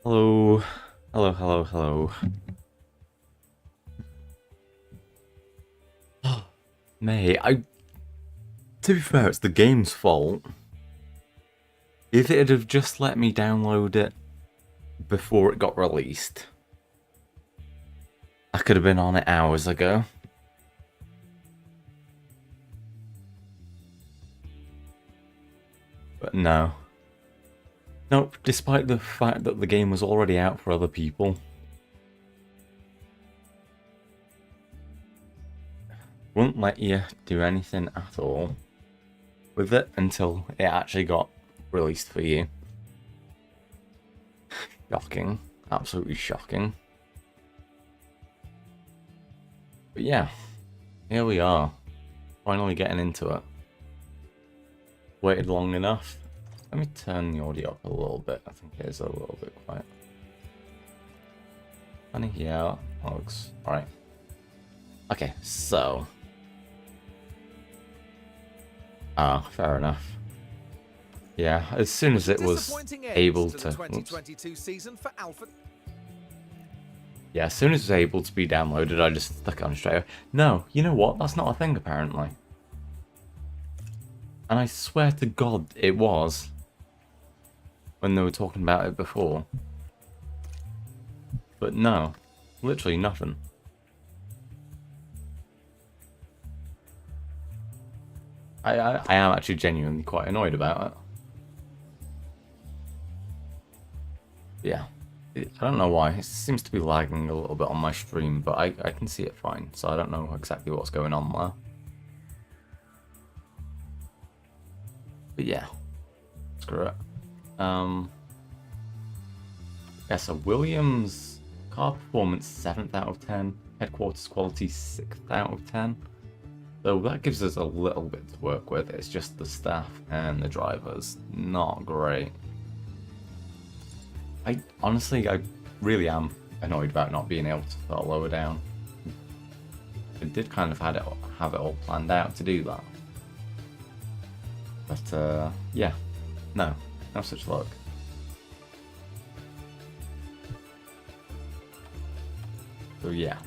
Hello, hello, hello, hello. Mate, to be fair, it's the game's fault. If it had have just let me download it before it got released, I could have been on it hours ago. But no. Nope, despite the fact that the game was already out for other people. Wouldn't let you do anything at all with it until it actually got released for you. Shocking. Absolutely shocking. But yeah, here we are. Finally getting into it. Waited long enough. Let me turn the audio up a little bit. I think it is a little bit quiet. Funny, yeah, that looks alright. Okay, so. Fair enough. Yeah, as soon as it was able to. 2022 season for Alpha. Yeah, as soon as it was able to be downloaded, I just stuck it on straight away. No, you know what? That's not a thing apparently. And I swear to God it was. When they were talking about it before. But no, literally nothing. I am actually genuinely quite annoyed about it. Yeah, I don't know why. It seems to be lagging a little bit on my stream, but I can see it fine, so I don't know exactly what's going on there. But yeah, screw it. Yeah, so Williams, car performance 7th out of 10, headquarters quality 6th out of 10. So that gives us a little bit to work with. It's just the staff and the drivers, not great. I really am annoyed about not being able to put a lower down. I did kind of have it all planned out to do that. But yeah, no such luck. So yeah.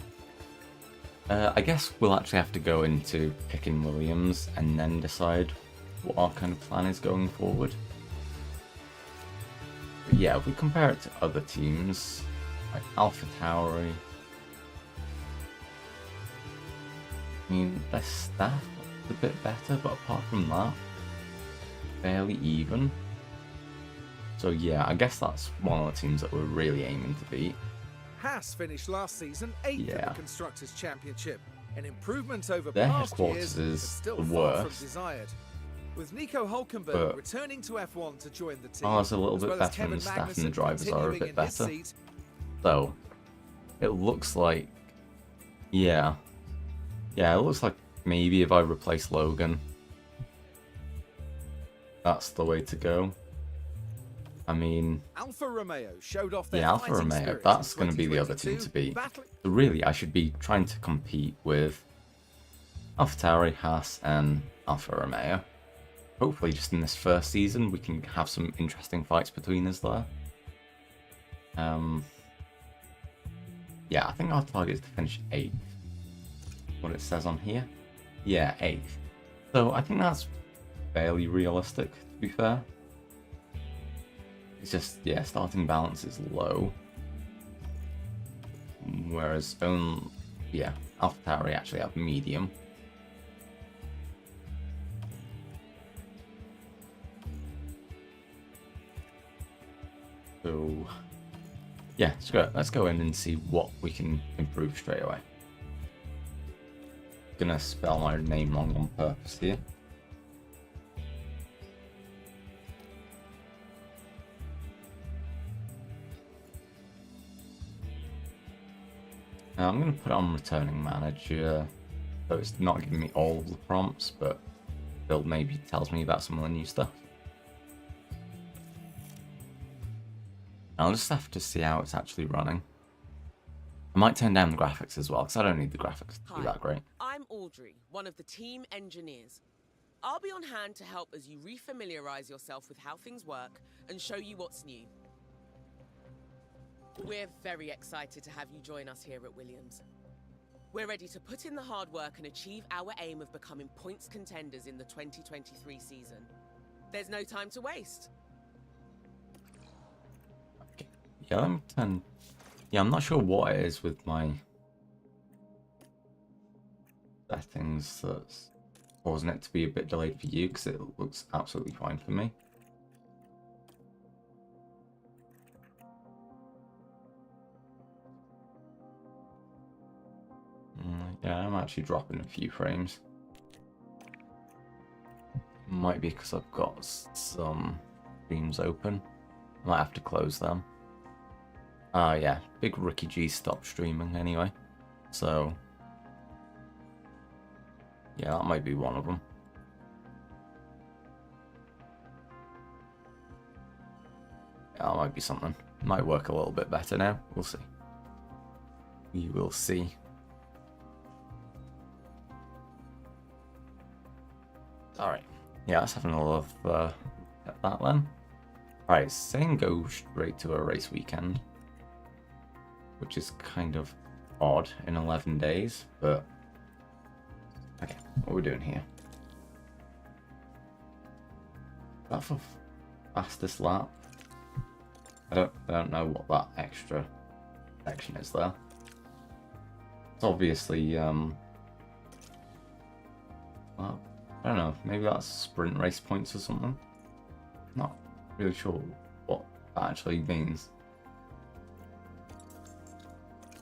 I guess we'll actually have to go into picking Williams and then decide what our kind of plan is going forward. But yeah, if we compare it to other teams, like AlphaTauri, I mean, their staff is a bit better, but apart from that, fairly even. So yeah, I guess that's one of the teams that we're really aiming to beat. Haas finished last season 8th in the Constructors' Championship, an improvement over their past headquarters years, is still the far worst. from desired. With Nico Hulkenberg returning to F1 to join the team, ours a little bit better, and the staff and the drivers are a bit better. So it looks like, yeah, it looks like maybe if I replace Logan, that's the way to go. I mean, Alfa Romeo showed off their Alfa Romeo, that's going to be the other team to beat. So really, I should be trying to compete with AlphaTauri, Haas, and Alfa Romeo. Hopefully, just in this first season, we can have some interesting fights between us there. Yeah, I think our target is to finish 8th. What it says on here. Yeah, 8th. So I think that's fairly realistic, to be fair. It's just, yeah, starting balance is low. Whereas, AlphaTauri actually have medium. So, yeah, let's go in and see what we can improve straight away. Gonna spell my name wrong on purpose here. Now I'm going to put it on returning manager, so it's not giving me all of the prompts, but Build maybe tells me about some of the new stuff. I'll just have to see how it's actually running. I might turn down the graphics as well, because I don't need the graphics to be that great. I'm Audrey, one of the team engineers. I'll be on hand to help as you refamiliarize yourself with how things work and show you what's new. We're very excited to have you join us here at Williams. We're ready to put in the hard work and achieve our aim of becoming points contenders in the 2023 season. There's no time to waste. Okay. Yeah, let me turn... Yeah, I'm not sure what it is with my settings that's causing it to be a bit delayed for you, because it looks absolutely fine for me. Yeah, I'm actually dropping a few frames. Might be because I've got some streams open. I might have to close them. Yeah, Big Ricky G stopped streaming anyway. So, yeah, that might be one of them. Yeah, that might be something. Might work a little bit better now. We'll see. We will see. Alright. Yeah, let's have another look at that then. Alright, saying go straight to a race weekend, which is kind of odd in 11 days, but okay, what are we doing here? That for fastest lap? I don't know what that extra section is there. It's obviously well, I don't know, maybe that's sprint race points or something. Not really sure what that actually means.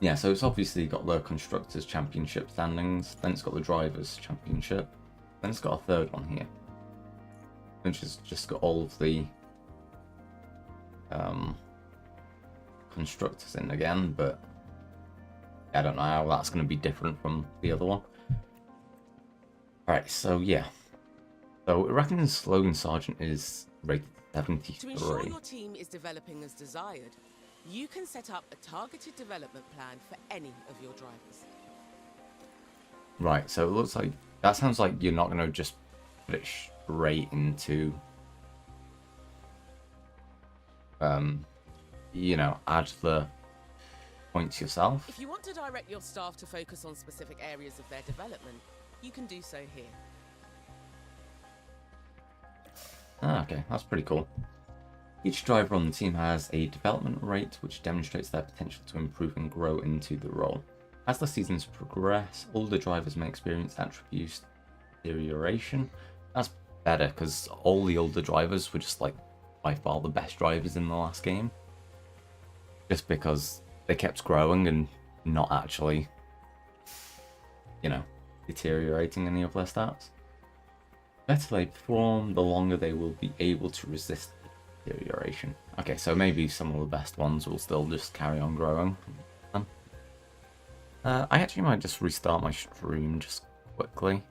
Yeah, so it's obviously got the Constructors' Championship standings, then it's got the Drivers' Championship, then it's got a third one here, which has just got all of the constructors in again, but I don't know how that's going to be different from the other one. Alright, so yeah. So I reckon Logan Sargent is rated 73. To ensure your team is developing as desired, you can set up a targeted development plan for any of your drivers. Right, so it looks like... That sounds like you're not going to just put it straight into... you know, add the points yourself. If you want to direct your staff to focus on specific areas of their development, you can do so here. Ah, okay, that's pretty cool. Each driver on the team has a development rate which demonstrates their potential to improve and grow into the role. As the seasons progress, all the drivers may experience attribute deterioration. That's better because all the older drivers were just like by far the best drivers in the last game. Just because they kept growing and not actually, you know, deteriorating any of their stats. The better they perform, the longer they will be able to resist deterioration. Okay, so maybe some of the best ones will still just carry on growing. I actually might just restart my stream just quickly.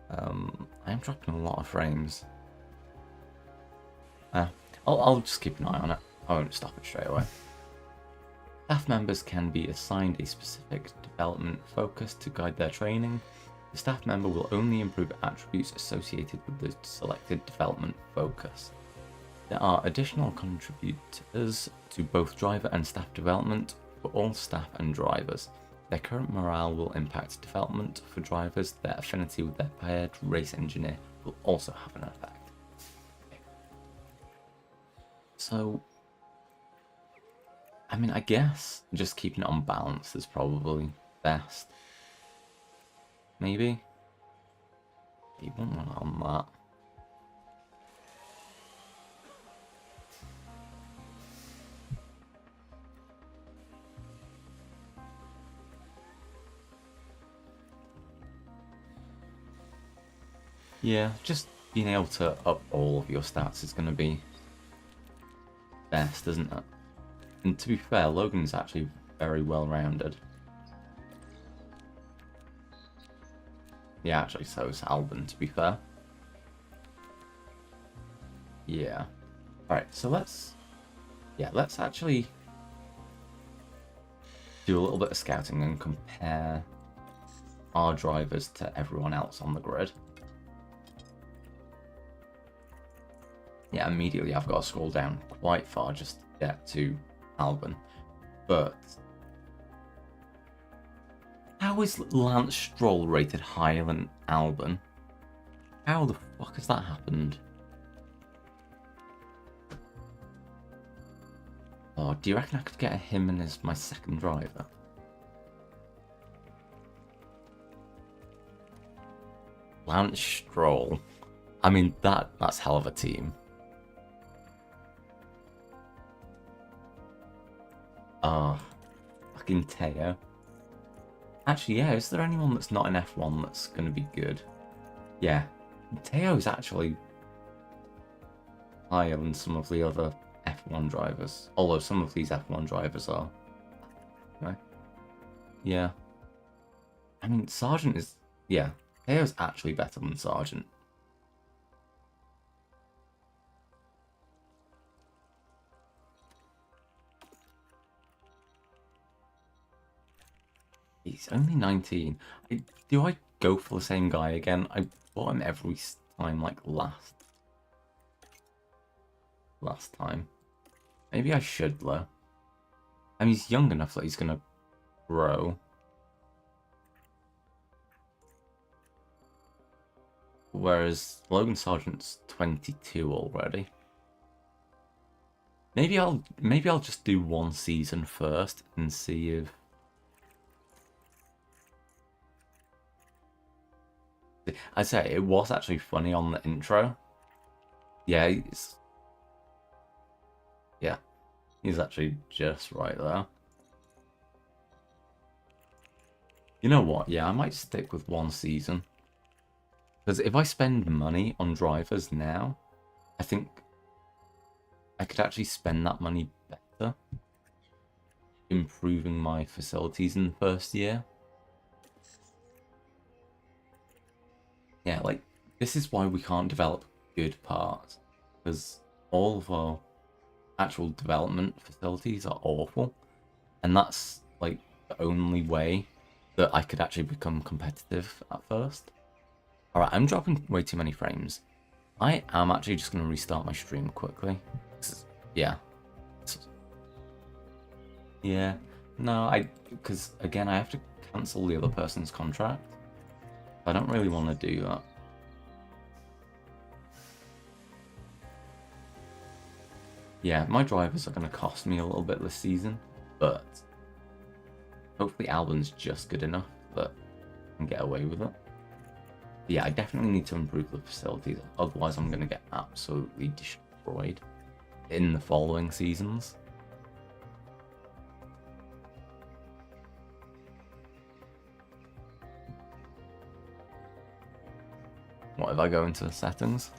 I am dropping a lot of frames. I'll just keep an eye on it. I won't stop it straight away. Staff members can be assigned a specific development focus to guide their training. The staff member will only improve attributes associated with the selected development focus. There are additional contributors to both driver and staff development for all staff and drivers. Their current morale will impact development for drivers. Their affinity with their paired race engineer will also have an effect. So, I mean, I guess just keeping it on balance is probably best. Maybe? You want one on that. Yeah, just being able to up all of your stats is going to be best, isn't it? And to be fair, Logan's actually very well rounded. Yeah, actually, so is Albon, to be fair. Yeah. Alright, so let's actually do a little bit of scouting and compare our drivers to everyone else on the grid. Yeah, immediately I've got to scroll down quite far just to get to Albon. But how is Lance Stroll rated higher than Albon? How the fuck has that happened? Oh, do you reckon I could get him in as my second driver? Lance Stroll. I mean, that's hell of a team. Oh, fucking Teo. Actually, yeah, is there anyone that's not in F1 that's going to be good? Yeah, Teo's actually higher than some of the other F1 drivers. Although some of these F1 drivers are. Okay. Yeah. I mean, Sargent is... Yeah, Teo's actually better than Sargent. He's only 19. Do I go for the same guy again? I bought him every time, like, last time. Maybe I should, though. I mean, he's young enough that he's gonna grow. Whereas Logan Sargent's 22 already. Maybe I'll just do one season first and see if... I say it was actually funny on the intro. Yeah, he's actually just right there. You know what? Yeah, I might stick with one season. Because if I spend money on drivers now, I think I could actually spend that money better improving my facilities in the first year. Yeah, like, this is why we can't develop good parts, because all of our actual development facilities are awful, and that's, like, the only way that I could actually become competitive at first. Alright, I'm dropping way too many frames. I am actually just going to restart my stream quickly. Yeah. Yeah. No, because, again, I have to cancel the other person's contract. I don't really want to do that. Yeah, my drivers are going to cost me a little bit this season, but hopefully Albon's just good enough that I can get away with it. But yeah, I definitely need to improve the facilities, otherwise I'm going to get absolutely destroyed in the following seasons. What if I go into settings?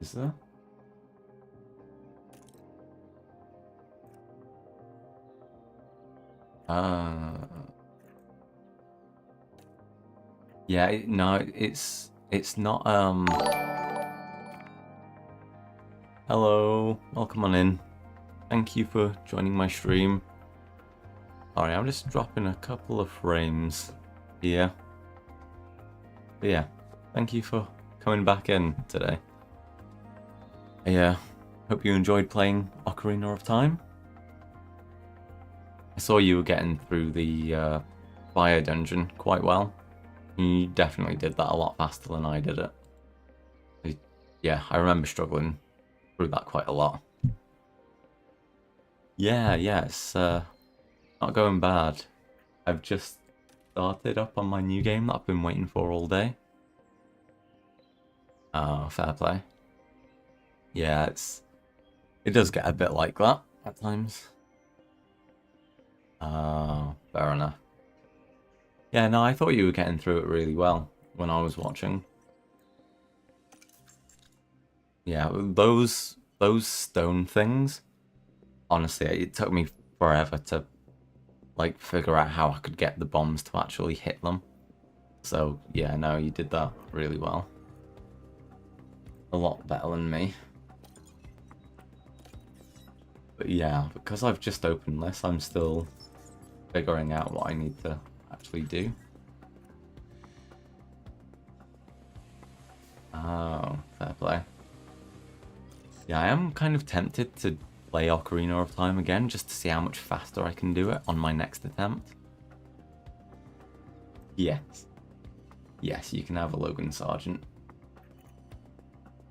Is there? Yeah, no, it's not, Hello, welcome on in. Thank you for joining my stream. Alright, I'm just dropping a couple of frames here. But yeah, thank you for coming back in today. Yeah, hope you enjoyed playing Ocarina of Time. I saw you were getting through the fire dungeon quite well. You definitely did that a lot faster than I did it. Yeah, I remember struggling through that quite a lot. Yeah, it's not going bad. I've just started up on my new game that I've been waiting for all day. Oh, fair play. Yeah, it does get a bit like that at times. Oh, fair enough. Yeah, no, I thought you were getting through it really well when I was watching. Yeah, those stone things, honestly, it took me forever to, like, figure out how I could get the bombs to actually hit them. So, yeah, no, you did that really well. A lot better than me. But yeah, because I've just opened this, I'm still figuring out what I need to actually do. Oh, fair play. Yeah, I am kind of tempted to play Ocarina of Time again, just to see how much faster I can do it on my next attempt. Yes. Yes, you can have a Logan Sargent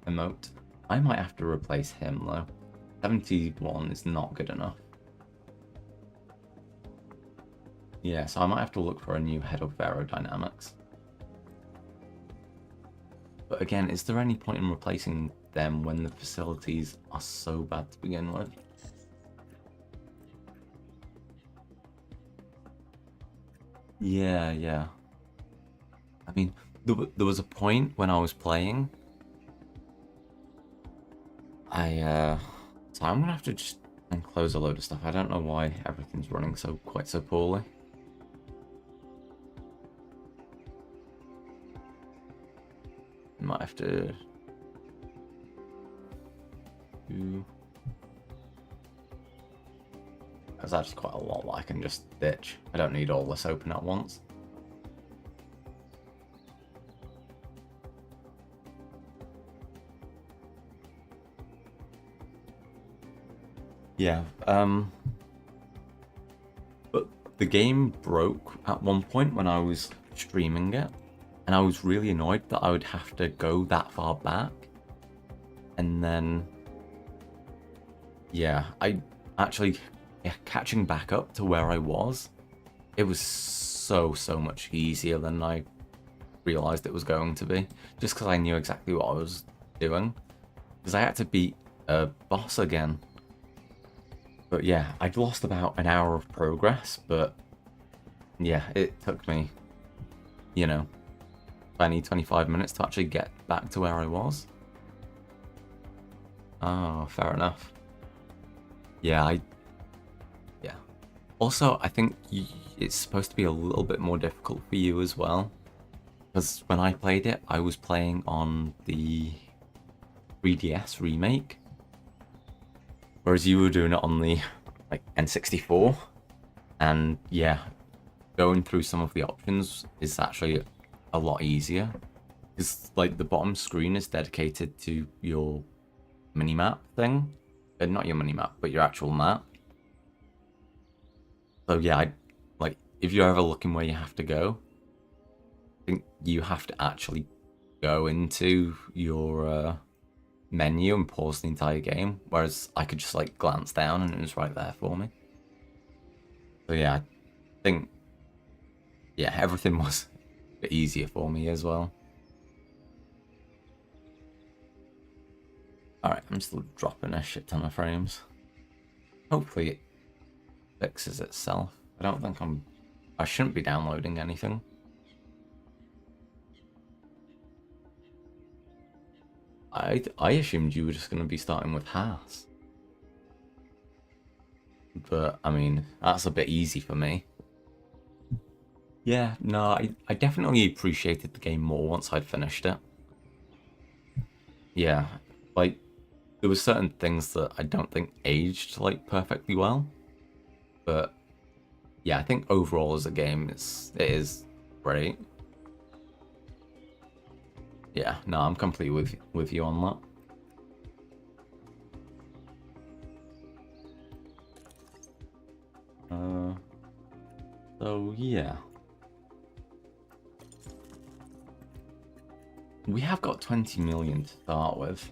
emote. I might have to replace him, though. 71 is not good enough. Yeah, so I might have to look for a new head of aerodynamics. But again, is there any point in replacing them when the facilities are so bad to begin with? Yeah. I mean, there was a point when I was playing. So I'm gonna have to just close a load of stuff. I don't know why everything's running quite so poorly. Might have to do. There's actually quite a lot that I can just ditch. I don't need all this open at once. Yeah, but the game broke at one point when I was streaming it, and I was really annoyed that I would have to go that far back. And then, yeah, catching back up to where I was, it was so much easier than I realized it was going to be, just because I knew exactly what I was doing, because I had to beat a boss again. But yeah, I'd lost about an hour of progress, but yeah, it took me, 20-25 minutes to actually get back to where I was. Oh, fair enough. Yeah, Also, I think it's supposed to be a little bit more difficult for you as well, because when I played it, I was playing on the 3DS remake, whereas you were doing it on the N64, and yeah, going through some of the options is actually a lot easier, because the bottom screen is dedicated to your minimap thing, not your minimap, but your actual map. So yeah, if you're ever looking where you have to go, I think you have to actually go into your menu and pause the entire game, whereas I could just glance down and it was right there for me. So yeah, I think everything was a bit easier for me as well. Alright, I'm still dropping a shit ton of frames. Hopefully it fixes itself. I don't think I shouldn't be downloading anything. I assumed you were just going to be starting with Haas. But, I mean, that's a bit easy for me. Yeah, no, I definitely appreciated the game more once I'd finished it. Yeah, there were certain things that I don't think aged, perfectly well. But, yeah, I think overall as a game, it is great. Yeah, no, I'm completely with you on that. So yeah, we have got 20 million to start with.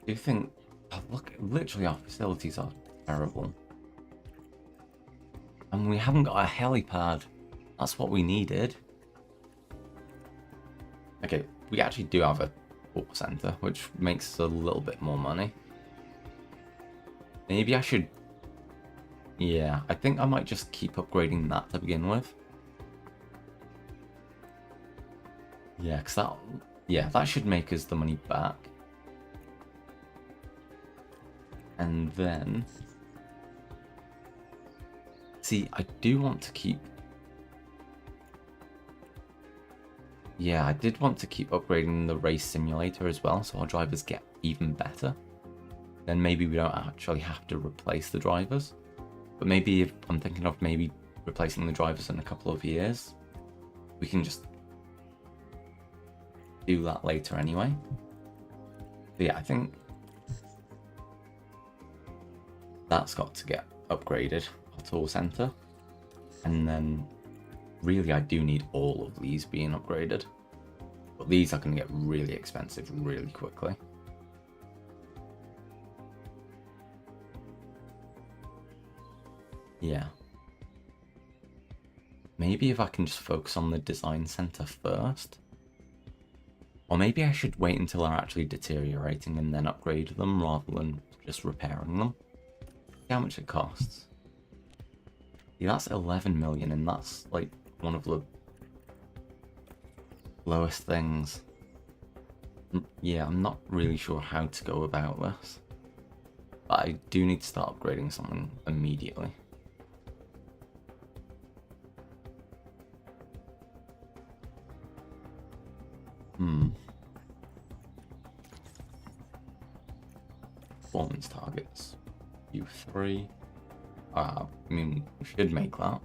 Do you think? Look, literally our facilities are terrible, and we haven't got a helipad. That's what we needed. Okay, we actually do have a port center, which makes a little bit more money. Maybe I should... Yeah, I think I might just keep upgrading that to begin with. Yeah, because that should make us the money back. And then... See, I do want to keep... Yeah, I did want to keep upgrading the race simulator as well, so our drivers get even better. Then maybe we don't actually have to replace the drivers. But maybe if I'm thinking of maybe replacing the drivers in a couple of years, we can just do that later anyway. But yeah, I think that's got to get upgraded, our tour center. And then really I do need all of these being upgraded. But these are going to get really expensive really quickly. Yeah. Maybe if I can just focus on the design center first. Or maybe I should wait until they're actually deteriorating and then upgrade them rather than just repairing them. See how much it costs. Yeah, that's 11 million, and that's like one of the lowest things. Yeah, I'm not really sure how to go about this. But I do need to start upgrading something immediately. Performance targets. U3. I mean, we should make that.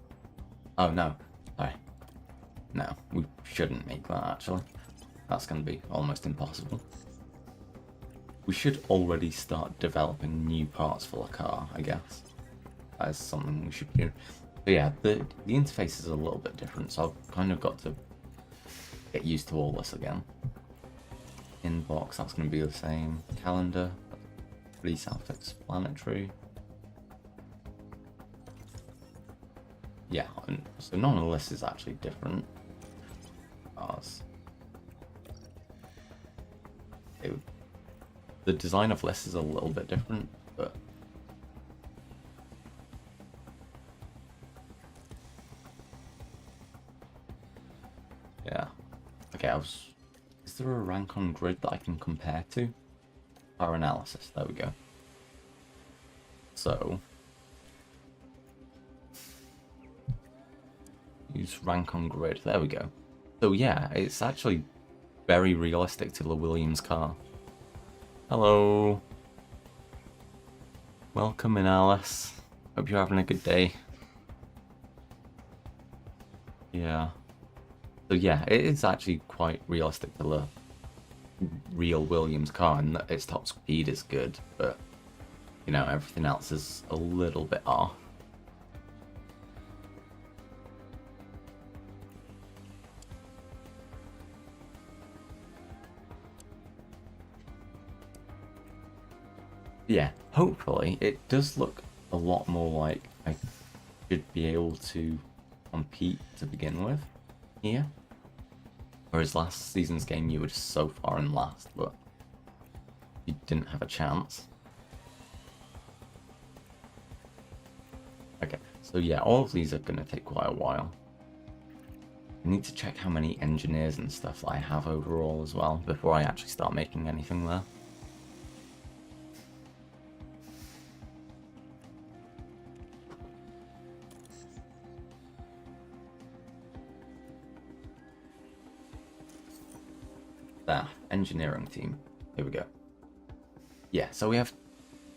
Oh, no. Sorry. No, we shouldn't make that, actually. That's going to be almost impossible. We should already start developing new parts for the car, I guess. That is something we should do. But yeah, the interface is a little bit different, so I've kind of got to get used to all this again. Inbox, that's going to be the same. Calendar, pretty self-explanatory. Yeah, so none of this is actually different. The design of this is a little bit different, but yeah. Okay, is there a rank on grid that I can compare to? Our analysis, there we go. So use rank on grid, there we go. So yeah, it's actually very realistic to the Williams car. Hello. Welcome in, Alice. Hope you're having a good day. Yeah. So yeah, it is actually quite realistic to the real Williams car, and its top speed is good, but you know, everything else is a little bit off. Yeah, hopefully it does look a lot more like I should be able to compete to begin with here. Whereas last season's game you were just so far in last, but you didn't have a chance. Okay, so yeah, all of these are going to take quite a while. I need to check how many engineers and stuff I have overall as well before I actually start making anything there. Engineering team. Here we go. Yeah, so we have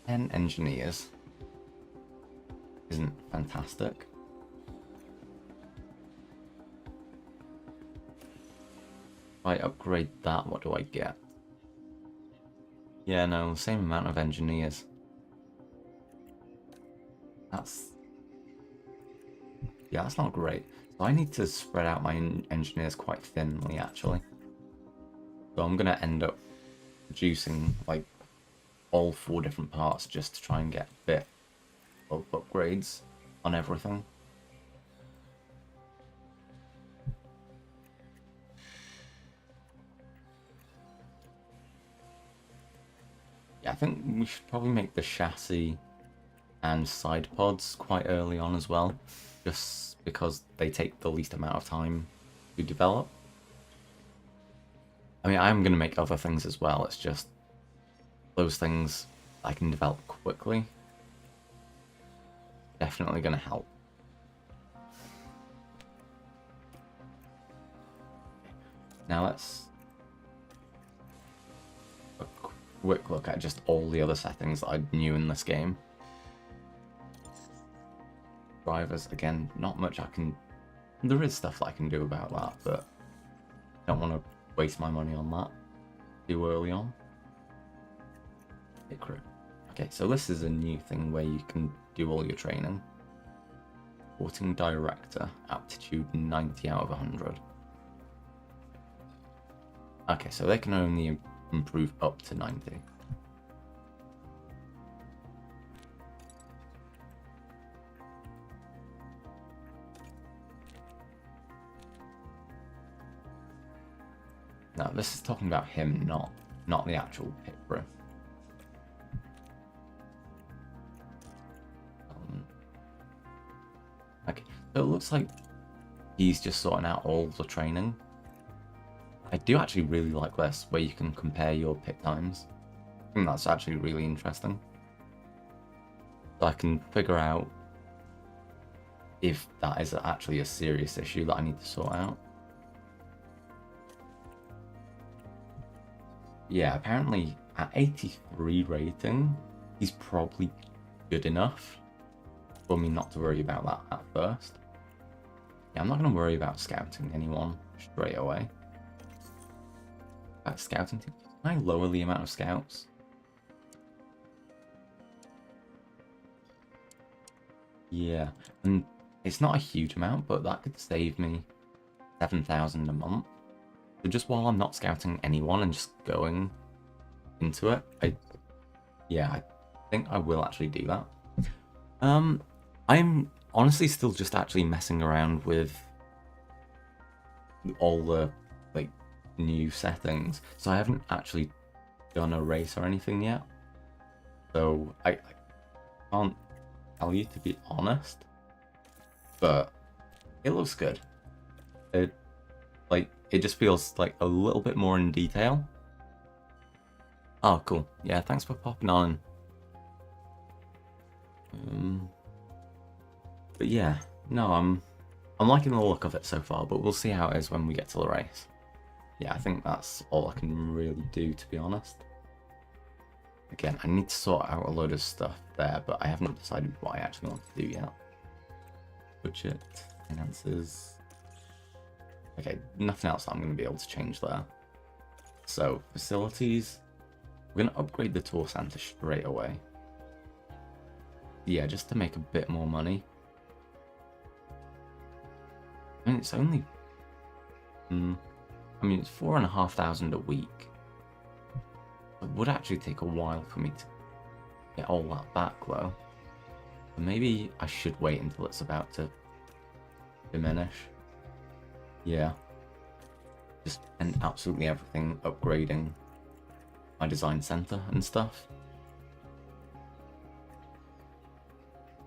10 engineers. Isn't fantastic. If I upgrade that, what do I get? Yeah, no, same amount of engineers. Yeah, that's not great. So I need to spread out my engineers quite thinly, actually. So I'm going to end up producing like all 4 different parts just to try and get a bit of upgrades on everything. Yeah, I think we should probably make the chassis and side pods quite early on as well, just because they take the least amount of time to develop. I mean, I'm going to make other things as well, it's just those things I can develop quickly. Definitely going to help. Now let's a quick look at just all the other settings that I knew in this game. Drivers, again, not much I can... There is stuff that I can do about that, but I don't want to waste my money on that too early on. Pit crew. Okay, so this is a new thing where you can do all your training. Sporting director, aptitude 90 out of 100. Okay, so they can only improve up to 90. Now, this is talking about him, not the actual pit crew. Okay, so it looks like he's just sorting out all the training. I do actually really like this, where you can compare your pit times. I think that's actually really interesting. So I can figure out if that is actually a serious issue that I need to sort out. Yeah, apparently at 83 rating, he's probably good enough for me not to worry about that at first. Yeah, I'm not going to worry about scouting anyone straight away. Scouting team. Can I lower the amount of scouts? Yeah, and it's not a huge amount, but that could save me 7,000 a month. So just while I'm not scouting anyone and just going into it, I think I will actually do that. I'm honestly still just actually messing around with all the new settings, so I haven't actually done a race or anything yet, so I can't tell you, to be honest, but it looks good. It just feels like a little bit more in detail. Oh, cool. Yeah, thanks for popping on. But yeah, no, I'm liking the look of it so far, but we'll see how it is when we get to the race. Yeah, I think that's all I can really do, to be honest. Again, I need to sort out a load of stuff there, but I haven't decided what I actually want to do yet. Budget, finances. Okay, nothing else I'm going to be able to change there. So, facilities. We're going to upgrade the tour center straight away. Yeah, just to make a bit more money. I mean, it's only... it's 4,500 a week. It would actually take a while for me to get all that back, though. But maybe I should wait until it's about to diminish. Yeah. Just spend absolutely everything upgrading my design center and stuff.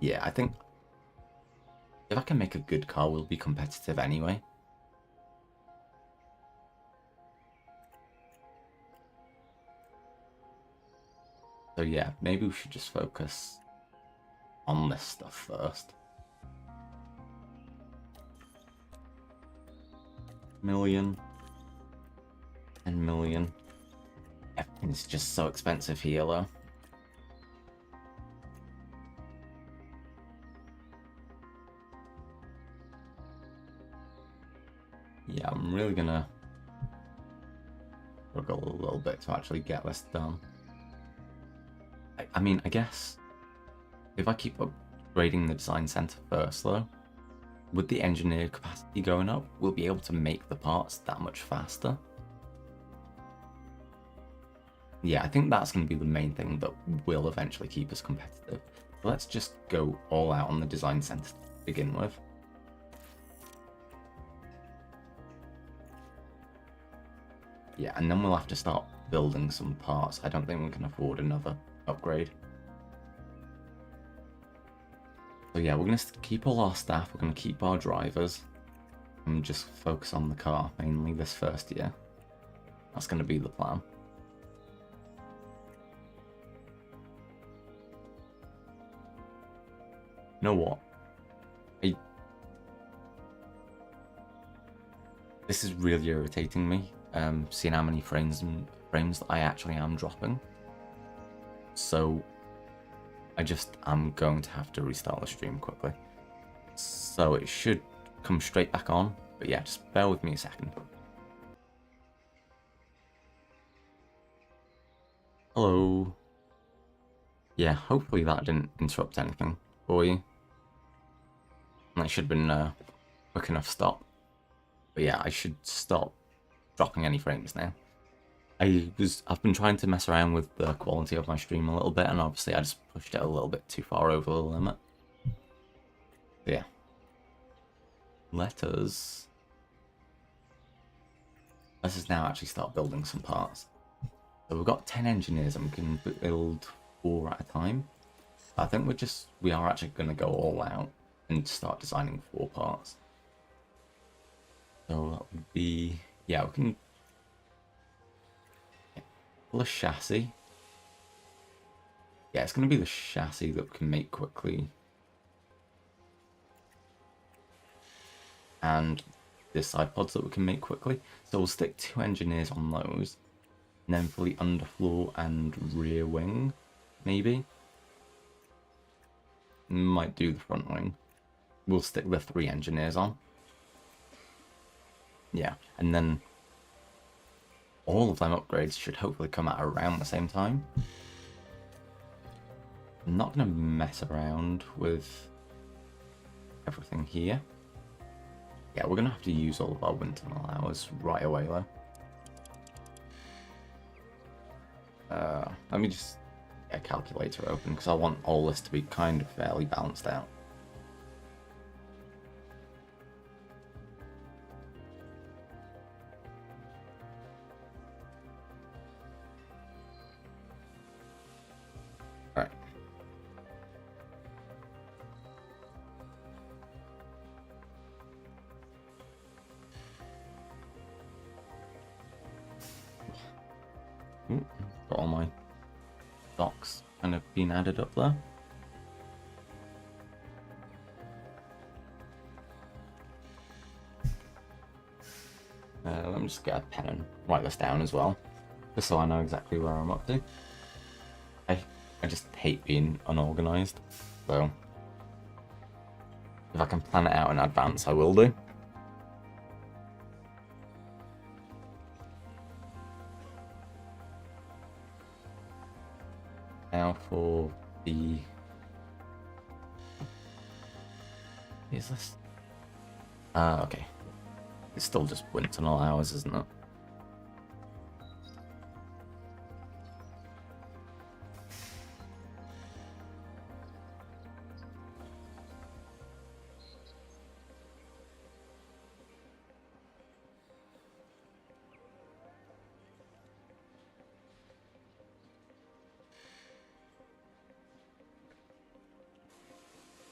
Yeah, I think if I can make a good car, we'll be competitive anyway. So yeah, maybe we should just focus on this stuff first. Million. 10 million. Everything's just so expensive here, though. Yeah, I'm really gonna struggle a little bit to actually get this done. I mean, I guess if I keep upgrading the design center first, though, with the engineer capacity going up, we'll be able to make the parts that much faster. Yeah, I think that's going to be the main thing that will eventually keep us competitive. So let's just go all out on the design center to begin with. Yeah, and then we'll have to start building some parts. I don't think we can afford another upgrade. So yeah, we're going to keep all our staff, we're going to keep our drivers, and just focus on the car, mainly this first year. That's going to be the plan. You know what? This is really irritating me, seeing how many frames that I actually am dropping. So I'm going to have to restart the stream quickly. So it should come straight back on, but yeah, just bear with me a second. Hello. Yeah, hopefully that didn't interrupt anything for you. That should have been a quick enough stop. But yeah, I should stop dropping any frames now. I've been trying to mess around with the quality of my stream a little bit, and obviously I just pushed it a little bit too far over the limit. But yeah. Let us now actually start building some parts. So we've got 10 engineers and we can build 4 at a time. I think we are actually going to go all out and start designing 4 parts. So that would be, yeah, we can pull a chassis. Yeah, it's going to be the chassis that we can make quickly. And the side pods that we can make quickly. So we'll stick 2 engineers on those. And then for the underfloor and rear wing, maybe. Might do the front wing. We'll stick the 3 engineers on. Yeah, and then all of them upgrades should hopefully come out around the same time. I'm not going to mess around with everything here. Yeah, we're going to have to use all of our wind tunnel hours right away though. Let me just get a calculator open because I want all this to be kind of fairly balanced out. Right. Got all my docs kind of being added up there. Let me just get a pen and write this down as well, just so I know exactly where I'm up to. I just hate being unorganized, so if I can plan it out in advance, I will do. Now for the... Is this? Okay. It's still just wind tunnel hours, isn't it?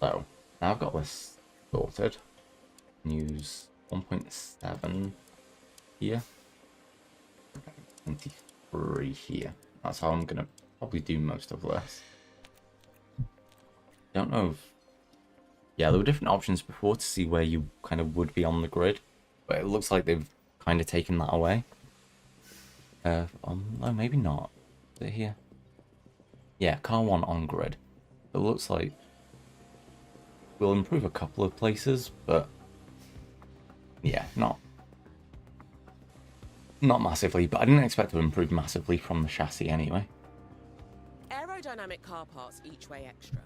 So, now I've got this sorted. Use 1.7 here. 23 here. That's how I'm gonna probably do most of this. Don't know if... Yeah, there were different options before to see where you kind of would be on the grid, but it looks like they've kind of taken that away. No, maybe not. Is it here? Yeah, car 1 on grid. It looks like we'll improve a couple of places, but yeah, not massively, but I didn't expect to improve massively from the chassis anyway. Aerodynamic car parts each weigh extra,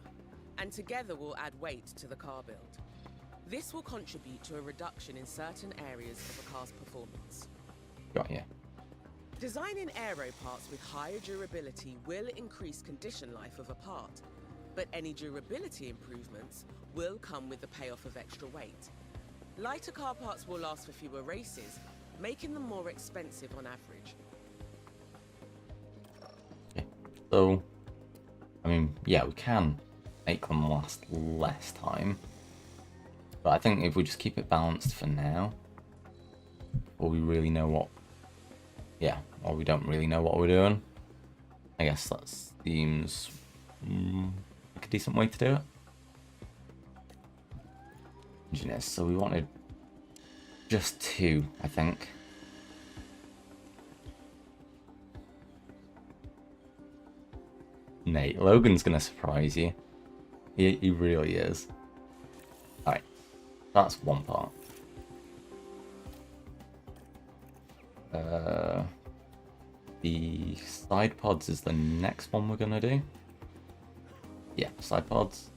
and together will add weight to the car build. This will contribute to a reduction in certain areas of a car's performance. Got you. Designing aero parts with higher durability will increase condition life of a part, but any durability improvements will come with the payoff of extra weight. Lighter car parts will last for fewer races, making them more expensive on average. Okay. So, I mean, yeah, we can make them last less time, but I think if we just keep it balanced for now, or we really know what, yeah, or we don't really know what we're doing, I guess that seems like a decent way to do it. Engineers, so we wanted just 2, I think. Nate, Logan's gonna surprise you. He really is. Alright, that's 1 part. The side pods is the next one we're gonna do. Yeah, side pods.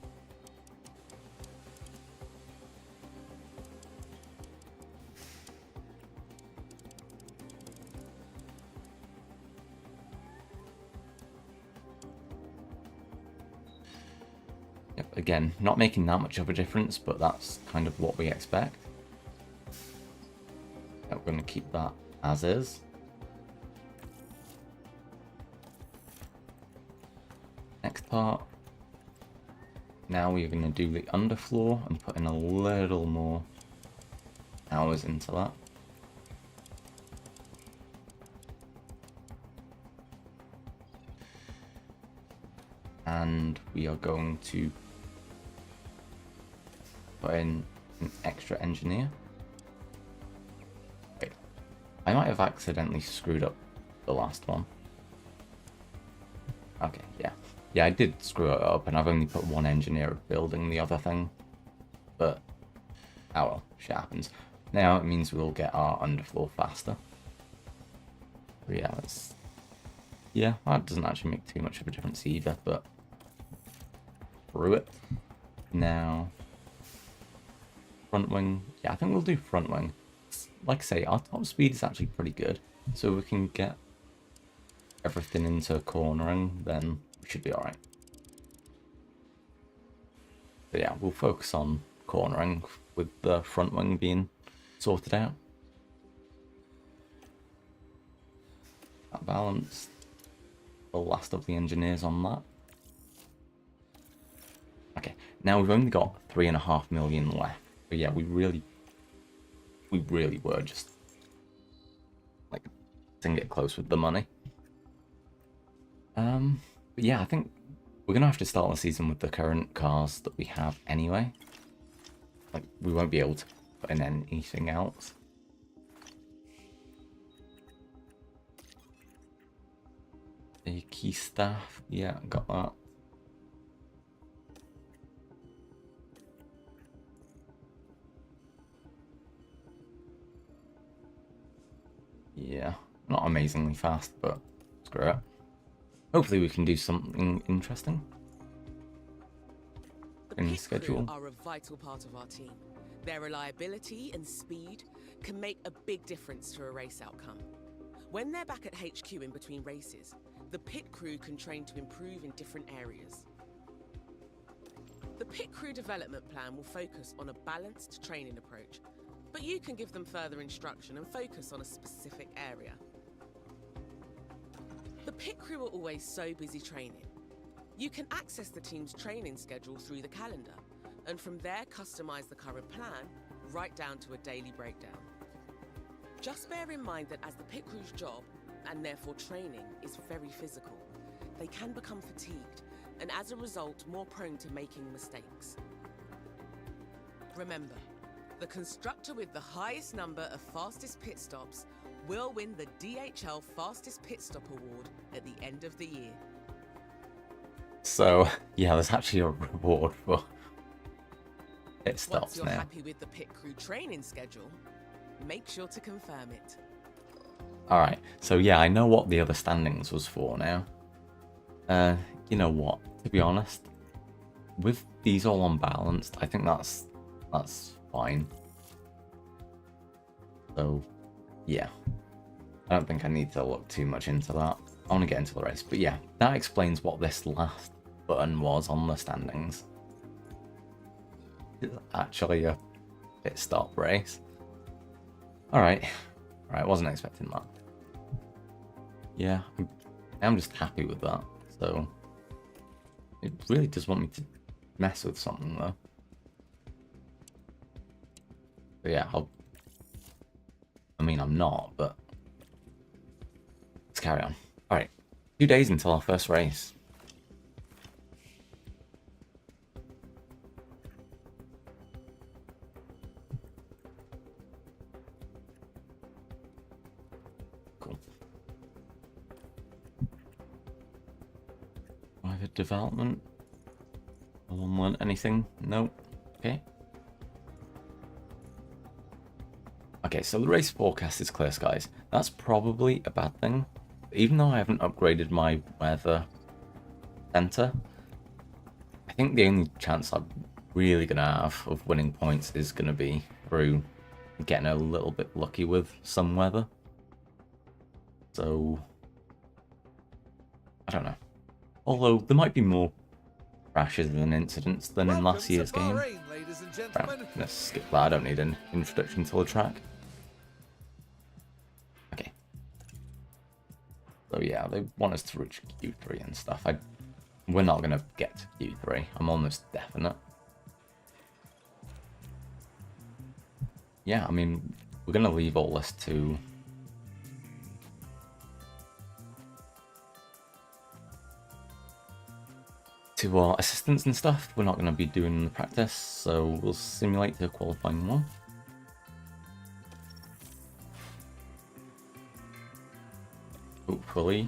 Yep, again, not making that much of a difference, but that's kind of what we expect. Yep, we're gonna keep that as is. Next part. Now we're going to do the underfloor and put in a little more hours into that. And we are going to put in an extra engineer. Wait, I might have accidentally screwed up the last one. Okay, yeah. Yeah, I did screw it up, and I've only put one engineer building the other thing. But, oh well, shit happens. Now it means we'll get our underfloor faster. But yeah, that doesn't actually make too much of a difference either, but through it. Now, front wing. Yeah, I think we'll do front wing. Like I say, our top speed is actually pretty good, so we can get everything into cornering, then we should be alright. But yeah, we'll focus on cornering with the front wing being sorted out. That balanced. The last of the engineers on that. Okay, now we've only got 3.5 million left. But yeah, we really were just like didn't get close with the money. But yeah, I think we're gonna have to start the season with the current cars that we have anyway. Like, we won't be able to put in anything else. The key staff, yeah, got that. Yeah, not amazingly fast, but screw it. Hopefully we can do something interesting in the schedule. Crew are a vital part of our team. Their reliability and speed can make a big difference to a race outcome. When they're back at HQ in between races, the pit crew can train to improve in different areas. The pit crew development plan will focus on a balanced training approach, but you can give them further instruction and focus on a specific area. The pit crew are always so busy training. You can access the team's training schedule through the calendar, and from there customize the current plan right down to a daily breakdown. Just bear in mind that as the pit crew's job, and therefore training, is very physical, they can become fatigued, and as a result more prone to making mistakes. Remember, the constructor with the highest number of fastest pit stops will win the DHL Fastest Pit Stop Award at the end of the year. So, yeah, there's actually a reward for pit stops Once you're now. happy with the pit crew training schedule, make sure to confirm it. Alright, so yeah, I know what the other standings was for now. You know what, to be honest, with these all unbalanced, I think that's fine. So, yeah. I don't think I need to look too much into that. I want to get into the race. But yeah, that explains what this last button was on the standings. It's actually a pit stop race. Alright. Alright, wasn't expecting that. Yeah, I'm just happy with that. So, it really does want me to mess with something though. But yeah, I mean, I'm not, but let's carry on. Alright, 2 days until our first race. Cool. Private development. No one want anything? Nope. Okay. Okay, so the race forecast is clear skies. That's probably a bad thing. even though I haven't upgraded my weather center, I think the only chance I'm really going to have of winning points is going to be through getting a little bit lucky with some weather. So, I don't know. Although, there might be more crashes and incidents than in last year's game. Bahrain, ladies and gentlemen. Right, let's skip that. I don't need an introduction to the track. Okay. So yeah, they want us to reach Q3 and stuff. We're not going to get to Q3. I'm almost definite. Yeah, I mean, we're going to leave all this to... our assistants and stuff. We're not going to be doing the practice, so we'll simulate the qualifying one. Hopefully.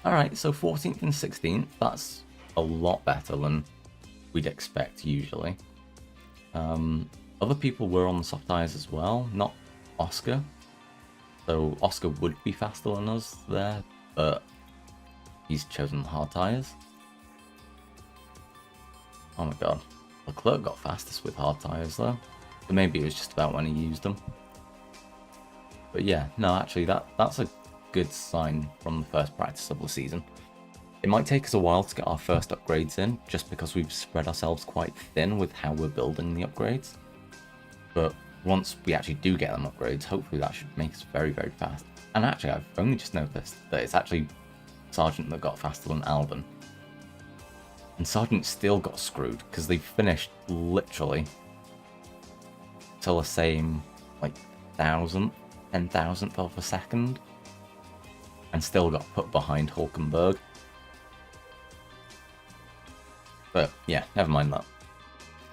Alright, so 14th and 16th, that's a lot better than we'd expect usually. Other people were on the soft tyres as well, not Oscar. So Oscar would be faster than us there, but he's chosen the hard tyres. Oh my god, Leclerc got fastest with hard tyres though. But maybe it was just about when he used them. But yeah, no, actually that's a good sign from the first practice of the season. It might take us a while to get our first upgrades in, just because we've spread ourselves quite thin with how we're building the upgrades. But once we actually do get them upgrades, hopefully that should make us very, very fast. And actually, I've only just noticed that it's actually Sargent that got faster than Albon. And Sargent still got screwed, because they finished literally till the same, like, 10,000th of a second. And still got put behind Hulkenberg. But yeah, never mind that.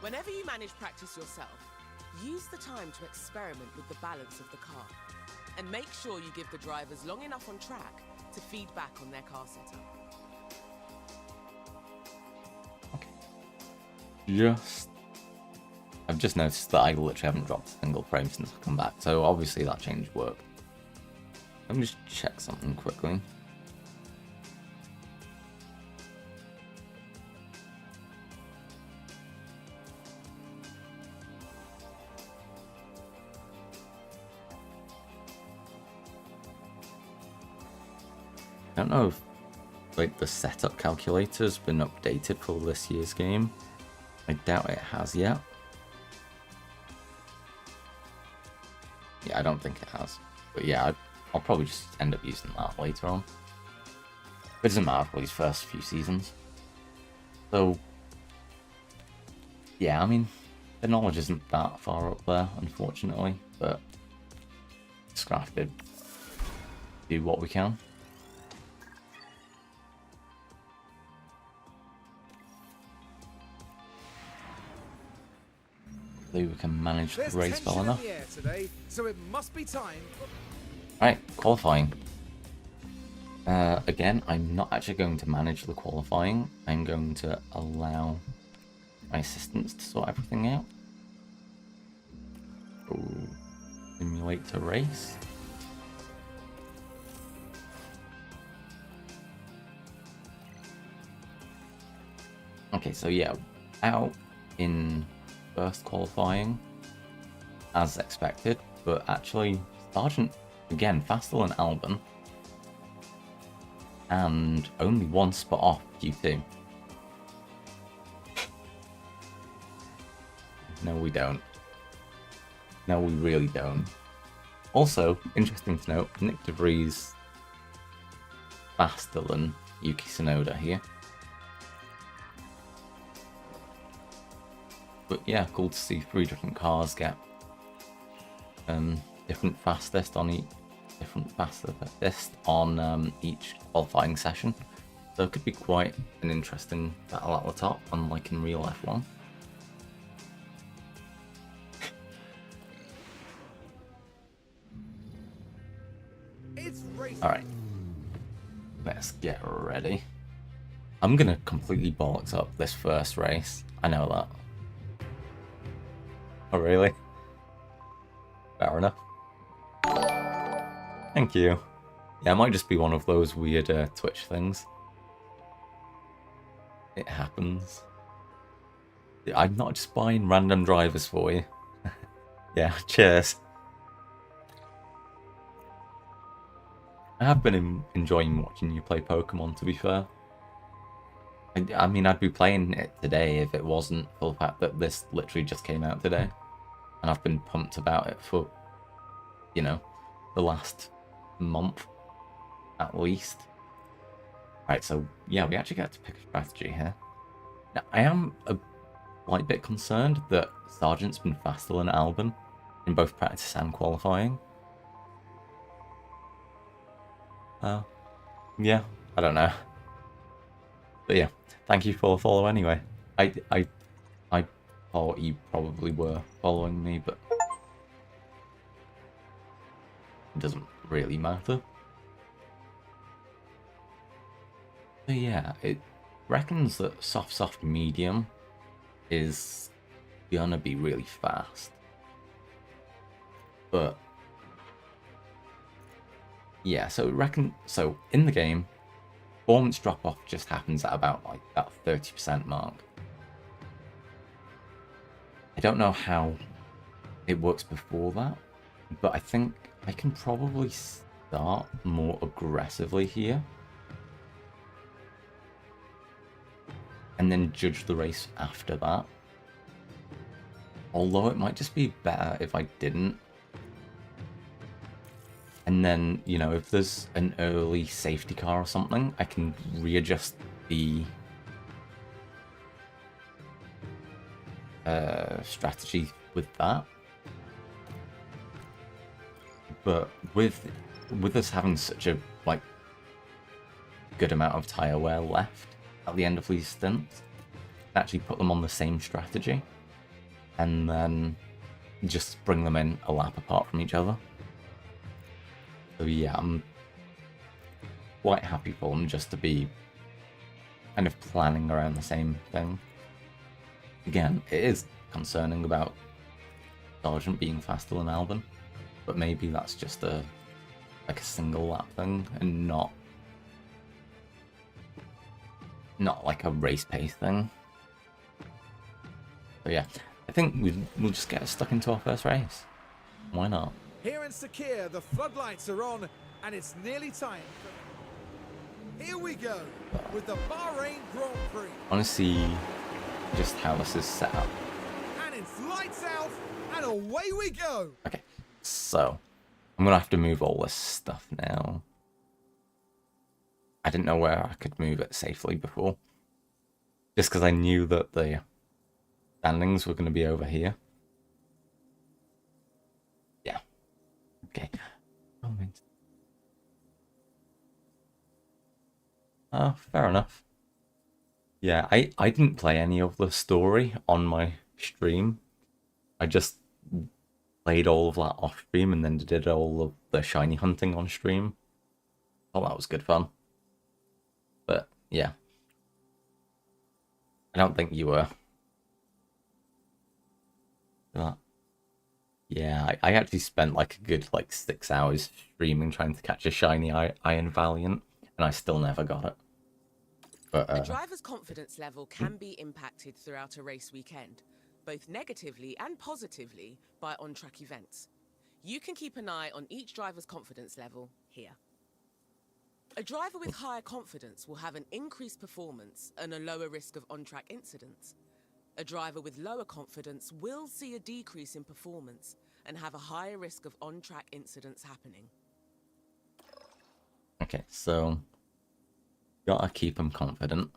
Whenever you manage practice yourself, use the time to experiment with the balance of the car. And make sure you give the drivers long enough on track to feed back on their car setup. I've just noticed that I literally haven't dropped a single frame since I come back, so obviously that change worked. Let me just check something quickly. I don't know if like the setup calculator's been updated for this year's game. I doubt it has yet. Yeah, I don't think it has. But yeah, I'll probably just end up using that later on. It doesn't matter for these first few seasons. So, yeah, I mean, the knowledge isn't that far up there, unfortunately, but just gonna have to do what we can. We can manage the race well enough. Today, so it must be time. Right, qualifying. Again, I'm not actually going to manage the qualifying. I'm going to allow my assistants to sort everything out. Ooh, simulate a race. Okay, so yeah, out in first qualifying as expected, but actually Sargent again faster than Albon and only one spot off Q2. No, we don't. No, we really don't. Also, interesting to note, Nick De Vries faster than Yuki Tsunoda here. But yeah, cool to see 3 different cars get different fastest on each qualifying session. So it could be quite an interesting battle at the top, unlike in real F1. Alright, let's get ready. I'm gonna completely bollocks up this first race. I know that. Oh, really? Fair enough. Thank you. Yeah, it might just be one of those weird Twitch things. It happens. I'm not just buying random drivers for you. Yeah, cheers. I have been enjoying watching you play Pokemon, to be fair. I mean, I'd be playing it today if it wasn't for the fact that this literally just came out today. And I've been pumped about it for, you know, the last month, at least. Right, so, yeah, we actually get to pick a strategy here. Now, I am a slight bit concerned that Sergeant's been faster than Alban in both practice and qualifying. Yeah, I don't know. But yeah, thank you for the follow anyway. I thought you probably were following me, but it doesn't really matter. So yeah, it reckons that soft medium is gonna be really fast. But yeah, so in the game, performance drop off just happens at about like that 30% mark. I don't know how it works before that, but I think I can probably start more aggressively here. And then judge the race after that. Although it might just be better if I didn't. And then, you know, if there's an early safety car or something, I can readjust the strategy with that. But with us having such a like good amount of tyre wear left at the end of these stints, actually put them on the same strategy and then just bring them in a lap apart from each other. So yeah, I'm quite happy for them just to be kind of planning around the same thing. Again, it is concerning about Sergeant being faster than Alban, but maybe that's just a single lap thing and not like a race pace thing. So yeah, I think we'll just get stuck into our first race. Why not? Here in Sakhir, the floodlights are on, and it's nearly time. Here we go with the Bahrain Grand Prix. I want to see just how this is set up. And it's lights out, and away we go. Okay, so I'm gonna have to move all this stuff now. I didn't know where I could move it safely before, just because I knew that the standings were going to be over here. Yeah. Okay. Oh, fair enough. Yeah, I didn't play any of the story on my stream. I just played all of that off stream and then did all of the shiny hunting on stream. Oh, that was good fun. But yeah, I don't think you were. Yeah, I actually spent like a good 6 hours streaming trying to catch a shiny Iron Valiant, and I still never got it. But a driver's confidence level can be impacted throughout a race weekend, both negatively and positively by on-track events. You can keep an eye on each driver's confidence level here. A driver with higher confidence will have an increased performance and a lower risk of on-track incidents. A driver with lower confidence will see a decrease in performance and have a higher risk of on-track incidents happening. Okay, so gotta keep them confident.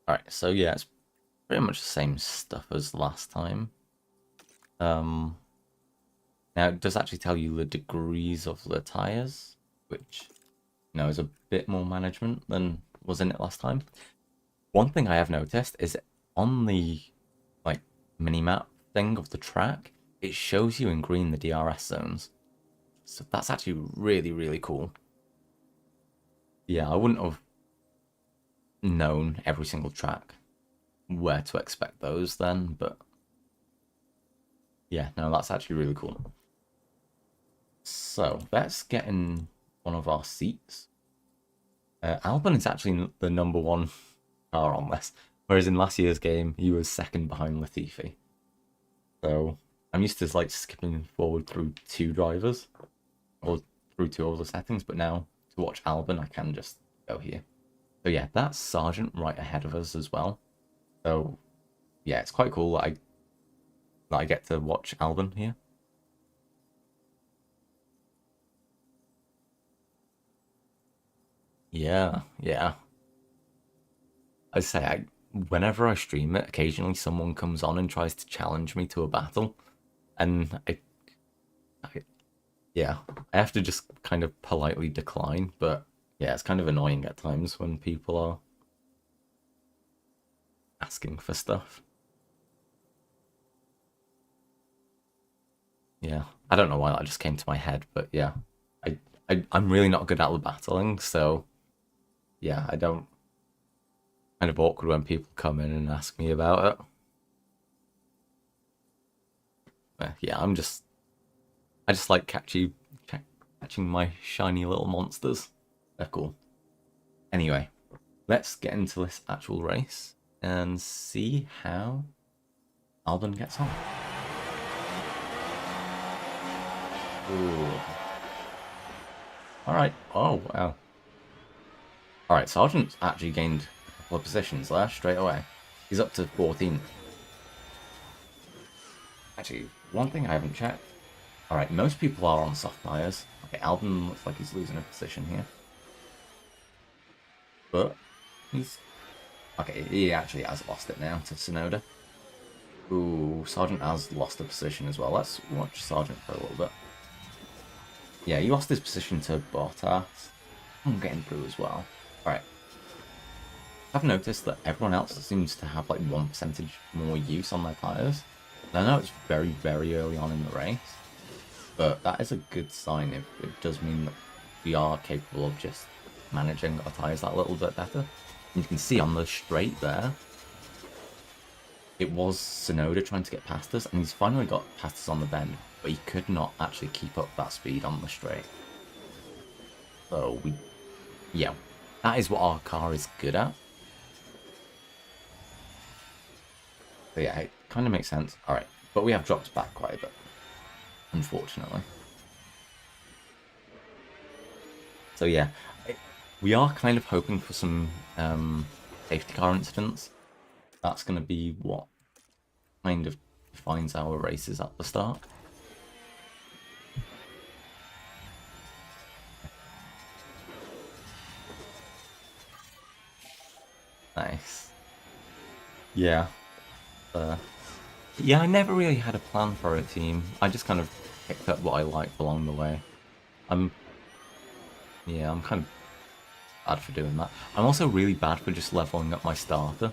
Alright, so yeah, it's pretty much the same stuff as last time. Now, it does actually tell you the degrees of the tyres, which, you know, is a bit more management than was in it last time. One thing I have noticed is on the, mini-map thing of the track, it shows you in green the DRS zones. So that's actually really, really cool. Yeah, I wouldn't have known every single track where to expect those then, but Yeah, no, that's actually really cool. So let's get in one of our seats. Albon is actually the number one car on this, whereas in last year's game he was second behind Latifi. So I'm used to like skipping forward through two drivers or through two other settings, but now to watch Albon I can just go here. So yeah, that's Sargent right ahead of us as well. So yeah, it's quite cool that I get to watch Albon here. Yeah, yeah. I say, whenever I stream it, occasionally someone comes on and tries to challenge me to a battle, and yeah, I have to just kind of politely decline. But yeah, it's kind of annoying at times when people are asking for stuff. Yeah, I don't know why that just came to my head, but yeah, I'm really not good at the battling, so yeah, I don't. Kind of awkward when people come in and ask me about it. Yeah, I just like catching my shiny little monsters. They're cool. Anyway, let's get into this actual race and see how Albon gets on. Ooh. Alright. Oh, wow. Alright, Sargent's actually gained a couple of positions there straight away. He's up to 14th. Actually, one thing I haven't checked. Alright, most people are on soft tyres. Okay, Albon looks like he's losing a position here. But he's... Okay, he actually has lost it now to Tsunoda. Ooh, Sargent has lost a position as well. Let's watch Sargent for a little bit. Yeah, he lost his position to Bottas. I'm getting through as well. Alright. I've noticed that everyone else seems to have like 1% more use on their tyres. I know it's very, very early on in the race, but that is a good sign if it does mean that we are capable of just managing our tyres that little bit better. And you can see on the straight there, it was Tsunoda trying to get past us, and he's finally got past us on the bend, but he could not actually keep up that speed on the straight. So yeah, that is what our car is good at. So yeah, it kind of makes sense. Alright, but we have dropped back quite a bit, unfortunately. So yeah, we are kind of hoping for some safety car incidents. That's going to be what kind of defines our races at the start. Nice. Yeah. Yeah, I never really had a plan for a team. I just kind of picked up what I liked along the way. Yeah, I'm kind of bad for doing that. I'm also really bad for just leveling up my starter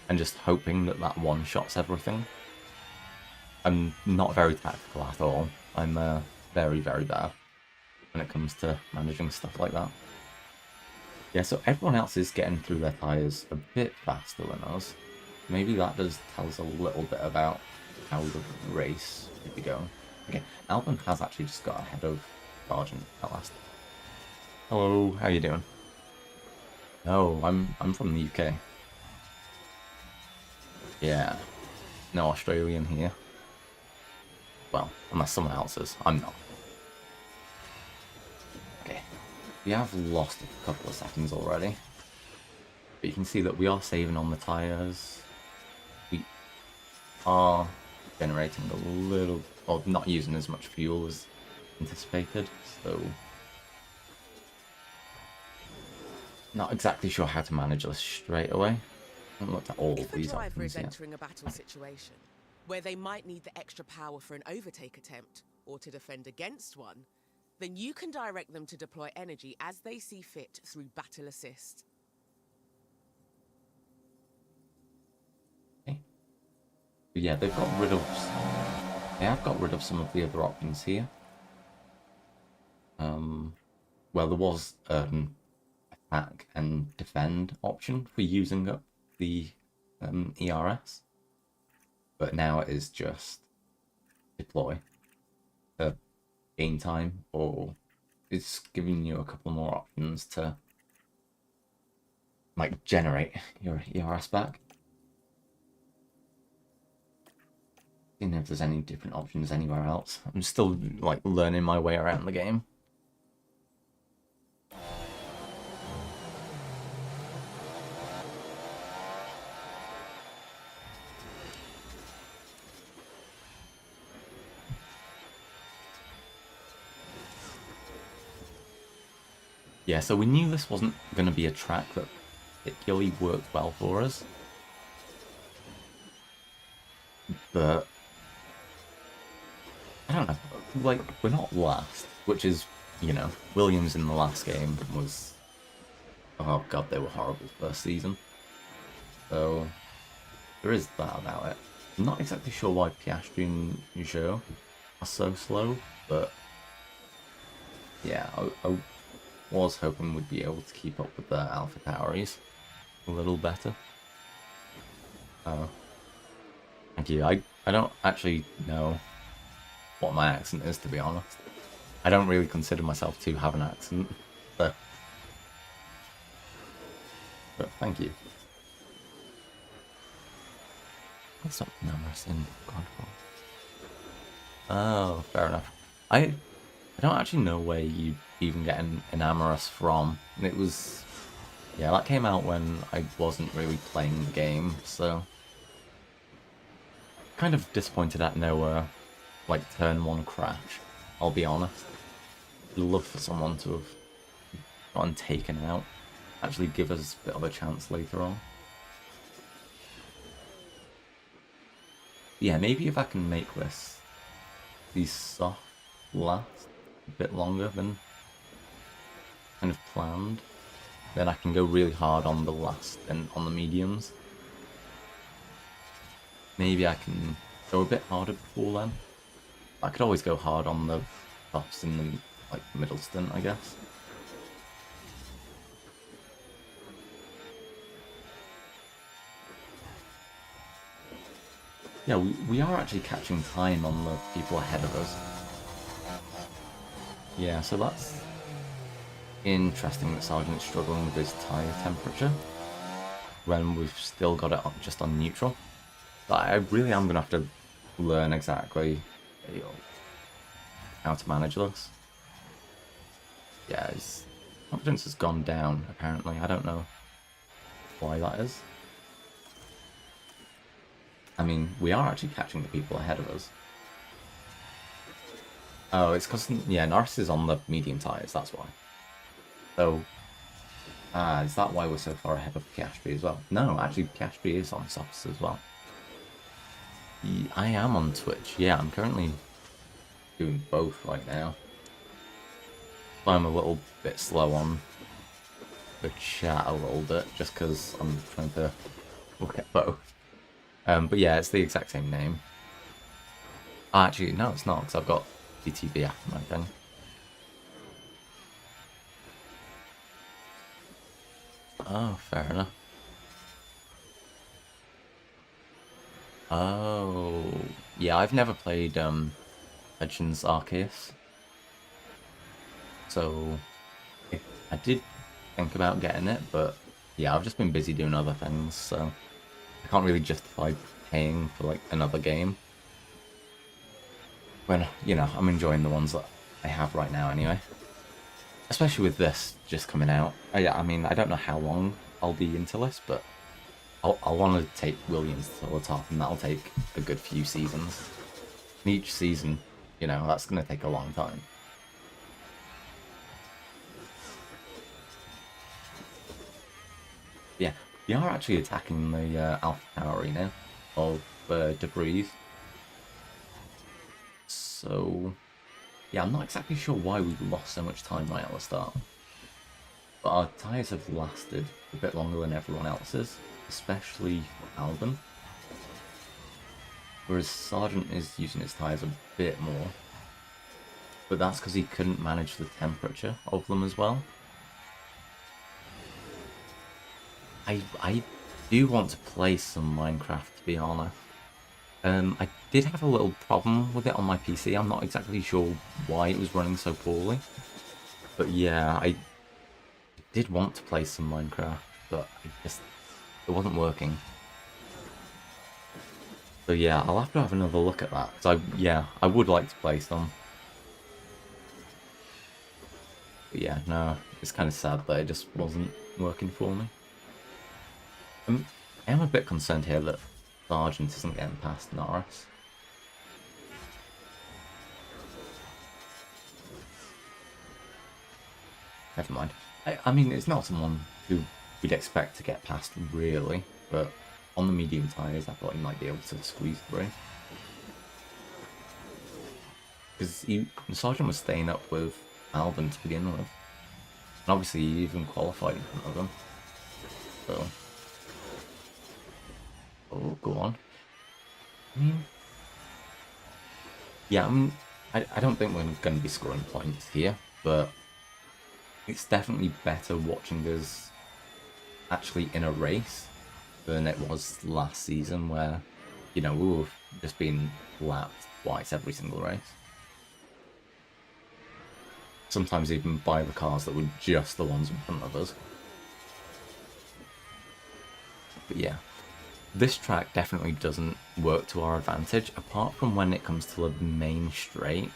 and just hoping that that one-shots everything. I'm not very tactical at all. I'm very, very bad when it comes to managing stuff like that. Yeah, so everyone else is getting through their tyres a bit faster than us. Maybe that does tell us a little bit about how the race should be going. Okay, Albon has actually just got ahead of Sargent at last. Hello, how you doing? No, I'm from the UK. Yeah, no Australian here. Well, unless someone else is. I'm not. Okay, we have lost a couple of seconds already. But you can see that we are saving on the tyres. We are generating a little, or not using as much fuel as anticipated, so not exactly sure how to manage this straight away. I haven't looked at all If a these driver options is yet. entering a battle situation where they might need the extra power for an overtake attempt or to defend against one, then you can direct them to deploy energy as they see fit through Battle Assist. Okay. But yeah, they have got rid of some of the other options here. Well, there was attack and defend option for using up the ERS, but now it is just deploy to gain time, or it's giving you a couple more options to like generate your ERS back. Seeing if there's any different options anywhere else. I'm still like learning my way around the game. Yeah, so we knew this wasn't going to be a track that particularly worked well for us. But I don't know, like, we're not last, which is, you know, Williams in the last game was, oh god, they were horrible first season. So there is that about it. I'm not exactly sure why Piastri and Zhou are so slow, but yeah, I was hoping we'd be able to keep up with the Alpha Tauris a little better. Oh. Thank you. I don't actually know what my accent is, to be honest. I don't really consider myself to have an accent, but thank you. What's up, numbers in Godfall? Oh, fair enough. I don't actually know where you even get an Amorous from. It was, yeah, that came out when I wasn't really playing the game, so kind of disappointed at no like turn 1 crash, I'll be honest. I'd love for someone to have gotten taken out, actually give us a bit of a chance later on. Yeah, maybe if I can make these soft last a bit longer than kind of planned, then I can go really hard on the last and on the mediums. Maybe I can go a bit harder before then. I could always go hard on the tops in the like middle stint, I guess. Yeah, we are actually catching time on the people ahead of us. Yeah, so that's interesting that Sargent's struggling with his tyre temperature when we've still got it just on neutral. But I really am going to have to learn exactly how to manage this. Yeah, his confidence has gone down, apparently. I don't know why that is. I mean, we are actually catching the people ahead of us. Oh, it's because, yeah, Norris is on the medium tyres, that's why. So, is that why we're so far ahead of Piastri as well? No, actually, Piastri is on softs as well. I am on Twitch. Yeah, I'm currently doing both right now. I'm a little bit slow on the chat a little bit, just because I'm trying to look at both. But yeah, it's the exact same name. Actually, no, it's not, because I've got DTV after my thing. Oh, fair enough. Oh, yeah, I've never played Legends Arceus. So, I did think about getting it, but yeah, I've just been busy doing other things, so I can't really justify paying for like another game. When, you know, I'm enjoying the ones that I have right now anyway. Especially with this just coming out. I mean, I don't know how long I'll be into this, but I'll want to take Williams to the top, and that'll take a good few seasons. And each season, you know, that's going to take a long time. Yeah, we are actually attacking the Alpha Tauri now, of Debris. So, yeah, I'm not exactly sure why we lost so much time right at the start. But our tyres have lasted a bit longer than everyone else's, especially for Albon. Whereas Sargent is using his tyres a bit more. But that's because he couldn't manage the temperature of them as well. I do want to play some Minecraft, to be honest. I did have a little problem with it on my PC. I'm not exactly sure why it was running so poorly. But yeah, I did want to play some Minecraft, but it wasn't working. So yeah, I'll have to have another look at that. So I would like to play some. But yeah, no, it's kind of sad that it just wasn't working for me. I am a bit concerned here that Sergeant isn't getting past Norris. Never mind. I mean, it's not someone who we'd expect to get past, really, but on the medium tyres, I thought he might be able to squeeze through. Because Sergeant was staying up with Albin to begin with. And obviously, he even qualified in front of them. So. Oh, go on. I mean. Yeah, I don't think we're going to be scoring points here, but it's definitely better watching us actually in a race than it was last season where, you know, we were just being lapped twice every single race. Sometimes even by the cars that were just the ones in front of us. But yeah, this track definitely doesn't work to our advantage, apart from when it comes to the main straight.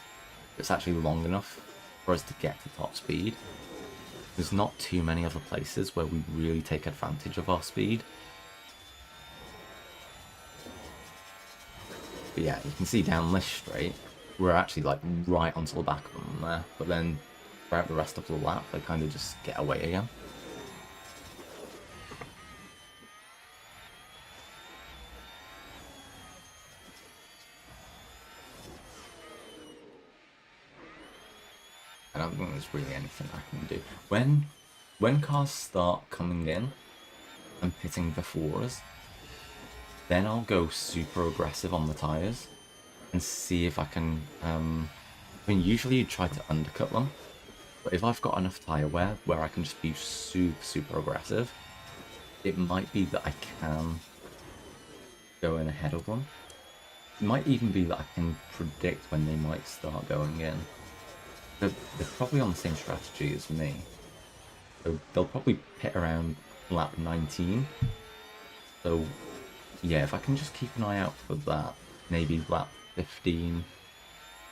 It's actually long enough for us to get to top speed. There's not too many other places where we really take advantage of our speed. But yeah, you can see down this straight, we're actually like right onto the back of them there. But then throughout the rest of the lap, they kind of just get away again. I don't think there's really anything I can do. When cars start coming in and pitting before us, then I'll go super aggressive on the tyres and see if I can... I mean, usually you try to undercut them, but if I've got enough tyre wear where I can just be super aggressive, it might be that I can go in ahead of them. It might even be that I can predict when they might start going in. They're probably on the same strategy as me. So they'll probably pit around lap 19. So yeah, if I can just keep an eye out for that, maybe lap 15,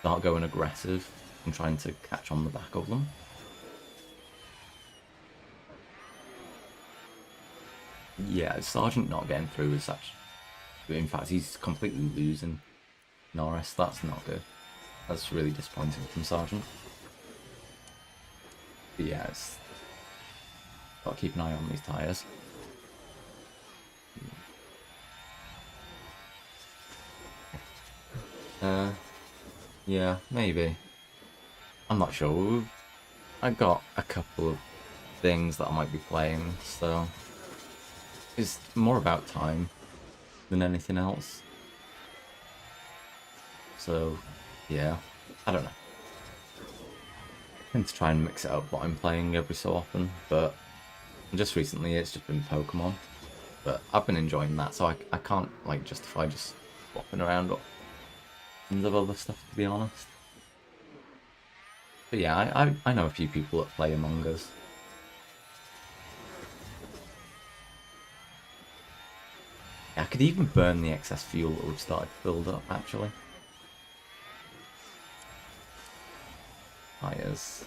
start going aggressive and trying to catch on the back of them. Yeah, Sergeant not getting through is such... In fact, he's completely losing Norris. That's not good. That's really disappointing from Sergeant. But yeah, got to keep an eye on these tyres. Yeah, maybe. I'm not sure. I got a couple of things that I might be playing, so it's more about time than anything else. So, yeah, I don't know. I tend to try and mix it up what I'm playing every so often, but just recently it's just been Pokemon. But I've been enjoying that, so I can't like justify just swapping around or tons of other stuff, to be honest. But yeah, I know a few people that play Among Us. Yeah, I could even burn the excess fuel that we've started to build up, actually. Tires.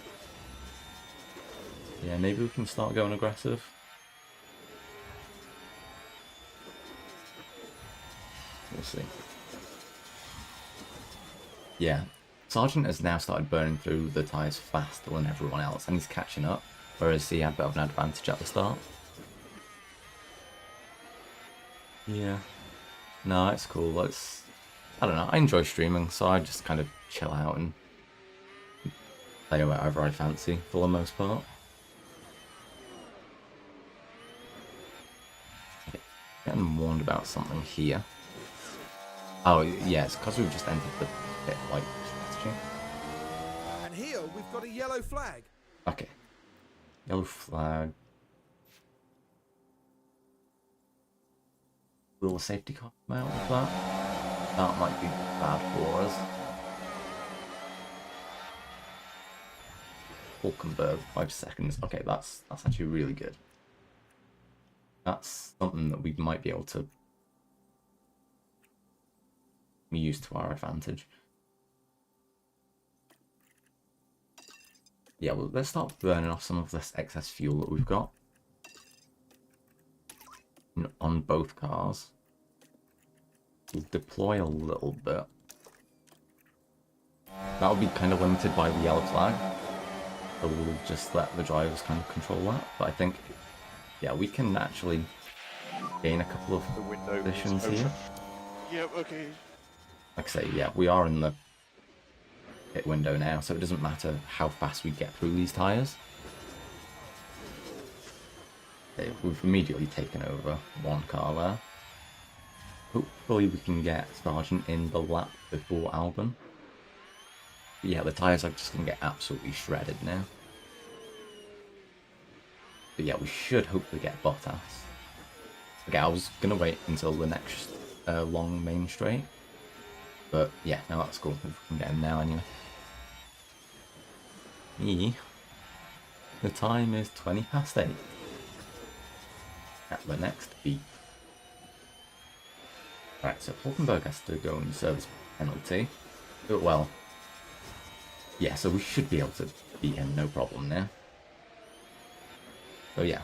Yeah, maybe we can start going aggressive. We'll see. Yeah, Sergeant has now started burning through the tyres faster than everyone else, and he's catching up, whereas he had a bit of an advantage at the start. Yeah. No, it's cool. I don't know, I enjoy streaming, so I just kind of chill out and play whatever I fancy, for the most part. Getting warned about something here. Oh, yeah, it's because we've just entered the pit, like, strategy. And here we've got a yellow flag. Okay. Yellow flag. Will the safety car come out with that? That might be bad for us. Hulkenberg, 5 seconds. Okay, that's actually really good. That's something that we might be able to use to our advantage. Yeah, well, let's start burning off some of this excess fuel that we've got on both cars. We'll deploy a little bit. That'll be kind of limited by the yellow flag, so we'll just let the drivers kind of control that. But I think, yeah, we can actually gain a couple of positions here. Yep, okay. Like I say, yeah, we are in the pit window now, so it doesn't matter how fast we get through these tyres. Okay, we've immediately taken over one car there. Hopefully we can get Sargent in the lap before Albon. But yeah, the tyres are just going to get absolutely shredded now. But yeah, we should hopefully get Bottas. Okay, I was going to wait until the next long main straight. But yeah, no, that's cool. We can get him now anyway. The time is 20 past 8. At the next beat. Right, so Hulkenberg has to go and serve his penalty. But, well, yeah, so we should be able to beat him, no problem now. So yeah,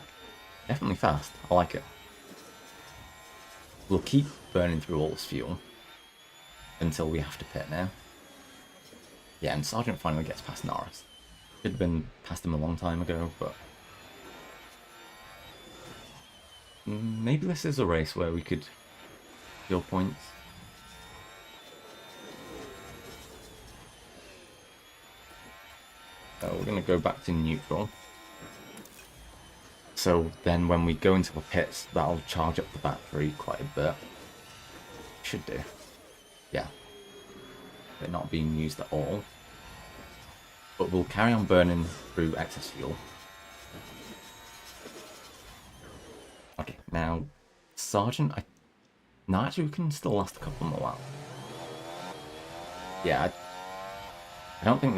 definitely fast. I like it. We'll keep burning through all this fuel until we have to pit now. Yeah, and Sargent finally gets past Norris. Should have been past him a long time ago, but maybe this is a race where we could steal points. So we're going to go back to neutral. So then when we go into the pits, that'll charge up the battery quite a bit. Should do. Yeah. They're not being used at all. But we'll carry on burning through excess fuel. Okay, now Sargent, no, actually we can still last a couple more laps. Yeah, I don't think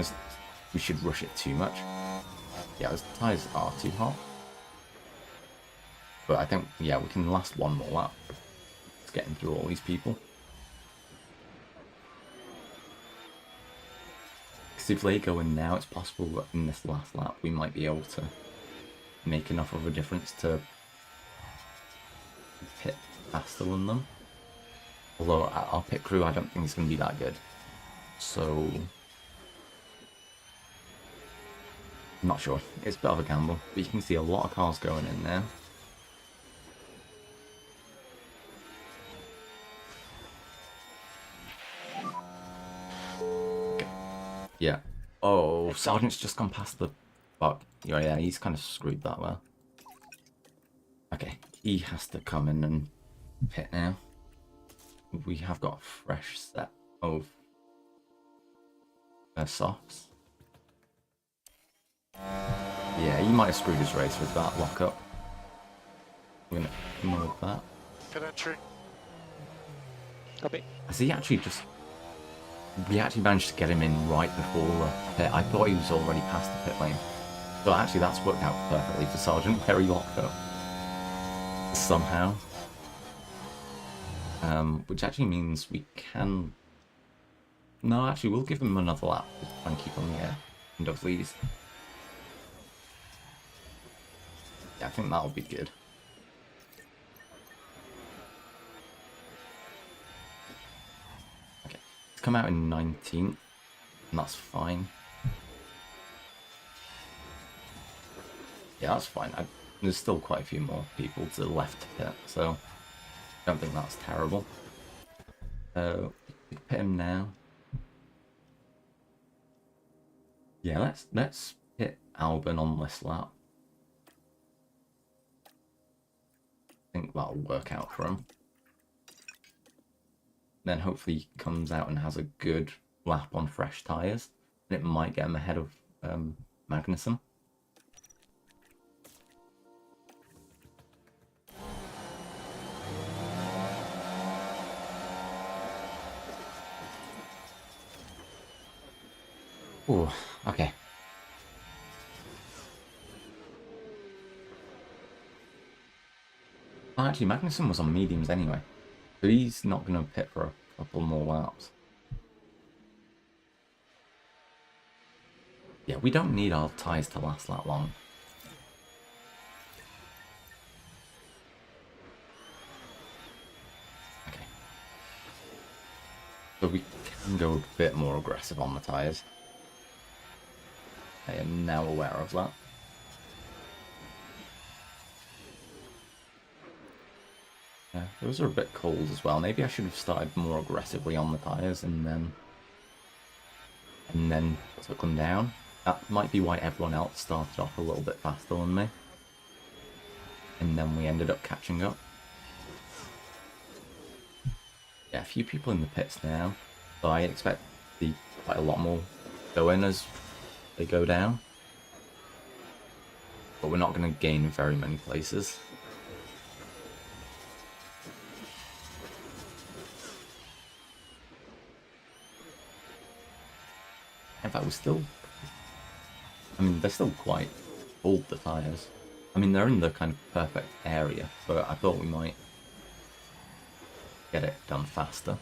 we should rush it too much. Yeah, those tyres are too hot. But I think, yeah, we can last one more lap. Just getting through all these people. Because if they go in now, it's possible that in this last lap we might be able to make enough of a difference to pit faster than them. Although our pit crew, I don't think it's going to be that good. So I'm not sure. It's a bit of a gamble. But you can see a lot of cars going in there. Okay. Yeah. Oh, Sargent's just gone past the bug. Yeah, he's kind of screwed that well. Okay, he has to come in and pit now. We have got a fresh set of softs. Yeah, he might have screwed his race with that lockup. We're going to ignore that. Pit entry. Copy. Has he actually just... We actually managed to get him in right before the pit. I thought he was already past the pit lane. So actually that's worked out perfectly for Sargent, where he locked up. Somehow. Which actually means we can... No, actually we'll give him another lap to try and keep on the end of these. Yeah, I think that'll be good. Okay, it's come out in 19th, and that's fine. Yeah, that's fine. There's still quite a few more people to the left to pit, so I don't think that's terrible. We pit him now. Yeah, let's hit Albon on this lap. I think that'll work out for him. Then hopefully he comes out and has a good lap on fresh tyres. And it might get him ahead of Magnussen. Okay. Oh, actually, Magnussen was on mediums anyway. So he's not going to pit for a couple more laps. Yeah, we don't need our tyres to last that long. Okay. So we can go a bit more aggressive on the tyres. I am now aware of that. Yeah, those are a bit cold as well. Maybe I should have started more aggressively on the tyres and then took them down. That might be why everyone else started off a little bit faster than me. And then we ended up catching up. Yeah, a few people in the pits now. So I expect quite a lot more go in as they go down. But we're not going to gain very many places. In fact, they're still quite old, the tyres. I mean, they're in the kind of perfect area, but I thought we might get it done faster.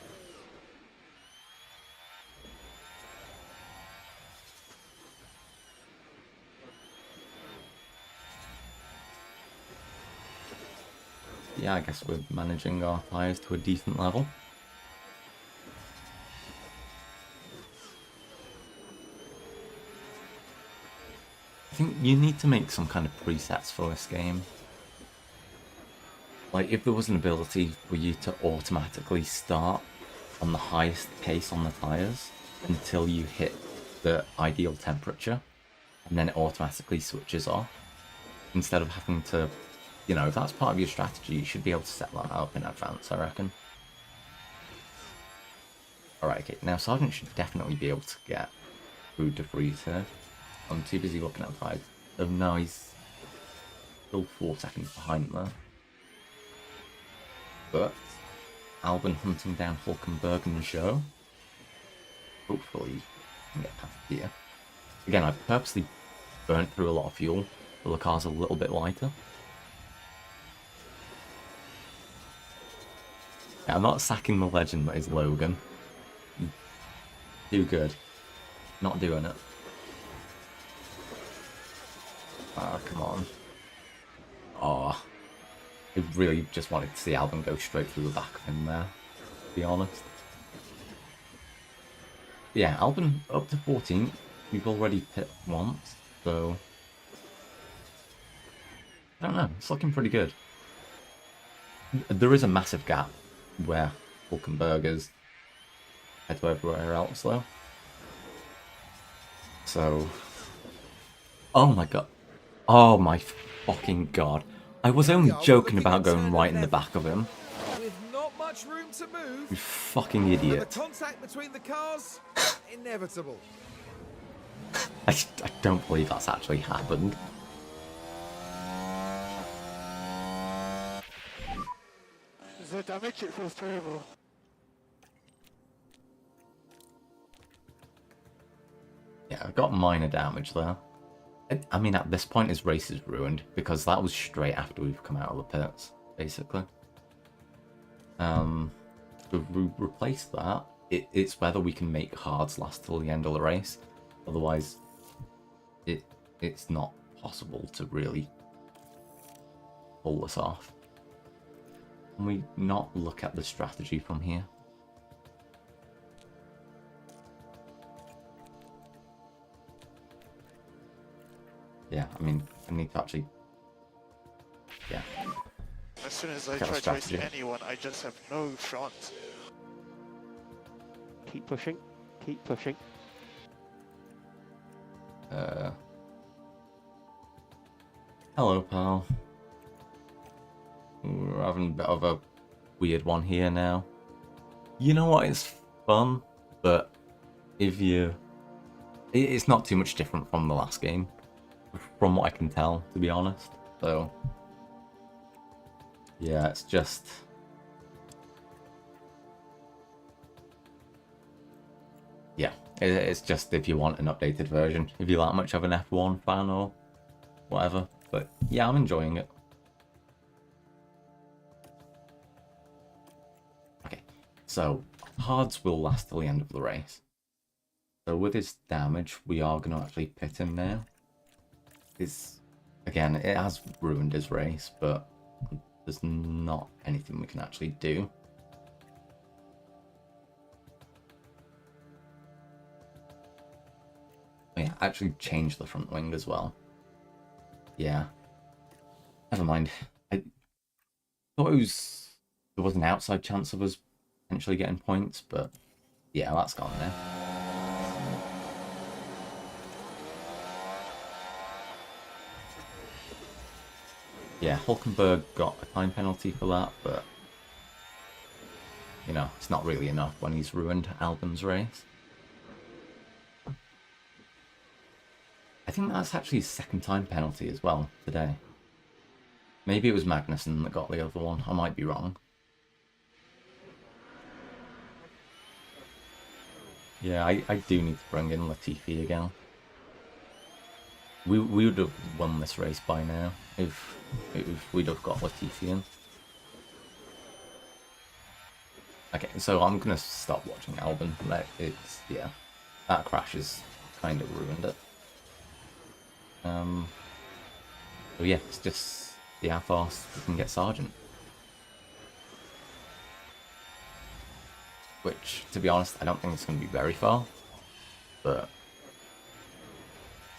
Yeah, I guess we're managing our tyres to a decent level. I think you need to make some kind of presets for this game. Like, if there was an ability for you to automatically start on the highest pace on the tyres until you hit the ideal temperature, and then it automatically switches off, instead of having to, you know, if that's part of your strategy, you should be able to set that up in advance, I reckon. Alright, okay, now Sergeant should definitely be able to get through De Vries here. I'm too busy looking at the tyres. So now he's still 4 seconds behind there. But Albon hunting down Hulkenberg and Zhou. Hopefully he can get past here. Again, I've purposely burnt through a lot of fuel, so the car's a little bit lighter. Yeah, I'm not sacking the legend that is Logan. Too good. Not doing it. Ah, come on. Oh, I really just wanted to see Albon go straight through the back of him there, to be honest. Yeah, Albon up to 14th. We've already pit once, so I don't know. It's looking pretty good. There is a massive gap where Hulkenberg is compared to everywhere else, though. So, oh my god. Oh my fucking god. I was only joking about going right in the back of him. With not much room to move. You fucking And idiot. the contact between the cars, inevitable. I don't believe that's actually happened. The damage, it feels terrible. Yeah, I've got minor damage there. I mean, at this point, his race is ruined, because that was straight after we've come out of the pits, basically. To replace that, it's whether we can make hards last till the end of the race. Otherwise, it's not possible to really pull this off. Can we not look at the strategy from here? Yeah, I mean, I need to actually... Yeah. As soon as I Got a try to race strategy. anyone, I just have no front. Keep pushing. Keep pushing. Hello, pal. We're having a bit of a weird one here now. You know what? It's fun, but if you... It's not too much different from the last game, from what I can tell, to be honest. So, yeah, it's just... Yeah, It's just if you want an updated version, if you're that much of an F1 fan or whatever. But yeah, I'm enjoying it. Okay, so hards will last till the end of the race. So with his damage, we are going to actually pit him now. Again, it has ruined his race, but there's not anything we can actually do. Yeah, actually change the front wing as well. Yeah. Never mind. I thought there was an outside chance of us potentially getting points, but yeah, that's gone now. Yeah, Hulkenberg got a time penalty for that, but you know, it's not really enough when he's ruined Albon's race. I think that's actually his second time penalty as well today. Maybe it was Magnussen that got the other one. I might be wrong. Yeah, I do need to bring in Latifi again. We would have won this race by now if we'd have got Latifi in. Okay, so I'm gonna stop watching Albon. Yeah, that crash has kind of ruined it. So yeah, it's just how fast we can get Sargent. Which, to be honest, I don't think it's going to be very far. But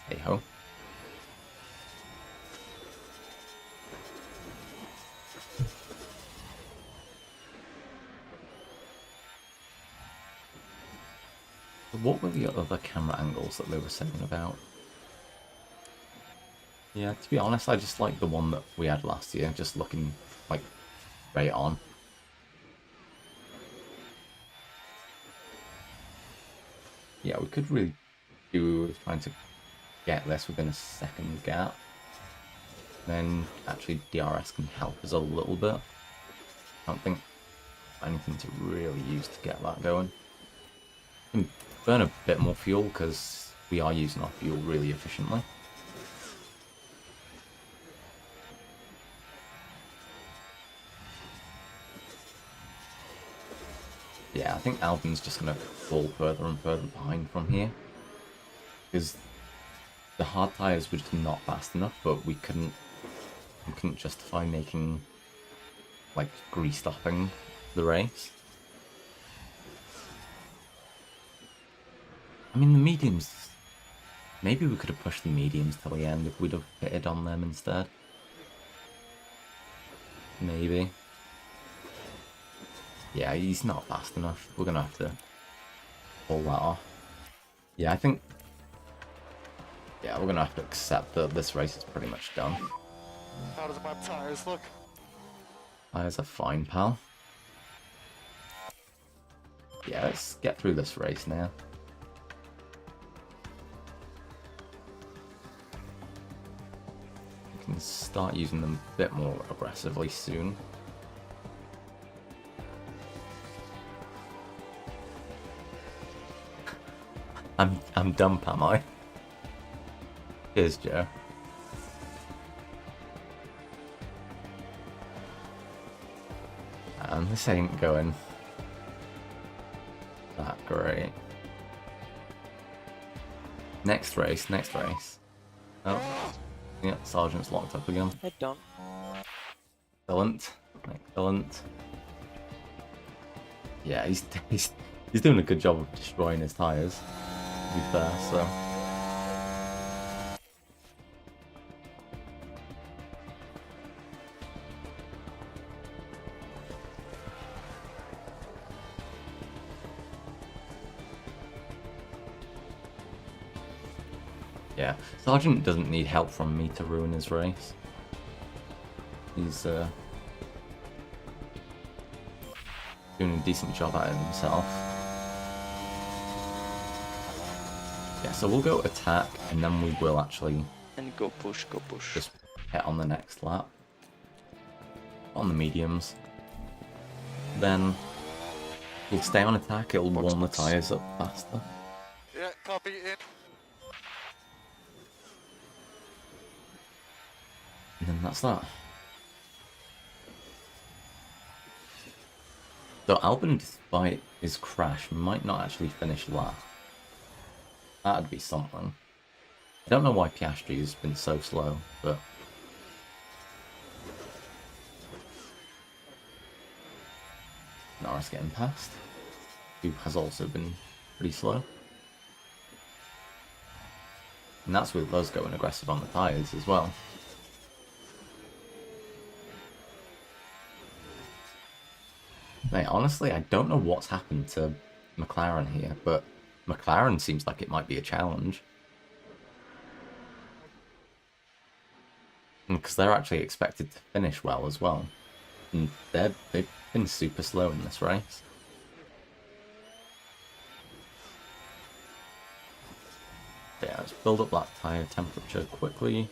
hey ho. What were the other camera angles that they were saying about? Yeah, to be honest, I just like the one that we had last year, just looking like right on. Yeah, we could really do with trying to get this within a second gap. Then actually DRS can help us a little bit. I don't think anything to really use to get that going. We can burn a bit more fuel because we are using our fuel really efficiently. Yeah, I think Albon's just going to fall further and further behind from here. Because the hard tyres were just not fast enough, but we couldn't justify making, like, re-stopping the race. I mean, the mediums... Maybe we could have pushed the mediums till the end if we'd have pitted on them instead. Maybe. Yeah, he's not fast enough. We're going to have to pull that off. Yeah, I think... Yeah, we're going to have to accept that this race is pretty much done. How does my tires look? Tires are fine, pal. Yeah, let's get through this race now. We can start using them a bit more aggressively soon. I'm dumb, am I? Here's Joe. And this ain't going that great. Next race. Oh, yeah, Sargent's locked up again. Head down. Excellent. Yeah, he's doing a good job of destroying his tyres, to be fair, so. Yeah, Sargent doesn't need help from me to ruin his race. He's doing a decent job at it himself. Yeah, so we'll go attack, and then we will actually... And go push. Just hit on the next lap. On the mediums. Then we'll stay on attack, it'll warm the tyres up faster. Yeah, copy in. And then that's that. So Albin, despite his crash, might not actually finish last. That'd be something. I don't know why Piastri has been so slow, but... Norris getting past, who has also been pretty slow. And that's with us going aggressive on the tyres as well. Mate, honestly, I don't know what's happened to McLaren here, but McLaren seems like it might be a challenge. Because they're actually expected to finish well as well. And they've been super slow in this race. Yeah, let's build up that tyre temperature quickly.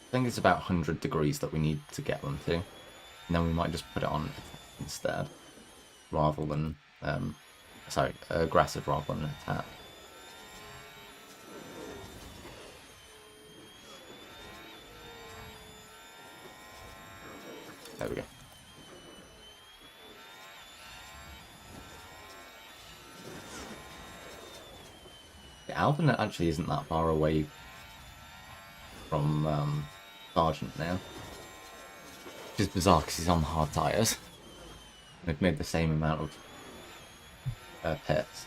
I think it's about 100 degrees that we need to get them to. And then we might just put it on instead. Rather than, sorry, aggressive rather than attack. There we go. Yeah, Albin actually isn't that far away from Sargent now. Which is bizarre because he's on hard tyres. They've made the same amount of pits.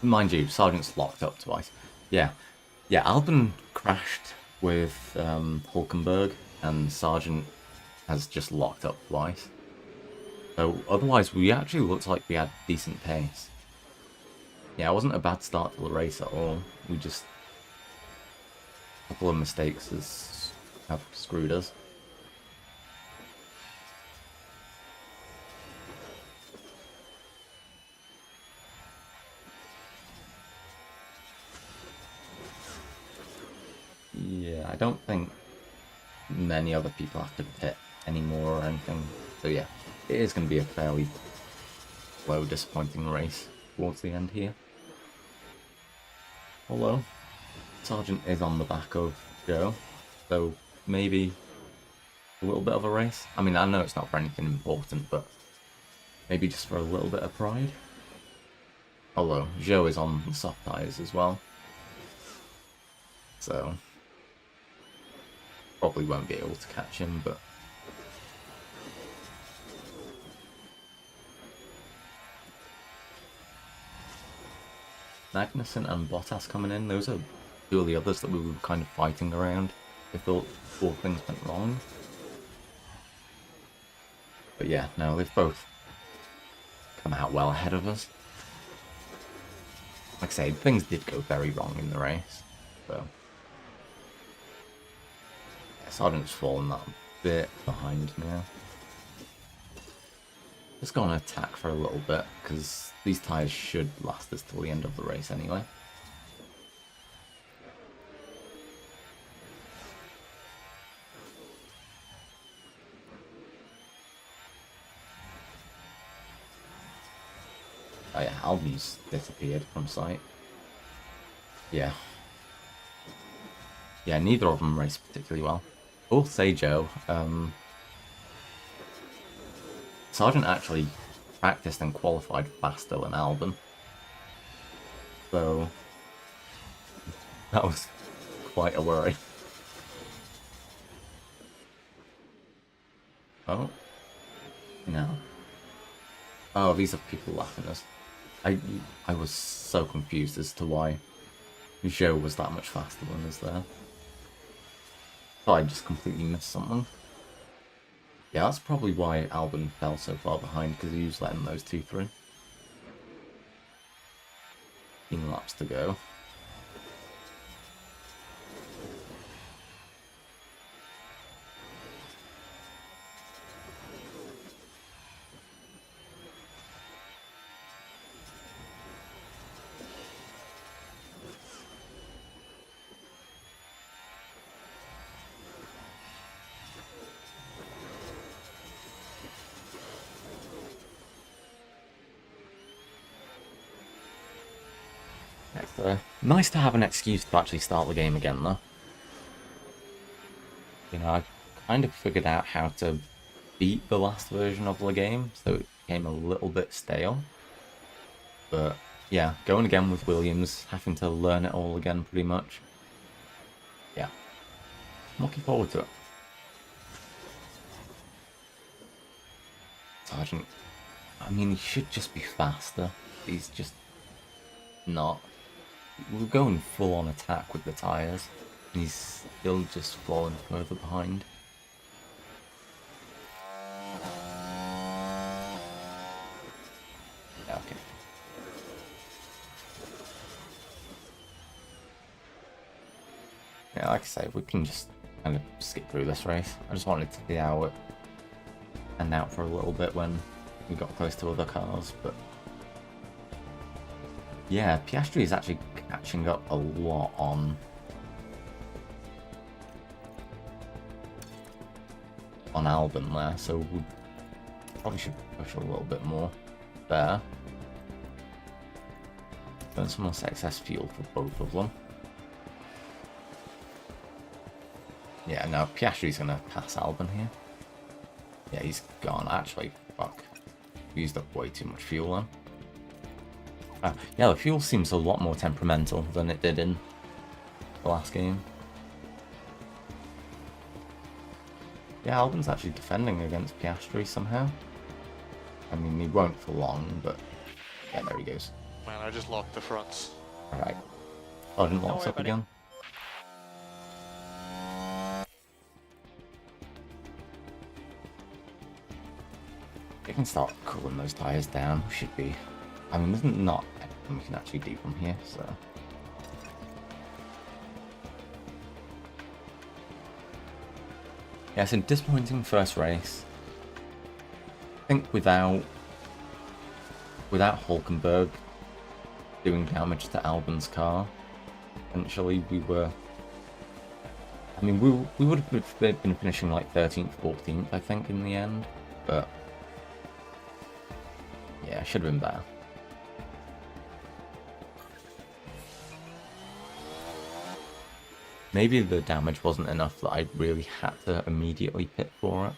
Mind you, Sargent's locked up twice. Yeah, Albin crashed with Hulkenberg, and Sargent has just locked up twice. So otherwise, we actually looked like we had decent pace. Yeah, it wasn't a bad start to the race at all. We just... a couple of mistakes have screwed us. Yeah, I don't think many other people have to pit anymore or anything. So yeah, it is going to be a fairly slow, disappointing race towards the end here. Although, Sargent is on the back of Joe, so maybe a little bit of a race. I mean, I know it's not for anything important, but maybe just for a little bit of pride. Although, Joe is on the soft tyres as well. So, probably won't be able to catch him, but... Magnussen and Bottas coming in, those are two of the others that we were kind of fighting around if all things went wrong. But yeah, no, they've both come out well ahead of us. Like I say, things did go very wrong in the race, so... yeah, Sargent's fallen that bit behind now. Just go on attack for a little bit, because these tyres should last us till the end of the race anyway. Oh yeah, Albin's disappeared from sight. Yeah. Yeah, neither of them raced particularly well. I will say, Joe, Sargent actually practiced and qualified faster than Albin. So, that was quite a worry. Oh. No. Oh, these are people laughing at us. I was so confused as to why Joe was that much faster than us there. Thought I just completely missed something. Yeah, that's probably why Albin fell so far behind, because he was letting those two through. 15 laps to go. It's nice to have an excuse to actually start the game again, though. You know, I kind of figured out how to beat the last version of the game, so it became a little bit stale. But yeah, going again with Williams, having to learn it all again pretty much. Yeah, I'm looking forward to it. Sergeant, I mean, he should just be faster. He's just not. We're going full on attack with the tyres, and he's still just falling further behind. Yeah, okay. Yeah, like I say, we can just kind of skip through this race. I just wanted to see how it panned out for a little bit when we got close to other cars, but yeah, Piastri is actually catching up a lot on Albon there, so we probably should push a little bit more there. Burn some more excess fuel for both of them. Yeah, no, Piastri's gonna pass Albon here. Yeah, he's gone. Actually, fuck. Used up way too much fuel then. Yeah, the fuel seems a lot more temperamental than it did in the last game. Yeah, Albon's actually defending against Piastri somehow. I mean, he won't for long, but yeah, there he goes. Man, I just locked the fronts. Alright. Oh, I didn't lock us worry up about it. again. We can start cooling those tyres down. Should be. I mean, there's not anything we can actually do from here, so. Yeah, it's a disappointing first race. I think without Hulkenberg doing damage to Albon's car, eventually we were. I mean, we would have been finishing like 13th, 14th, I think, in the end, but yeah, should have been better. Maybe the damage wasn't enough that I really had to immediately pit for it.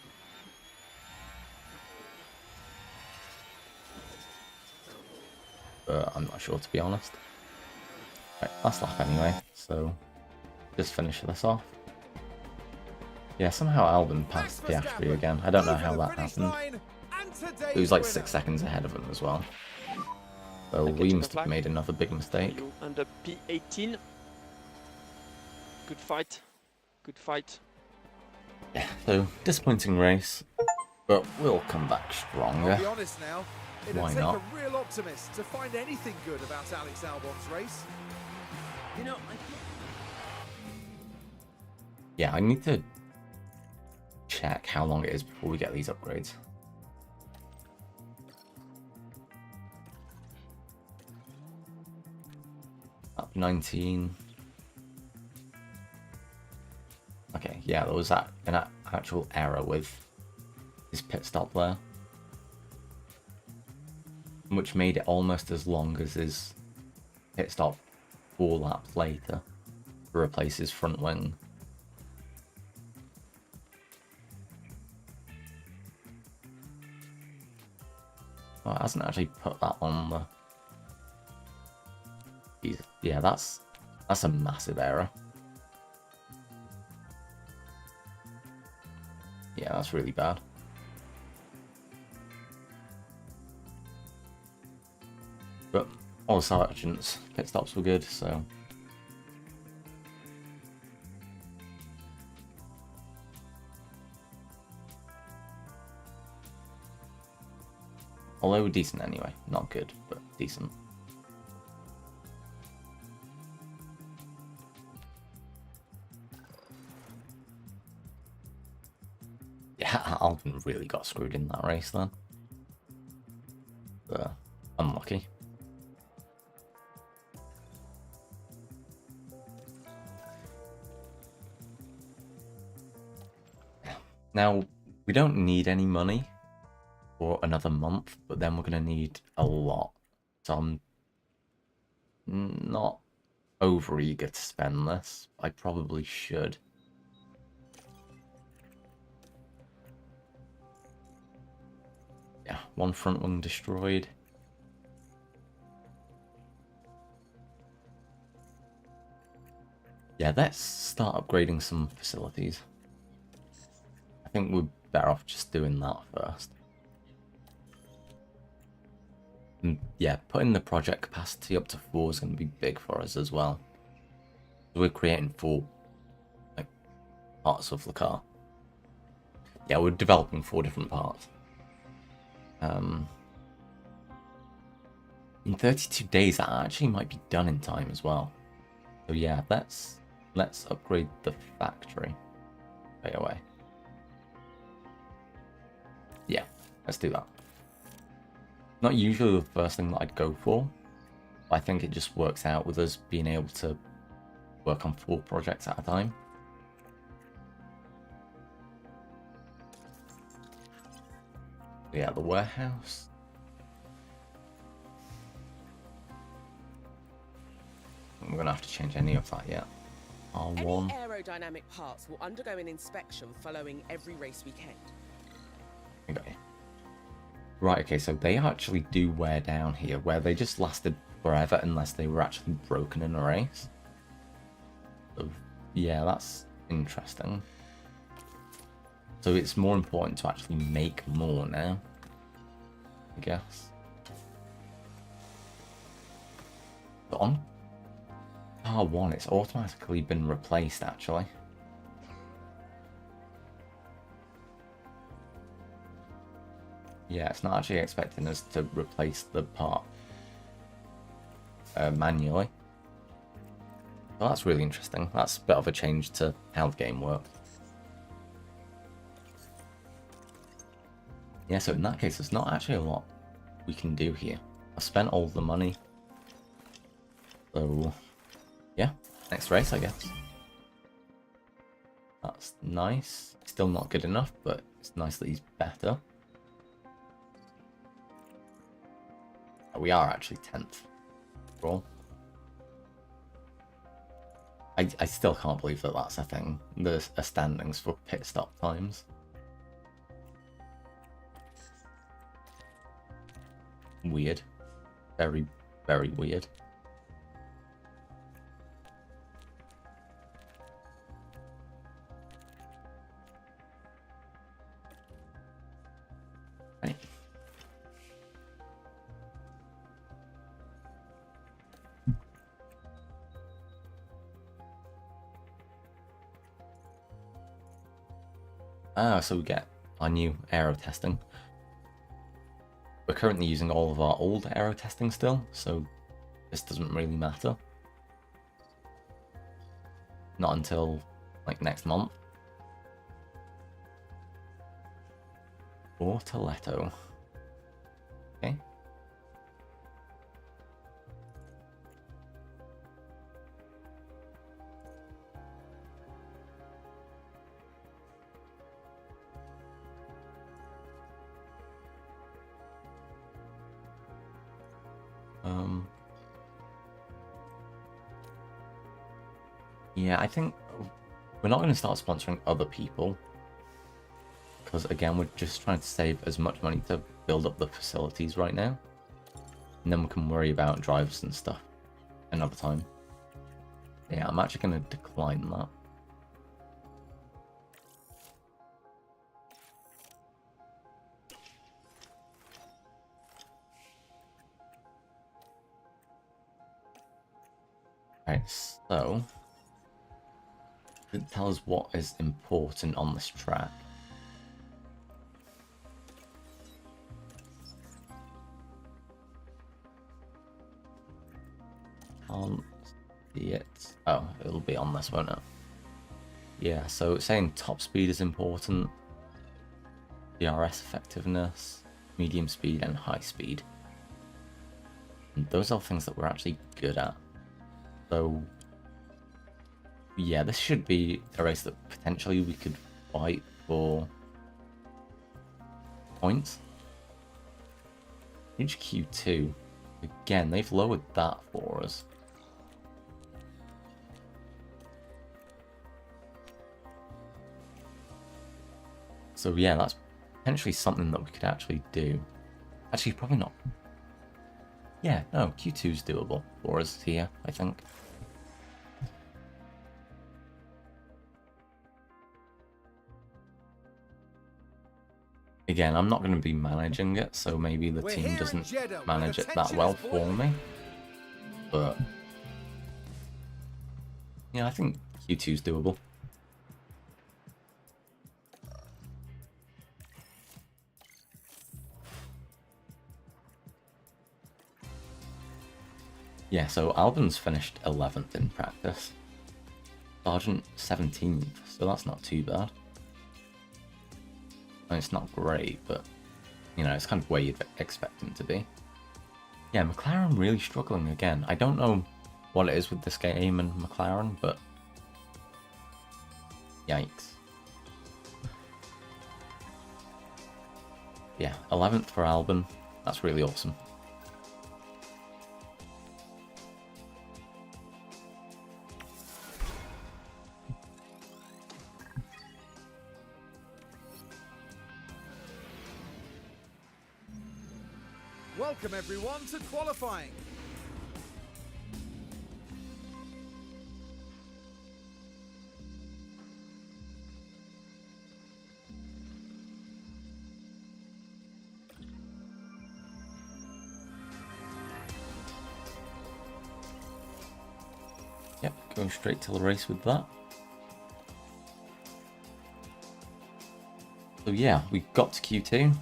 But I'm not sure, to be honest. Right, last lap anyway, so just finish this off. Yeah, somehow Albon passed Piastri again. I don't know how that happened. It was like 6 seconds ahead of him as well. So Okay, we to must the have flag. made another big mistake. You under P18. Good fight. Good fight. Yeah, so disappointing race, but we'll come back stronger. I'll be honest now, it'd Why take not? a real optimist to find anything good about Alex Albon's race. You know, Yeah, I need to check how long it is before we get these upgrades. Up 19. Okay, yeah, there was an actual error with his pit stop there, which made it almost as long as his pit stop 4 laps later to replace his front wing. Well, it hasn't actually put that on the. Yeah, that's a massive error. Yeah, that's really bad. But all the sergeants' pit stops were good, so. Although decent anyway. Not good, but decent. Yeah, Albon really got screwed in that race then. But unlucky. Now, we don't need any money for another month, but then we're going to need a lot. So I'm not over eager to spend this. I probably should. Yeah, one front wing destroyed. Yeah, let's start upgrading some facilities. I think we're better off just doing that first. And yeah, putting the project capacity up to 4 is going to be big for us as well. We're creating 4 parts of the car. Yeah, we're developing 4 different parts. In 32 days, that actually might be done in time as well. So yeah, let's upgrade the factory right away. Yeah, let's do that. Not usually the first thing that I'd go for, but I think it just works out with us being able to work on 4 projects at a time. Yeah, the warehouse. I'm gonna have to change any of that yet. R1. Any aerodynamic parts will undergo an inspection following every race weekend. Okay. Right, okay, so they actually do wear down here, where they just lasted forever unless they were actually broken in a race. So, yeah, that's interesting. So it's more important to actually make more now, I guess. But on R1, it's automatically been replaced, actually. Yeah, it's not actually expecting us to replace the part manually. Well, that's really interesting. That's a bit of a change to how the game works. Yeah, so in that case, there's not actually a lot we can do here. I've spent all the money. So, yeah, next race, I guess. That's nice. Still not good enough, but it's nice that he's better. We are actually 10th. Cool. I still can't believe that that's a thing. There's a standings for pit stop times. Weird. Very, very weird. Right. So we get our new aero testing. We're currently using all of our old aero testing still, so this doesn't really matter. Not until, like, next month. Bortoletto. Okay. Yeah, I think we're not going to start sponsoring other people, because again, we're just trying to save as much money to build up the facilities right now, and then we can worry about drivers and stuff another time. Yeah, I'm actually going to decline that. Right, so tell us what is important on this track. Can't see it. Oh, it'll be on this, won't it? Yeah, so it's saying top speed is important, DRS effectiveness, medium speed, and high speed. And those are things that we're actually good at. So yeah, this should be a race that potentially we could fight for points. HQ2, again, they've lowered that for us. So yeah, that's potentially something that we could actually do. Actually, probably not. Yeah, no, Q2 is doable for us here, I think. Again, I'm not going to be managing it, so maybe the team doesn't manage it that well for me. But yeah, I think Q2 is doable. Yeah, so Albon's finished 11th in practice. Sargent 17th, so that's not too bad. I mean, it's not great, but, you know, it's kind of where you'd expect him to be. Yeah, McLaren really struggling again. I don't know what it is with this game and McLaren, but yikes. Yeah, 11th for Albon. That's really awesome. Welcome everyone to qualifying. Yep, going straight to the race with that. So yeah, we got to Q2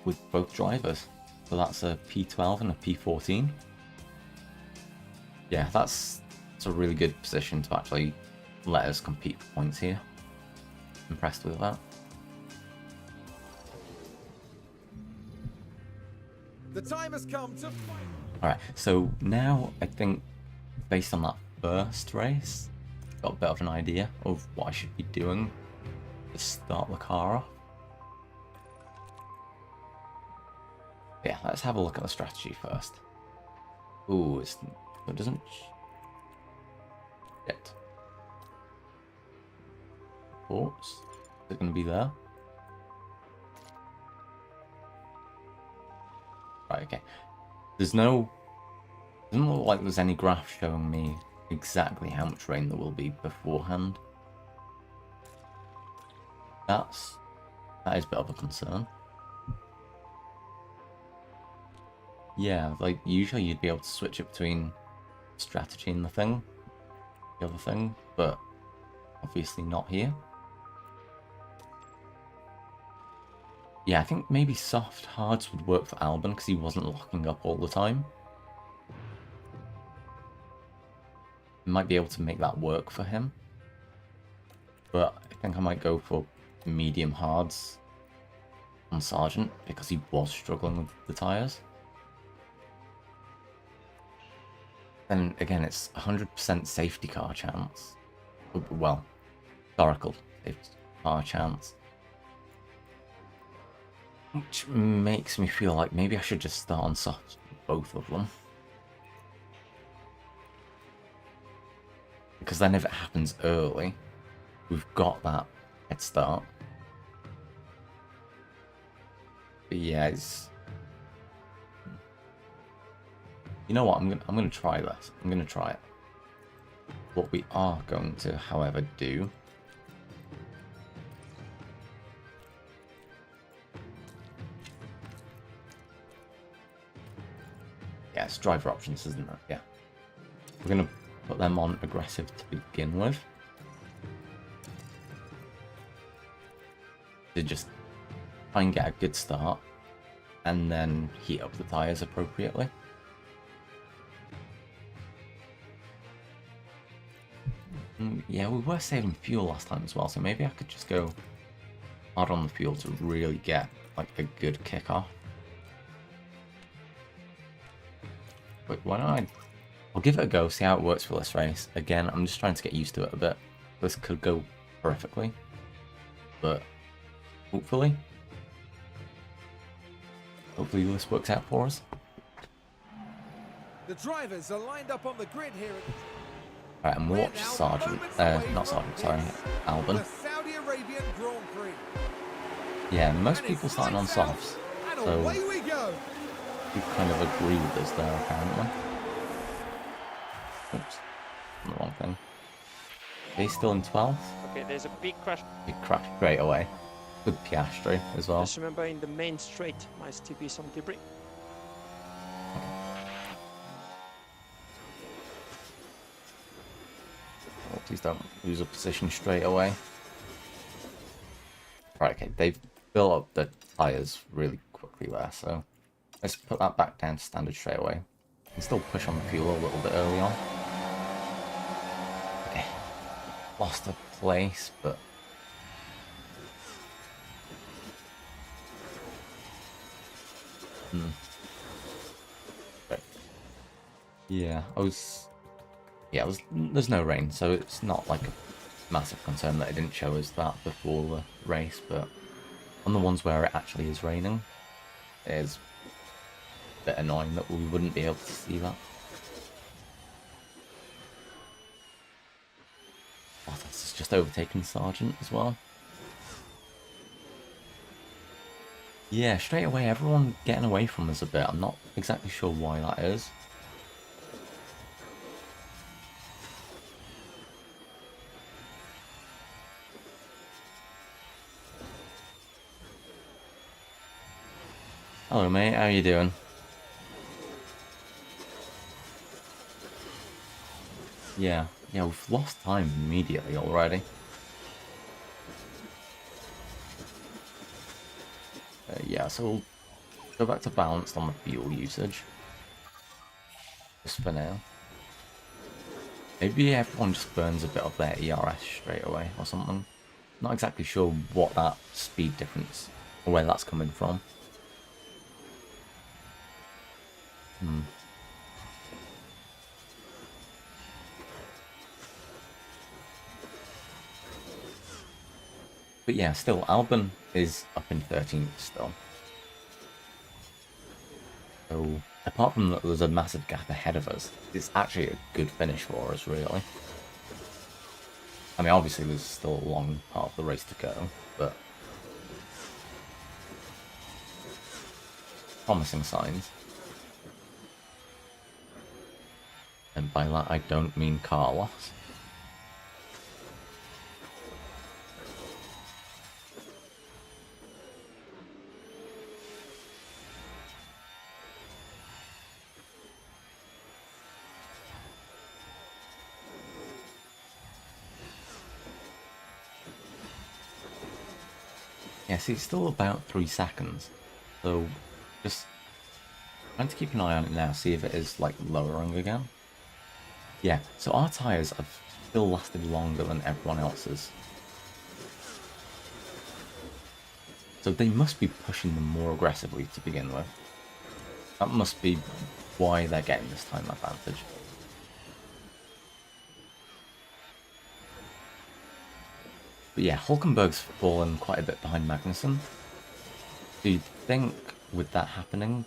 with both drivers. So that's a P12 and a P14. Yeah, that's a really good position to actually let us compete for points here. Impressed with that. The time has come to fight. Alright, so now I think based on that first race, I've got a bit of an idea of what I should be doing to start the car off. Yeah, let's have a look at the strategy first. Ooh, it doesn't... Shit. Ports? Is it going to be there? Right, okay. Doesn't look like there's any graph showing me exactly how much rain there will be beforehand. That is a bit of a concern. Yeah, like usually you'd be able to switch it between strategy and the other thing, but obviously not here. Yeah, I think maybe soft hards would work for Albon because he wasn't locking up all the time. Might be able to make that work for him, but I think I might go for medium hards on Sargent because he was struggling with the tyres. Then again, it's 100% safety car chance. Well, historical safety car chance. Which makes me feel like maybe I should just start on soft both of them. Because then if it happens early, we've got that head start. But yeah, it's... You know what, I'm gonna try this. I'm gonna try it. What we are going to, however, do... Yeah, it's driver options, isn't it? Yeah. We're gonna put them on aggressive to begin with. To just try and get a good start. And then heat up the tyres appropriately. Yeah, we were saving fuel last time as well, so maybe I could just go hard on the fuel to really get like a good kickoff. But why don't I'll give it a go, see how it works for this race. Again, I'm just trying to get used to it a bit. This could go horrifically, but hopefully this works out for us. The drivers are lined up on the grid here at the... Alright, and we'll watch Sargent, not Sargent, sorry, Albon. The Saudi Arabian Grand Prix. Yeah, most And people it's starting on lights out, softs, and so away we go. you kind of agree with us there, apparently. Oops, the wrong thing. He's still in 12th. Okay, there's a big crash. He crashed straight away. With Piastri as well. Just remember, in the main straight might still be some debris. Oh, please don't lose a position straight away. Right, okay, they've built up the tyres really quickly there, so let's put that back down to standard straight away. You can still push on the fuel a little bit early on. Okay, lost a place, but right. Yeah, there's no rain, so it's not like a massive concern that it didn't show us that before the race, but on the ones where it actually is raining, it is a bit annoying that we wouldn't be able to see that. Bottas has just overtaken Sargent as well. Yeah, straight away everyone getting away from us a bit. I'm not exactly sure why that is. Hello mate, how you doing? Yeah, we've lost time immediately already. Yeah, so we'll go back to balanced on the fuel usage. Just for now. Maybe everyone just burns a bit of their ERS straight away or something. Not exactly sure what that speed difference, or where that's coming from. But yeah, still, Albon is up in 13th still. So, apart from that there's a massive gap ahead of us, it's actually a good finish for us, really. I mean, obviously there's still a long part of the race to go, but promising signs. And by that I don't mean Carlos. Yeah, see, it's still about 3 seconds, so just trying to keep an eye on it now, see if it is, like, lowering again. Yeah, so our tyres have still lasted longer than everyone else's. So they must be pushing them more aggressively to begin with. That must be why they're getting this time advantage. But yeah, Hulkenberg's fallen quite a bit behind Magnussen. Do you think with that happening,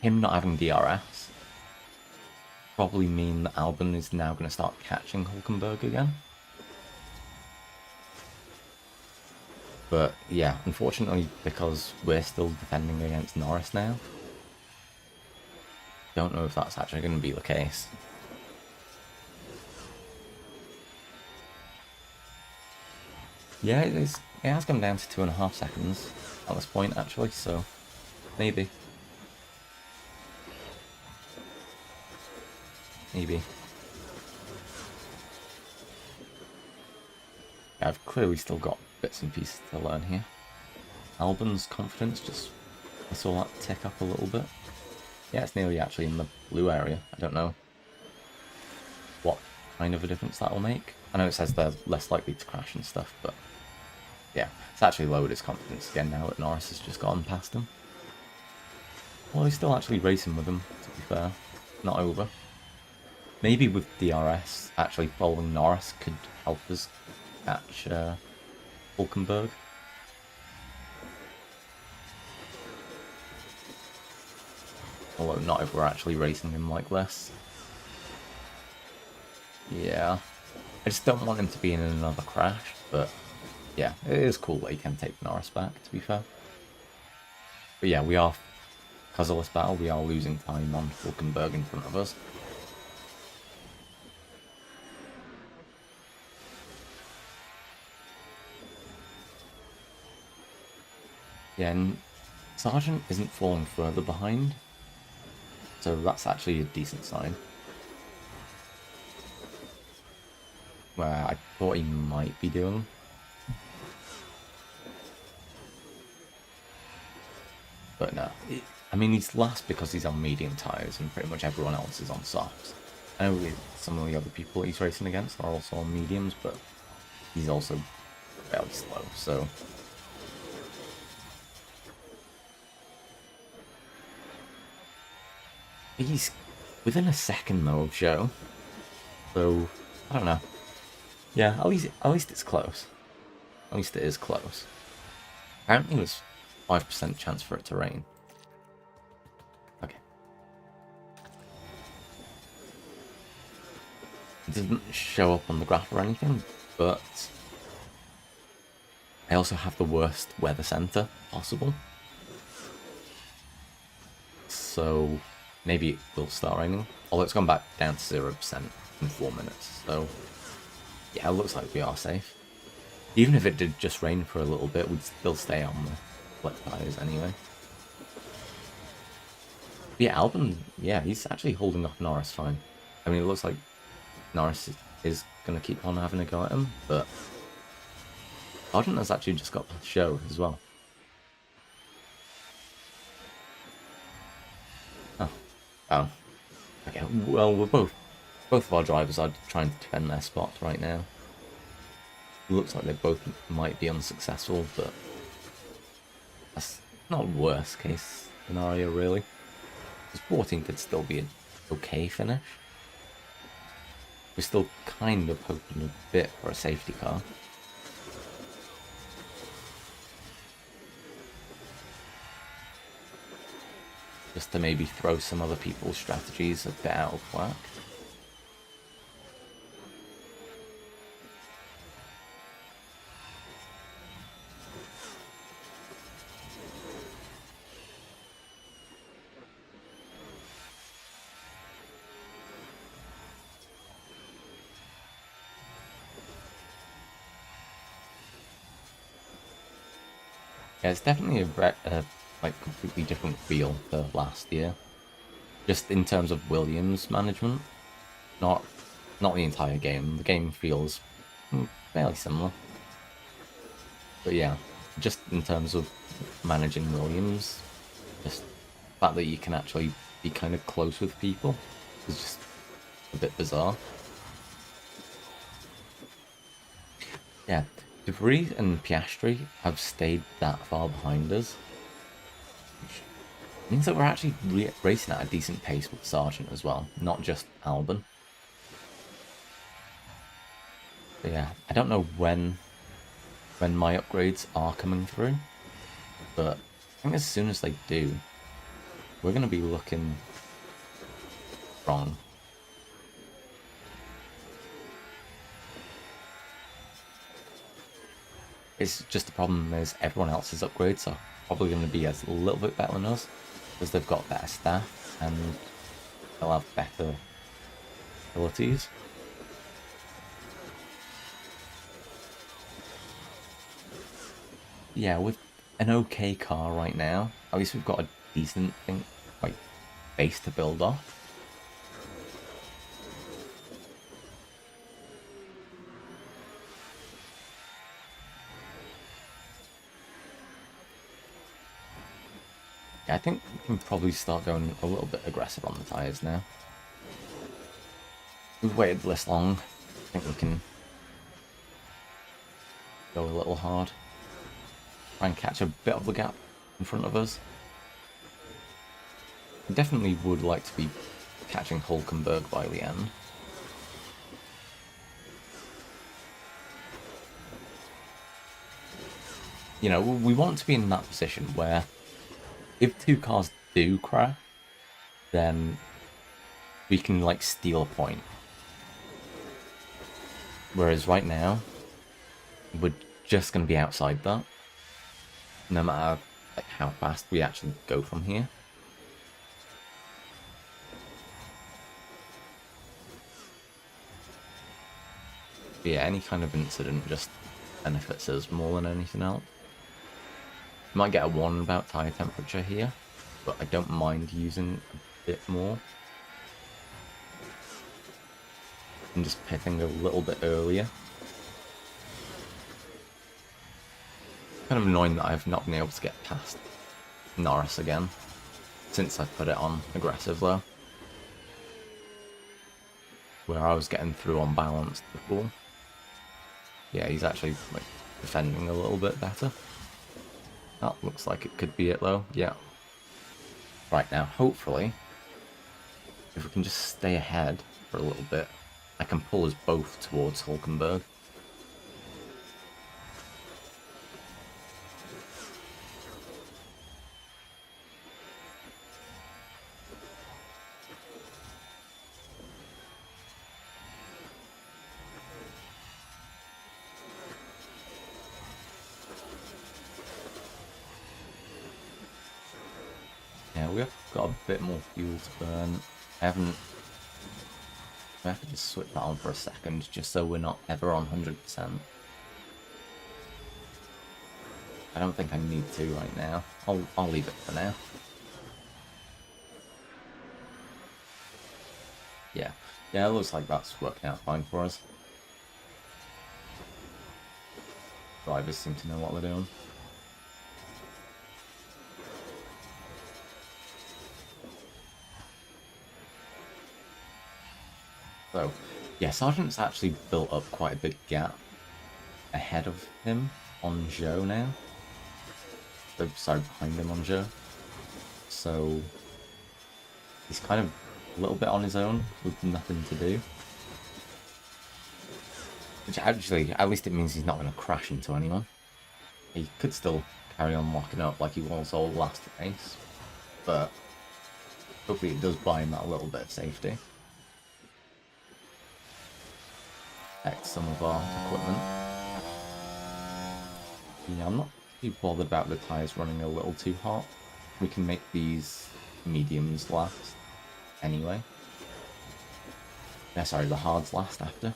him not having DRS probably mean that Albon is now going to start catching Hulkenberg again? But yeah, unfortunately, because we're still defending against Norris now, don't know if that's actually going to be the case. Yeah, it has come down to 2.5 seconds at this point, actually, so maybe. Maybe. Yeah, I've clearly still got bits and pieces to learn here. Albon's confidence just, I saw that tick up a little bit. Yeah, it's nearly actually in the blue area. I don't know what kind of a difference that will make. I know it says they're less likely to crash and stuff, but yeah, it's actually lowered his confidence again now that Norris has just gone past him. Well, he's still actually racing with him, to be fair. Not over. Maybe with DRS, actually following Norris could help us catch Hulkenberg. Although not if we're actually racing him like this. Yeah. I just don't want him to be in another crash, but Yeah, it is cool that he can take Norris back, to be fair. But yeah, we are, because of this battle, we are losing time on Hulkenberg in front of us. Yeah, and Sargent isn't falling further behind, so that's actually a decent sign. Where I thought he might be doing. But no, I mean, he's last because he's on medium tyres and pretty much everyone else is on softs. I know some of the other people he's racing against are also on mediums, but he's also fairly slow, so... He's within a second though of Zhou, so I don't know. Yeah, at least it's close. At least it is close. Apparently it was 5% chance for it to rain. Okay. It doesn't show up on the graph or anything, but I also have the worst weather center possible. So maybe it will start raining. Although it's gone back down to 0% in 4 minutes. So yeah, it looks like we are safe. Even if it did just rain for a little bit, we'd still stay on the wet tyres anyway. But yeah, Albon, yeah, he's actually holding off Norris fine. I mean, it looks like Norris is going to keep on having a go at him, but Sargent has actually just got the show as well. Oh. Okay, well, both of our drivers are trying to defend their spots right now. It looks like they both might be unsuccessful, but that's not worst case scenario, really. Because 14 could still be an okay finish. We're still kind of hoping a bit for a safety car. Just to maybe throw some other people's strategies a bit out of whack. Yeah, it's definitely a like completely different feel to last year. Just in terms of Williams management, not the entire game. The game feels fairly similar. But yeah, just in terms of managing Williams, just the fact that you can actually be kind of close with people is just a bit bizarre. Yeah, De Vries and Piastri have stayed that far behind us, which means that we're actually racing at a decent pace with Sargent as well, not just Albon. But yeah, I don't know when my upgrades are coming through, but I think as soon as they do, we're going to be looking strong. It's just the problem is everyone else's upgrades are probably going to be a little bit better than us, because they've got better staff and they'll have better abilities. Yeah, with an okay car right now, at least we've got a decent thing, like, base to build off. Yeah, I think we can probably start going a little bit aggressive on the tyres now. We've waited this long. I think we can go a little hard. Try and catch a bit of the gap in front of us. I definitely would like to be catching Hulkenberg by the end. You know, we want to be in that position where if two cars do crash, then we can, like, steal a point. Whereas right now, we're just going to be outside that, no matter like how fast we actually go from here. But yeah, any kind of incident just benefits us more than anything else. Might get a warning about tire temperature here, but I don't mind using a bit more. And just pitting a little bit earlier. Kind of annoying that I've not been able to get past Norris again since I put it on aggressive though. Where I was getting through on balance before. Yeah, he's actually like defending a little bit better. That looks like it could be it though. Yeah. Right now, hopefully, if we can just stay ahead for a little bit, I can pull us both towards Hulkenberg. Yeah, we've got a bit more fuel to burn. I have to just switch that on for a second, just so we're not ever on 100%. I don't think I need to right now. I'll leave it for now. Yeah, it looks like that's working out fine for us. Drivers seem to know what they're doing. So, yeah, Sargent's actually built up quite a big gap ahead of him on Zhou now. So, sorry, behind him on Zhou. So, he's kind of a little bit on his own with nothing to do. Which actually, at least it means he's not going to crash into anyone. He could still carry on locking up like he was all last race. But hopefully it does buy him that little bit of safety. Protect some of our equipment. Yeah, I'm not too bothered about the tyres running a little too hot. We can make these mediums last anyway. Yeah, sorry, the hards last after.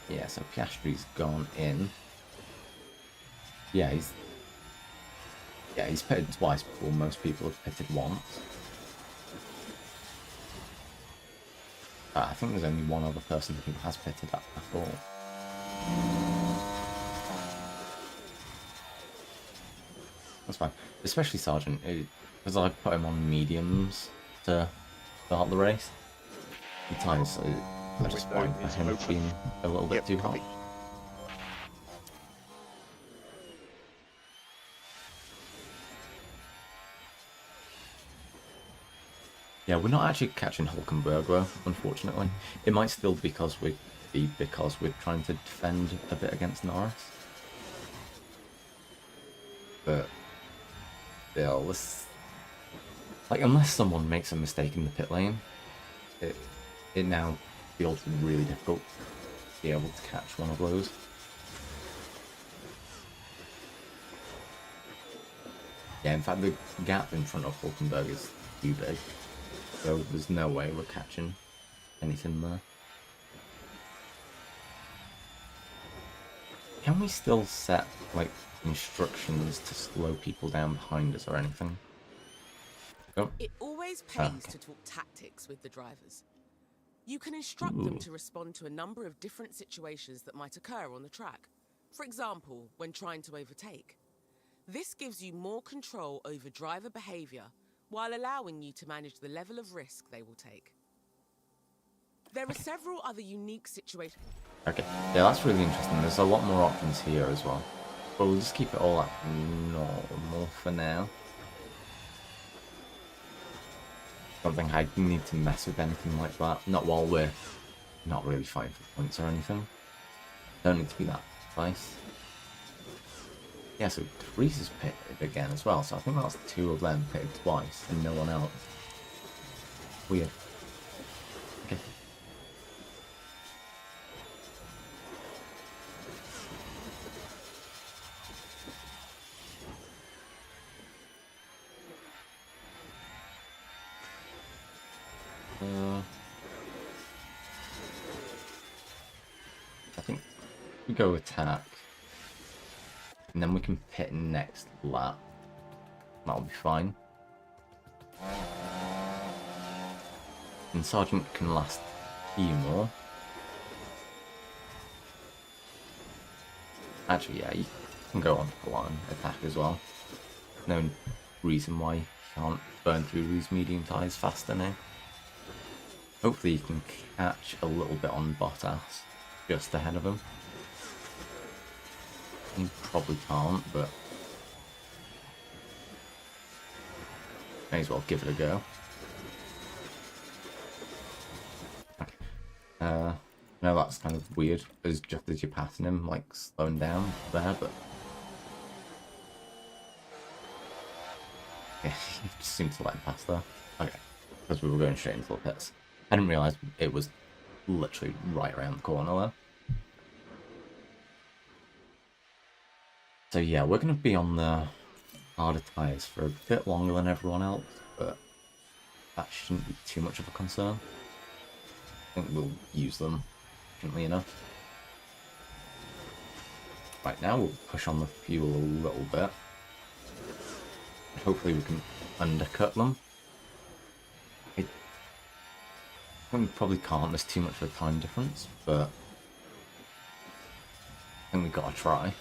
Yeah, so Piastri's gone in. Yeah, he's pitted twice before most people have pitted once. I think there's only one other person who has pitted at all. That's fine. Especially Sargent, because I put him on mediums to start the race. The tyres are just fine for him being a little bit too hot. Yeah, we're not actually catching Hulkenberg though, unfortunately. It might still be because we're trying to defend a bit against Norris. But still, like, unless someone makes a mistake in the pit lane, it now feels really difficult to be able to catch one of those. Yeah, in fact, the gap in front of Hulkenberg is too big. So there's no way we're catching anything there. Can we still set, like, instructions to slow people down behind us or anything? Oh. It always pays Okay. to talk tactics with the drivers. You can instruct them to respond to a number of different situations that might occur on the track. For example, when trying to overtake. This gives you more control over driver behavior while allowing you to manage the level of risk they will take. There are several other unique situations. Okay, yeah, that's really interesting. There's a lot more options here as well. But we'll just keep it all at normal for now. Don't think I need to mess with anything like that. Not while we're not really fighting for points or anything. Don't need to be that precise. Yeah, so Reese is pitted again as well, so I think that's two of them pitted twice and no one else. Weird. Okay. I think we go attack, and then we can pit next lap. That'll be fine. And Sergeant can last a few more. Actually, yeah, you can go on for one attack as well. No reason why you can't burn through these medium tires faster now. Hopefully you can catch a little bit on Bottas just ahead of him. You probably can't, but may as well give it a go. No, that's kind of weird, as just as you're passing him, like slowing down there, but yeah, you just seem to let him pass there. Okay, because we were going straight into the pits. I didn't realise it was literally right around the corner there. So yeah, we're going to be on the harder tyres for a bit longer than everyone else, but that shouldn't be too much of a concern. I think we'll use them efficiently enough. Right, now we'll push on the fuel a little bit. Hopefully we can undercut them. I think we probably can't, there's too much of a time difference, but I think we've got to try.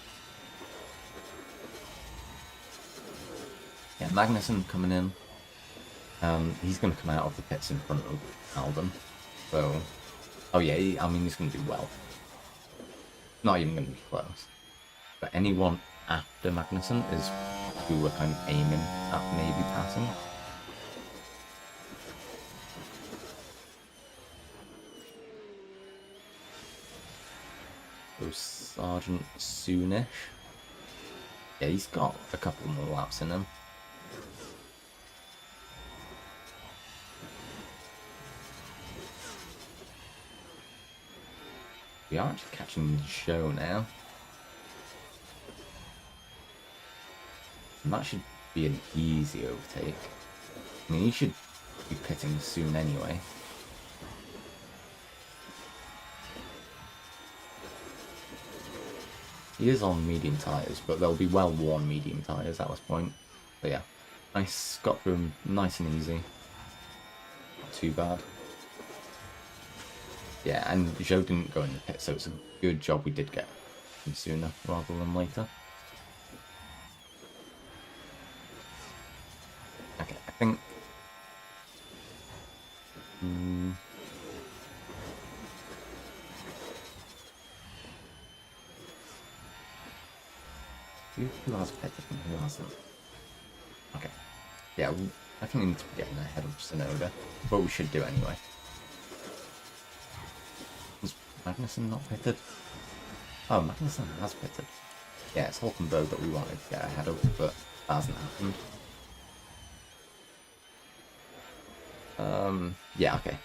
Yeah, Magnussen coming in. He's going to come out of the pits in front of Albon. So, oh yeah, I mean, he's going to do well. Not even going to be close. But anyone after Magnussen is who we're kind of aiming at maybe passing. So Sergeant soonish. Yeah, he's got a couple more laps in him. We are actually catching Zhou now. And that should be an easy overtake. I mean, he should be pitting soon anyway. He is on medium tyres, but they'll be well-worn medium tyres at this point. But yeah, nice, got through him nice and easy. Not too bad. Yeah, and Zhou didn't go in the pit, so it's a good job we did get him sooner rather than later. Okay, I think... Who has pitted and who hasn't? Okay. Yeah, we definitely need to be getting ahead of Tsunoda, but we should do anyway. Was Magnussen not pitted? Oh, Magnussen has pitted. Yeah, it's Hulkenberg that we wanted to get ahead of, but that hasn't happened. Yeah, okay.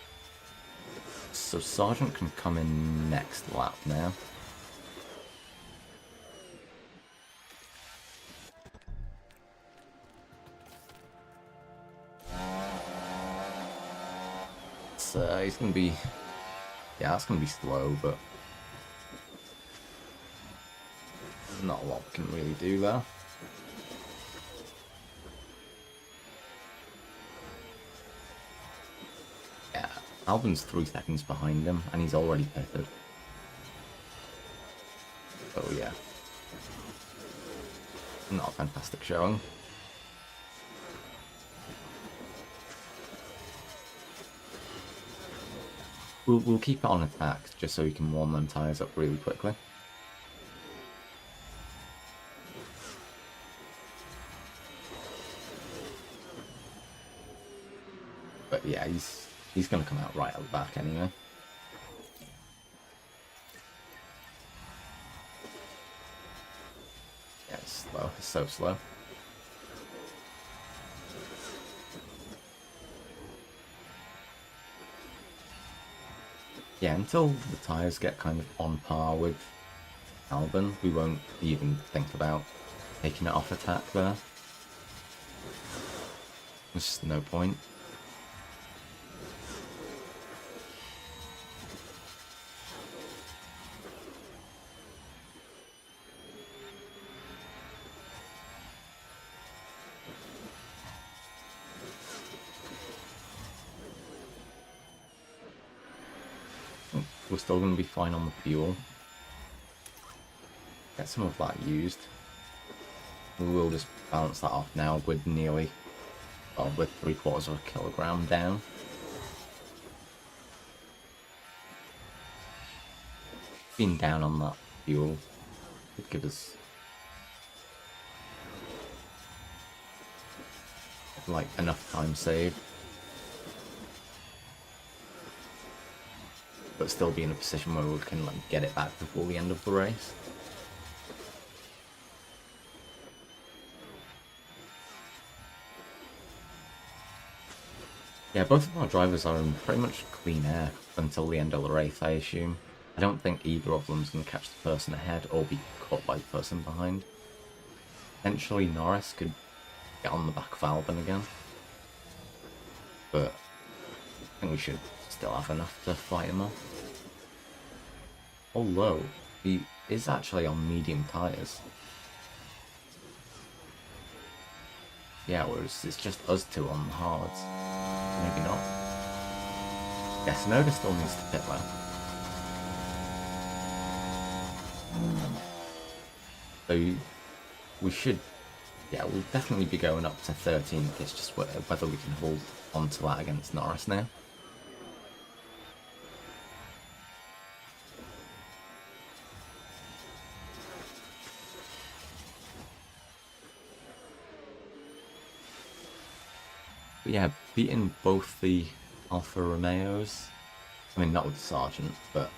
So Sergeant can come in next lap now. He's going to be... Yeah, that's going to be slow, but... There's not a lot we can really do there. Yeah, Albon's 3 seconds behind him, and he's already pitted. So yeah. Not a fantastic showing. We'll keep it on attack, just so we can warm them tyres up really quickly. But yeah, he's going to come out right at the back anyway. Yeah, it's slow. It's so slow. Yeah, until the tyres get kind of on par with Albon, we won't even think about taking it off attack there. There's just no point. We're still going to be fine on the fuel. Get some of that used. We will just balance that off now with nearly, well, with 3/4 of a kilogram down. Being down on that fuel could give us like enough time saved, but still be in a position where we can like get it back before the end of the race. Yeah, both of our drivers are in pretty much clean air until the end of the race, I assume. I don't think either of them's going to catch the person ahead or be caught by the person behind. Potentially Norris could get on the back of Albon again, but I think we should still have enough to fight him off. Although, he is actually on medium tyres. Yeah, whereas it's just us two on the hards. Maybe not. Yeah, Tsunoda still needs to pit lap. So we should, yeah, we'll definitely be going up to 13. It's just whether we can hold on to that against Norris now. But yeah, beating both the Alfa Romeos, I mean not with the Sergeant, but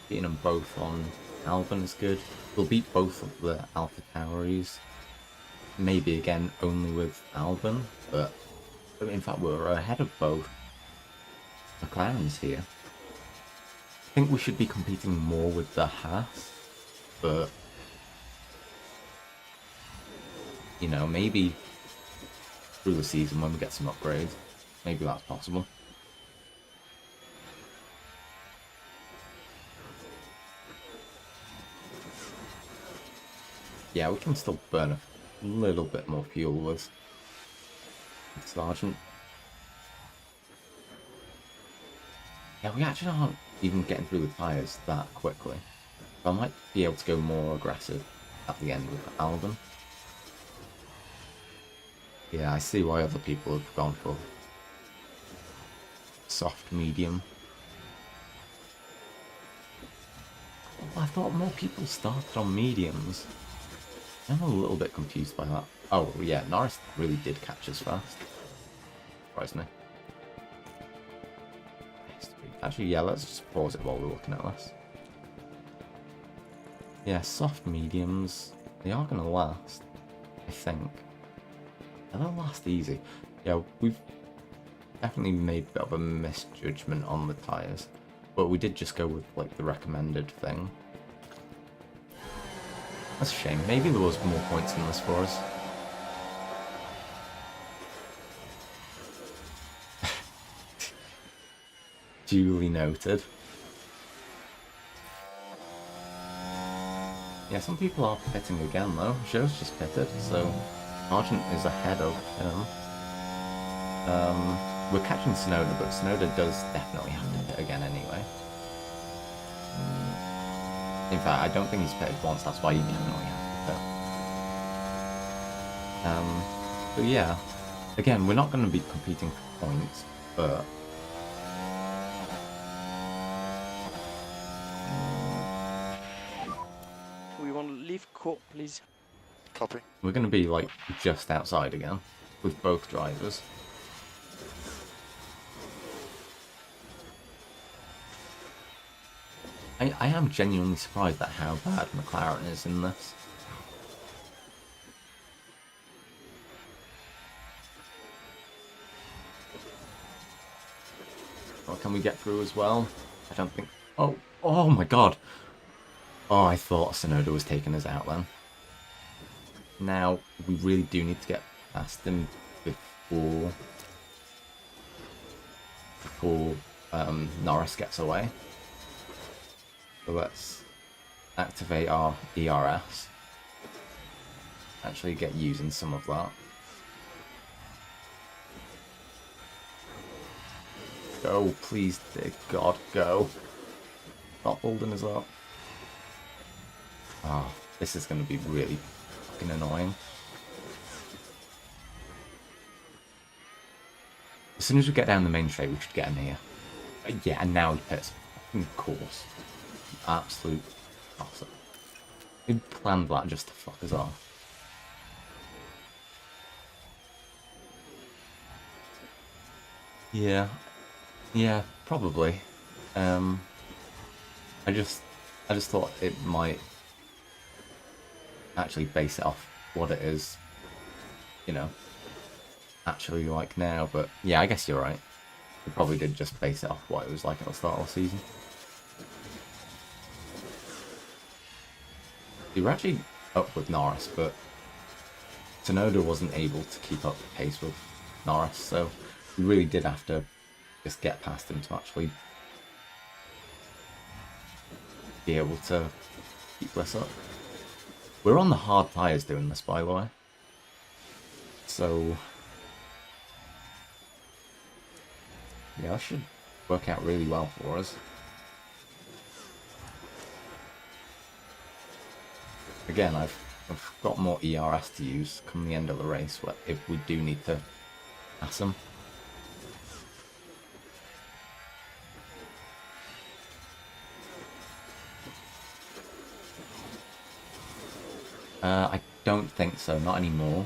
beating them both on Albon is good. We'll beat both of the Alpha Tauris, maybe again only with Albon, but in fact we're ahead of both McLarens here. I think we should be competing more with the Haas, but you know, maybe through the season when we get some upgrades, maybe that's possible. Yeah, we can still burn a little bit more fuel with Sergeant. Yeah, we actually aren't even getting through the tyres that quickly. So I might be able to go more aggressive at the end with Albon. Yeah, I see why other people have gone for soft medium. Oh, I thought more people started on mediums. I'm a little bit confused by that. Oh, yeah, Norris really did catch us fast. Surprised me. Actually, yeah, let's just pause it while we're looking at this. Yeah, soft mediums. They are going to last, I think. And they'll last easy. Yeah, we've definitely made a bit of a misjudgment on the tyres. But we did just go with, like, the recommended thing. That's a shame. Maybe there was more points in this for us. Duly noted. Yeah, some people are pitting again though. Zhou's just pitted, so Argent is ahead of him. We're catching Tsunoda, but Tsunoda does definitely have to pit again anyway. In fact, I don't think he's pitted once, that's why he definitely has to pit. But yeah, again, we're not going to be competing for points, but We want to leave court, please. Copy. we're going to be like just outside again with both drivers. I am genuinely surprised at how bad McLaren is in this. Oh, can we get through as well? I don't think... Oh my god! Oh, I thought Tsunoda was taking us out then. Now, we really do need to get past him before Norris gets away. So let's activate our ERS. Actually get using some of that. Go, please, dear God, go. Stop holding us up. Ah, this is going to be really fucking annoying. As soon as we get down the main straight, we should get him here. Yeah, and now he pits. Of course. Absolute awesome. He planned that just to fuck us off. Yeah. Yeah, probably. I just thought it might actually base it off what it is, you know, actually like now, but yeah, I guess you're right. It probably did just base it off what it was like at the start of the season. We were actually up with Norris, but Tsunoda wasn't able to keep up the pace with Norris, so we really did have to just get past him to actually be able to keep this up. We're on the hard tyres doing this, by the way. So yeah, that should work out really well for us. Again, I've got more ERS to use come the end of the race if we do need to pass them. I don't think so, not anymore.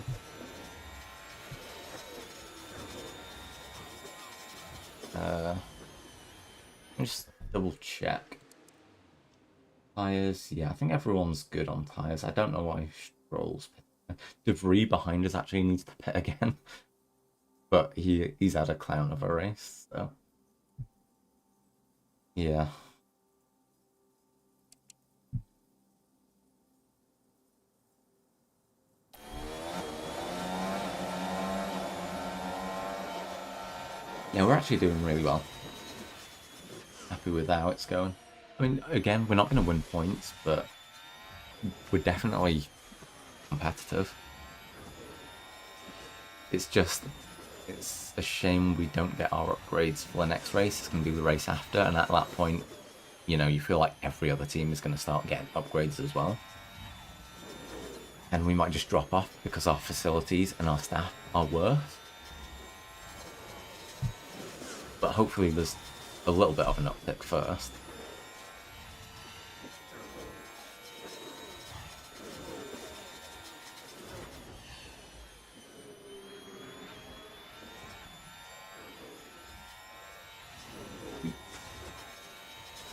Let me just double check. Tyres, yeah, I think everyone's good on tyres. I don't know why Stroll's pit. De Vries behind us actually needs to pit again. But he's had a clown of a race, so yeah. Yeah, we're actually doing really well. Happy with how it's going. I mean, again, we're not going to win points, but we're definitely competitive. It's just, it's a shame we don't get our upgrades for the next race. It's going to be the race after, and at that point, you know, you feel like every other team is going to start getting upgrades as well. And we might just drop off because our facilities and our staff are worse. But hopefully there's a little bit of an uptick first.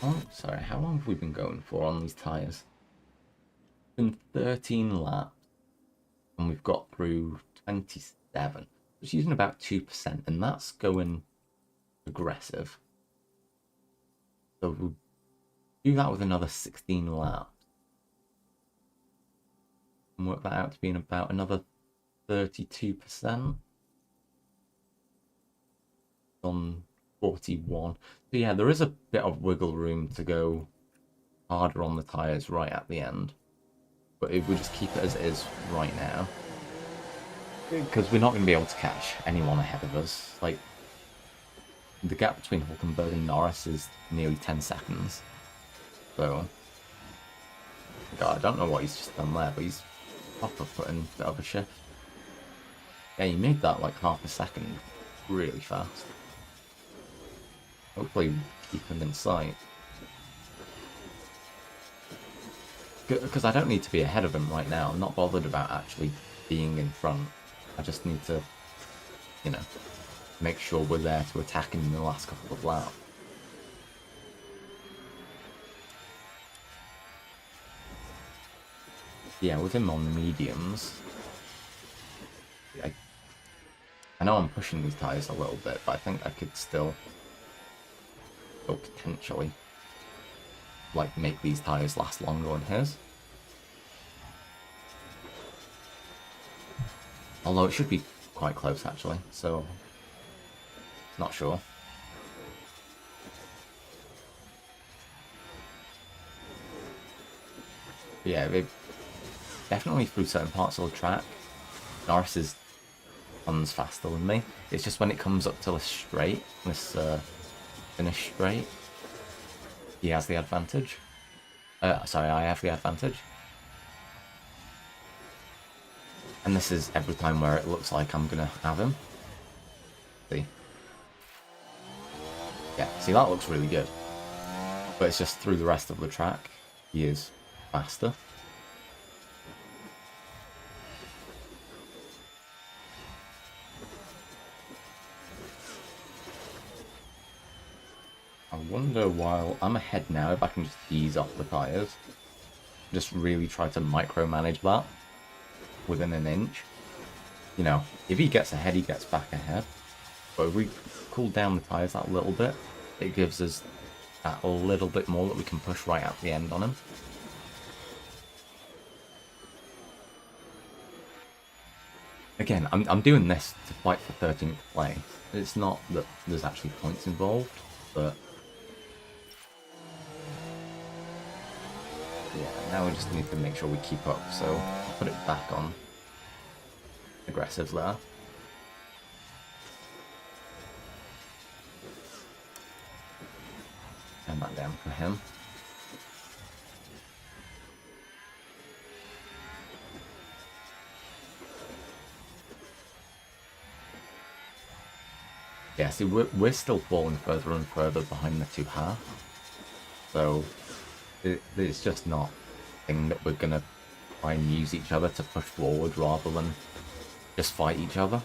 Oh, sorry, how long have we been going for on these tyres? It's been 13 laps, and we've got through 27. It's using about 2%, and that's going aggressive. So we'll do that with another 16 laps. And work that out to be in about another 32%. On 41. So yeah, there is a bit of wiggle room to go harder on the tyres right at the end. But if we just keep it as it is right now, because we're not going to be able to catch anyone ahead of us. Like, the gap between Hulkenberg and Norris is nearly 10 seconds. So, God, I don't know what he's just done there, but he's proper putting a bit of a shift. Yeah, he made that like half a second really fast. Hopefully keep him in sight. Because I don't need to be ahead of him right now. I'm not bothered about actually being in front. I just need to, you know, make sure we're there to attack him in the last couple of laps. Yeah, with him on mediums, I know I'm pushing these tyres a little bit, but I think I could still potentially like make these tyres last longer on his. Although it should be quite close actually, so not sure. But yeah, definitely through certain parts of the track, Norris is tons faster than me. It's just when it comes up to this straight, this finish straight, he has the advantage. Sorry, I have the advantage. And this is every time where it looks like I'm gonna have him. See? Yeah, see, that looks really good. But it's just through the rest of the track, he is faster. I wonder, while I'm ahead now, if I can just ease off the tyres. Just really try to micromanage that within an inch. You know, if he gets ahead, he gets back ahead. But if we cool down the tyres that little bit, it gives us that little bit more that we can push right at the end on him. Again, I'm doing this to fight for 13th place. It's not that there's actually points involved, but yeah, now we just need to make sure we keep up, so I'll put it back on aggressive there. Turn that down for him. Yeah, see, we're still falling further and further behind the two halves. So it's just not a thing that we're going to try and use each other to push forward rather than just fight each other.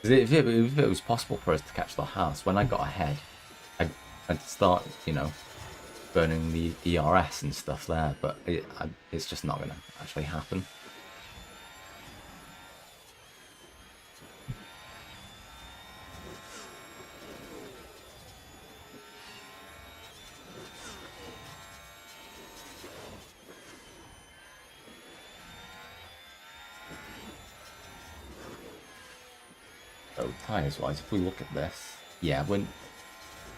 If it was possible for us to catch the halves, when I got ahead, I'd start, you know, burning the ERS and stuff there, but it's just not going to actually happen. So tyres wise, if we look at this, yeah,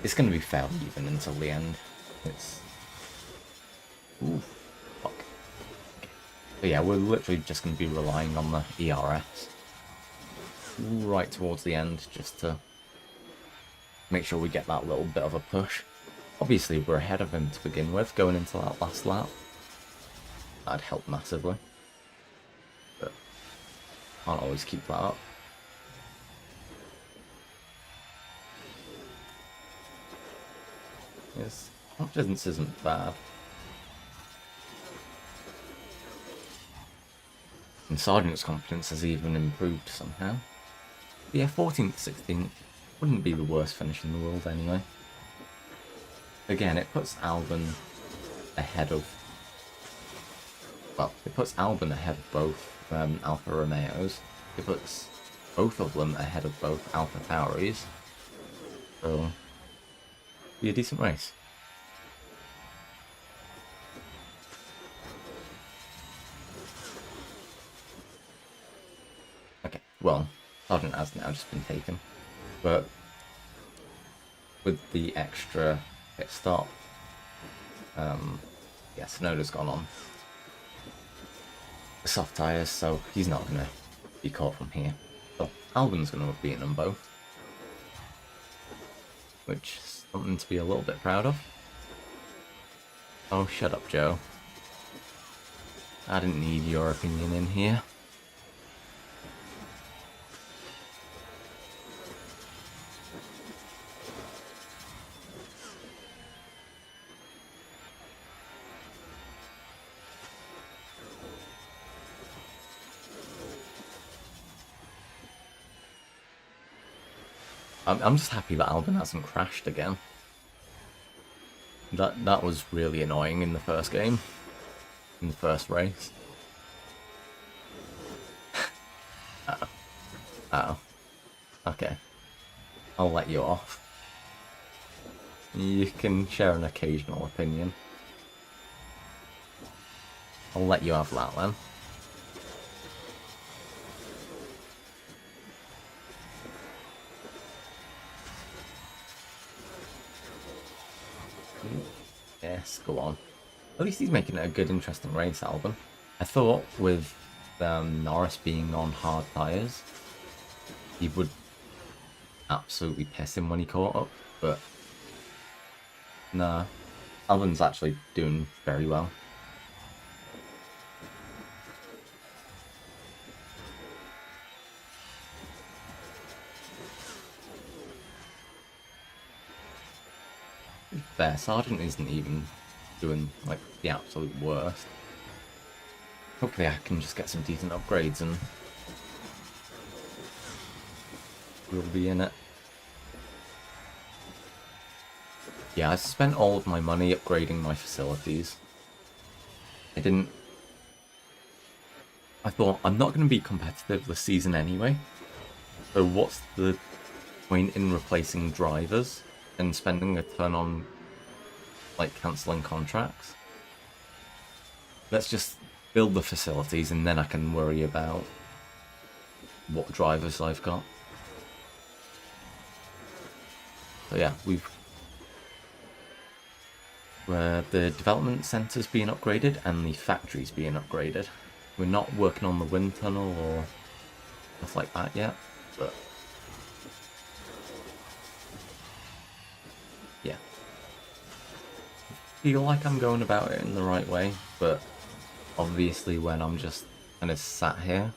it's going to be fairly even until the end. It's ooh, fuck. But yeah, we're literally just going to be relying on the ERS right towards the end, just to make sure we get that little bit of a push. Obviously, we're ahead of him to begin with, going into that last lap. That'd help massively, but can't always keep that up. His confidence isn't bad. And Sergeant's confidence has even improved somehow. But yeah, 14th, 16th wouldn't be the worst finish in the world anyway. Again, it puts Albon ahead of... Well, it puts Albon ahead of both Alfa Romeos. It puts both of them ahead of both Alfa Tauris. So... be a decent race. Okay, well, Sergeant has now just been taken, but with the extra pit stop, yeah, Tsunoda's gone on the soft tyres, so he's not going to be caught from here. So Albon's going to have beaten them both, which is something to be a little bit proud of. Oh, shut up, Joe. I didn't need your opinion in here. I'm just happy that Albon hasn't crashed again. That was really annoying in the first game, in the first race. Uh-oh. Uh-oh. Okay. I'll let you off. You can share an occasional opinion. I'll let you have that then. Yes, go on. At least he's making it a good, interesting race, Albon. I thought with Norris being on hard tyres, he would absolutely piss him when he caught up, but nah, Albin's actually doing very well. Fair, Sergeant isn't even doing like the absolute worst. Hopefully I can just get some decent upgrades and we'll be in it. Yeah, I spent all of my money upgrading my facilities. I thought, I'm not going to be competitive this season anyway, so what's the point in replacing drivers and spending a ton on, like, cancelling contracts? Let's just build the facilities and then I can worry about what drivers I've got. So yeah, the development centre's being upgraded and the factory's being upgraded. We're not working on the wind tunnel or stuff like that yet, but yeah. Feel like I'm going about it in the right way, but obviously when I'm just kind of sat here,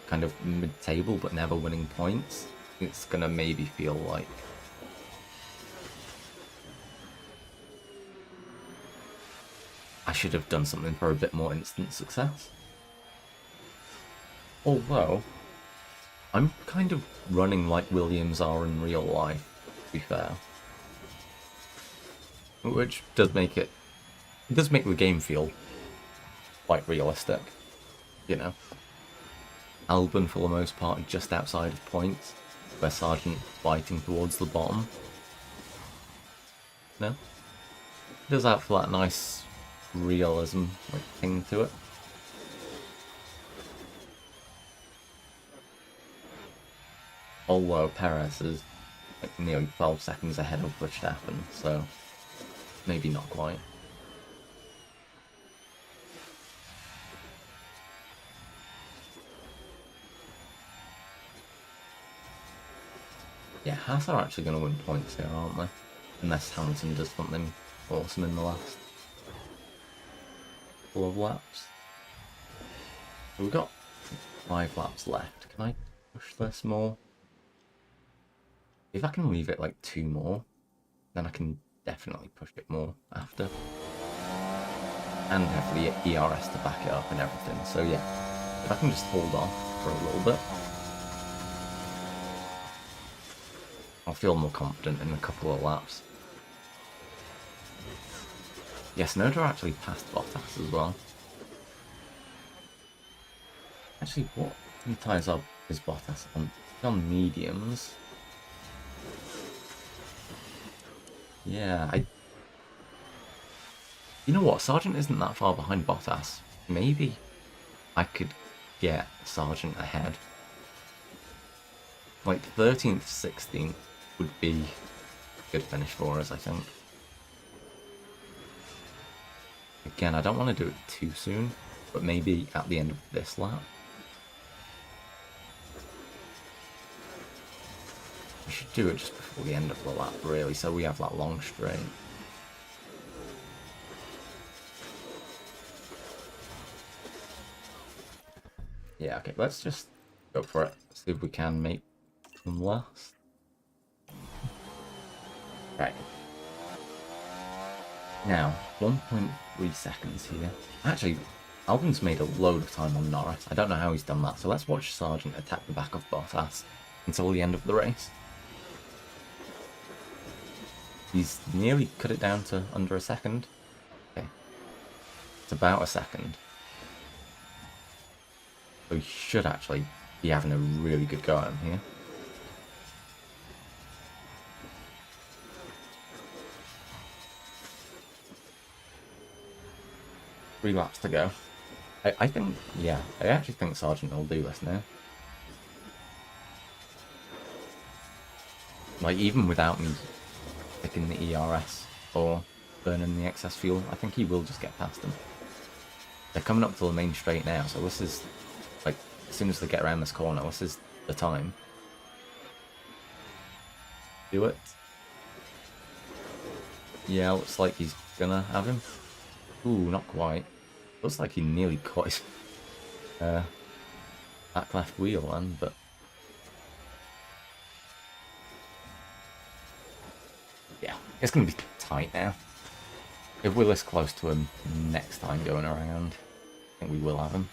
kind of mid-table but never winning points, it's gonna maybe feel like I should have done something for a bit more instant success. Although, I'm kind of running like Williams are in real life, to be fair. Which does make it does make the game feel quite realistic, you know. Albin, for the most part, just outside of points, where Sergeant fighting towards the bottom. No? It does have that nice realism like thing to it. Although Perez is like nearly 12 seconds ahead of Verstappen, so maybe not quite. Yeah, Haas are actually going to win points here, aren't they? Unless Hamilton does something awesome in the last couple of laps. So we've got 5 laps left. Can I push this more? If I can leave it like 2 more, then I can definitely push it more after. And have the ERS to back it up and everything. So yeah, if I can just hold off for a little bit, I'll feel more confident in a couple of laps. Yes, Noda actually passed Bottas as well. Actually, what tyres up is Bottas on? On mediums. Yeah, you know what? Sargent isn't that far behind Bottas. Maybe I could get Sargent ahead. Like 13th, 16th would be a good finish for us, I think. Again, I don't want to do it too soon, but maybe at the end of this lap. We should do it just before the end of the lap, really, so we have that long straight. Yeah, okay, let's just go for it. See if we can make them last. Right. Now, 1.3 seconds here. Actually, Albin's made a load of time on Norris. I don't know how he's done that, so let's watch Sargent attack the back of Bottas until the end of the race. He's nearly cut it down to under a second. Okay. It's about a second. So he should actually be having a really good go at him here. Three laps to go. I think, yeah, I actually think Sargent will do this now. Like, even without me picking the ERS or burning the excess fuel, I think he will just get past them. They're coming up to the main straight now, so this is, like, as soon as they get around this corner, this is the time. do it. Yeah, looks like he's gonna have him. Ooh, not quite. Looks like he nearly caught his back left wheel then, but yeah, it's gonna be tight now. If we're this close to him next time going around, I think we will have him.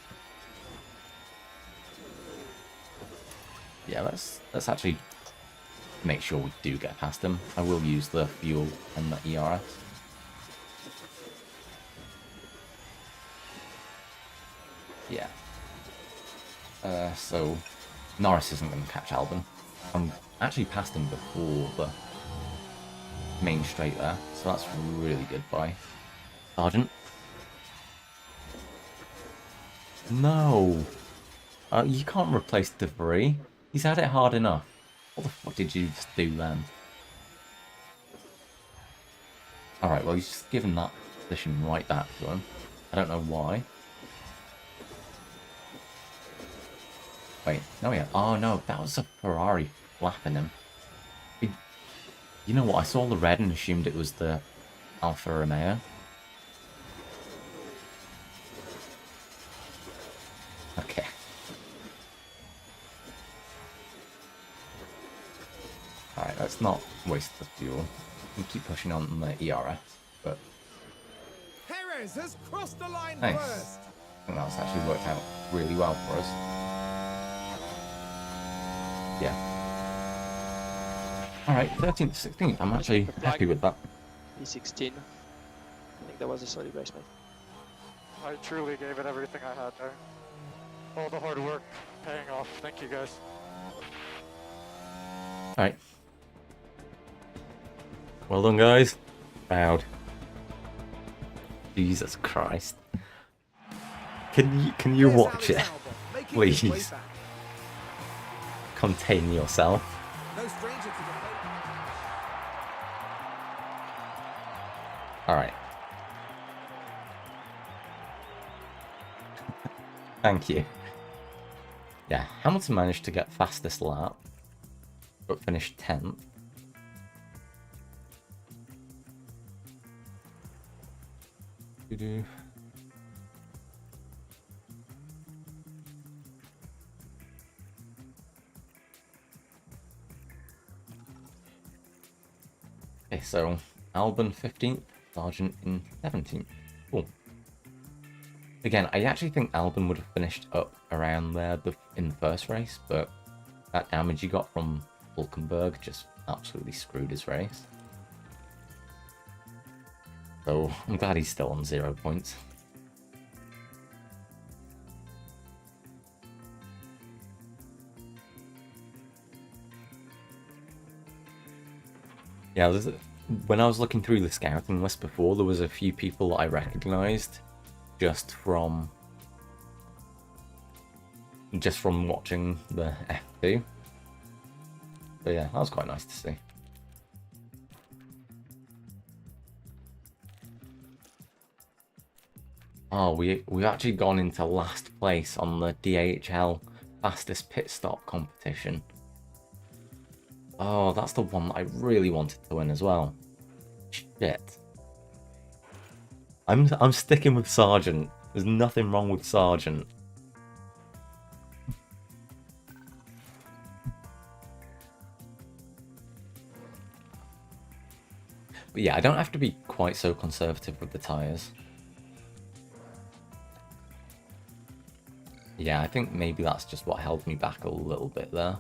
Yeah, let's actually make sure we do get past him. I will use the fuel and the ERS. Yeah. So Norris isn't going to catch Albon. I'm actually past him before the main straight there, so that's really good by Sargent. No! You can't replace De Vries. He's had it hard enough. What the fuck did you just do then? Alright, well he's just given that position right back to him. I don't know why. Wait, no, yeah. Oh no, that was a Ferrari flapping him. You know what? I saw the red and assumed it was the Alfa Romeo. Okay. Alright, let's not waste the fuel. We keep pushing on the ERS, but Perez has crossed the line nice. first. I think that's actually worked out really well for us. Yeah. Alright, 13th, 16th. I'm actually happy with that. P16. I think that was a solid race, mate. I truly gave it everything I had there. All the hard work paying off. Thank you guys. Alright. Well done, guys. Proud. Jesus Christ. Can you Here's watch Alex it? Albon, making his way Please. back. Contain yourself. No stranger to the Alright. Thank you. Yeah, Hamilton managed to get fastest lap, but finished 10th. Doo-doo. Okay, so Albon 15th, Sargent in 17th. Cool. Again, I actually think Albon would have finished up around there in the first race, but that damage he got from Hulkenberg just absolutely screwed his race. So I'm glad he's still on 0 points. Yeah, when I was looking through the scouting list before, there was a few people that I recognised just from watching the F2. So yeah, that was quite nice to see. Oh, we've actually gone into last place on the DHL fastest pit stop competition. Oh, that's the one that I really wanted to win as well. Shit. I'm sticking with Sargent. There's nothing wrong with Sargent. But yeah, I don't have to be quite so conservative with the tyres. Yeah, I think maybe that's just what held me back a little bit there.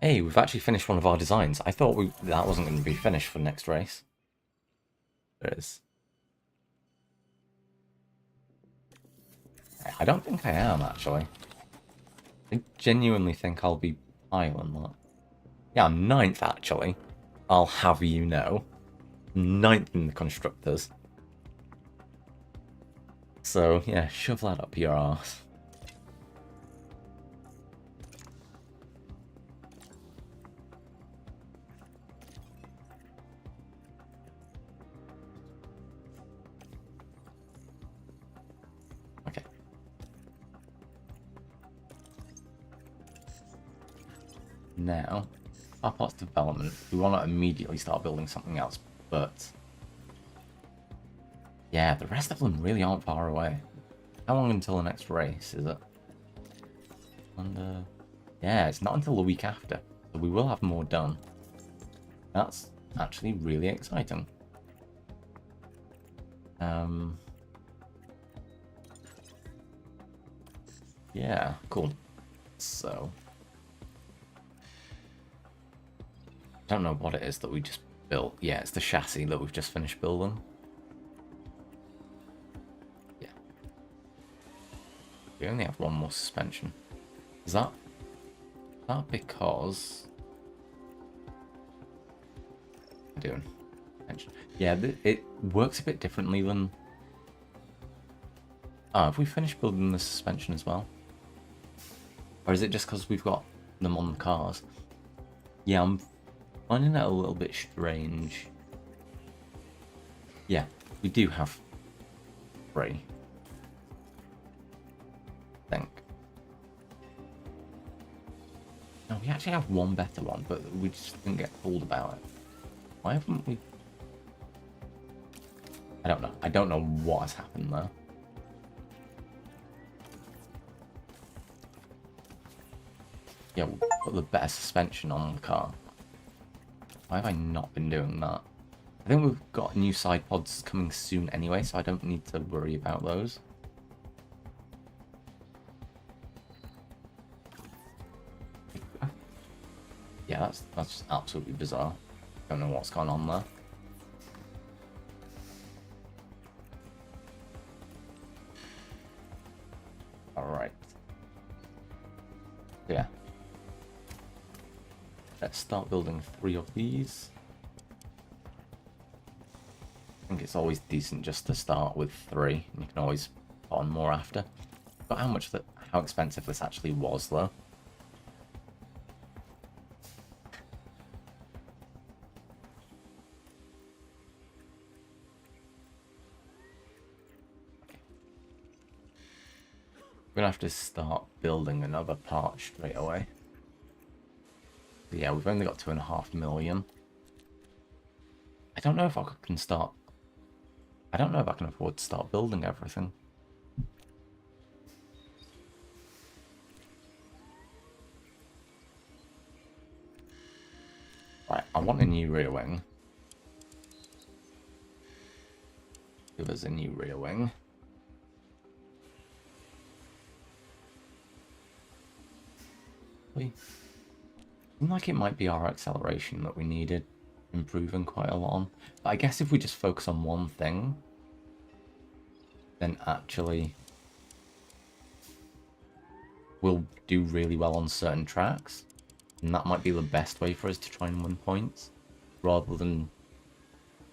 Hey, we've actually finished one of our designs. I thought that wasn't going to be finished for next race. There it is. I don't think I am, actually. I genuinely think I'll be higher than that. Yeah, I'm 9th, actually. I'll have you know. 9th in the Constructors. So, yeah, shove that up your arse. Okay. Now, our parts development, we want to immediately start building something else, but yeah, the rest of them really aren't far away. How long until the next race is it? And yeah, it's not until the week after, so we will have more done. That's actually really exciting. Yeah, cool. So, I don't know what it is that we just built. Yeah, it's the chassis that we've just finished building. Yeah. We only have one more suspension. Is that because I'm doing suspension? Yeah, it works a bit differently than. Ah, have we finished building the suspension as well? Or is it just because we've got them on the cars? Yeah, I'm finding that a little bit strange. Yeah, we do have 3. I think. No, we actually have one better one, but we just didn't get told about it. Why haven't we? I don't know. I don't know what has happened there. Yeah, we'll put the better suspension on the car. Why have I not been doing that? I think we've got new side pods coming soon anyway, so I don't need to worry about those. Yeah, that's absolutely bizarre. Don't know what's going on there. Alright. Yeah. Let's start building 3 of these. I think it's always decent just to start with 3, and you can always put on more after. But how expensive this actually was, though. We're gonna have to start building another part straight away. But yeah, we've only got 2.5 million. I don't know if I can start. I don't know if I can afford to start building everything. Right, I want a new rear wing. Give us a new rear wing. Seemed like it might be our acceleration that we needed improving quite a lot on. But I guess if we just focus on one thing, then actually we'll do really well on certain tracks. And that might be the best way for us to try and win points, rather than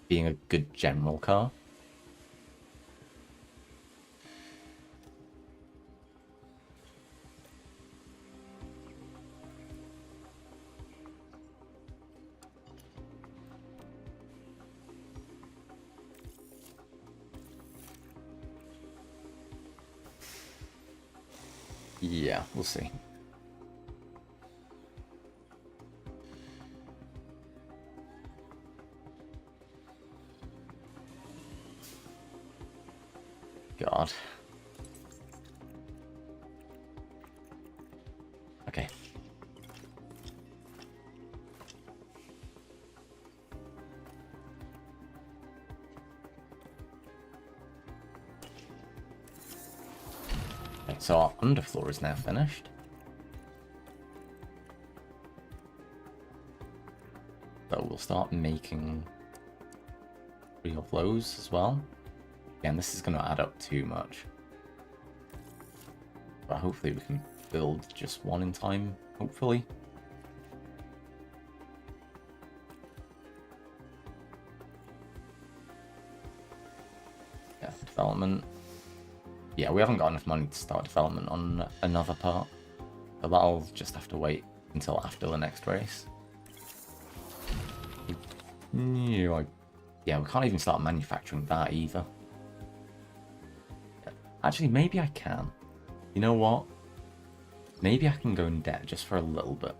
being a good general car. Yeah, we'll see. God. Okay. Okay, so our underfloor is now finished. So we'll start making 3 of those as well. Again, this is going to add up too much. But hopefully we can build just 1 in time, hopefully. Yeah, development. Yeah, we haven't got enough money to start development on another part. So that'll just have to wait until after the next race. Yeah, we can't even start manufacturing that either. Actually, maybe I can. You know what? Maybe I can go in debt just for a little bit.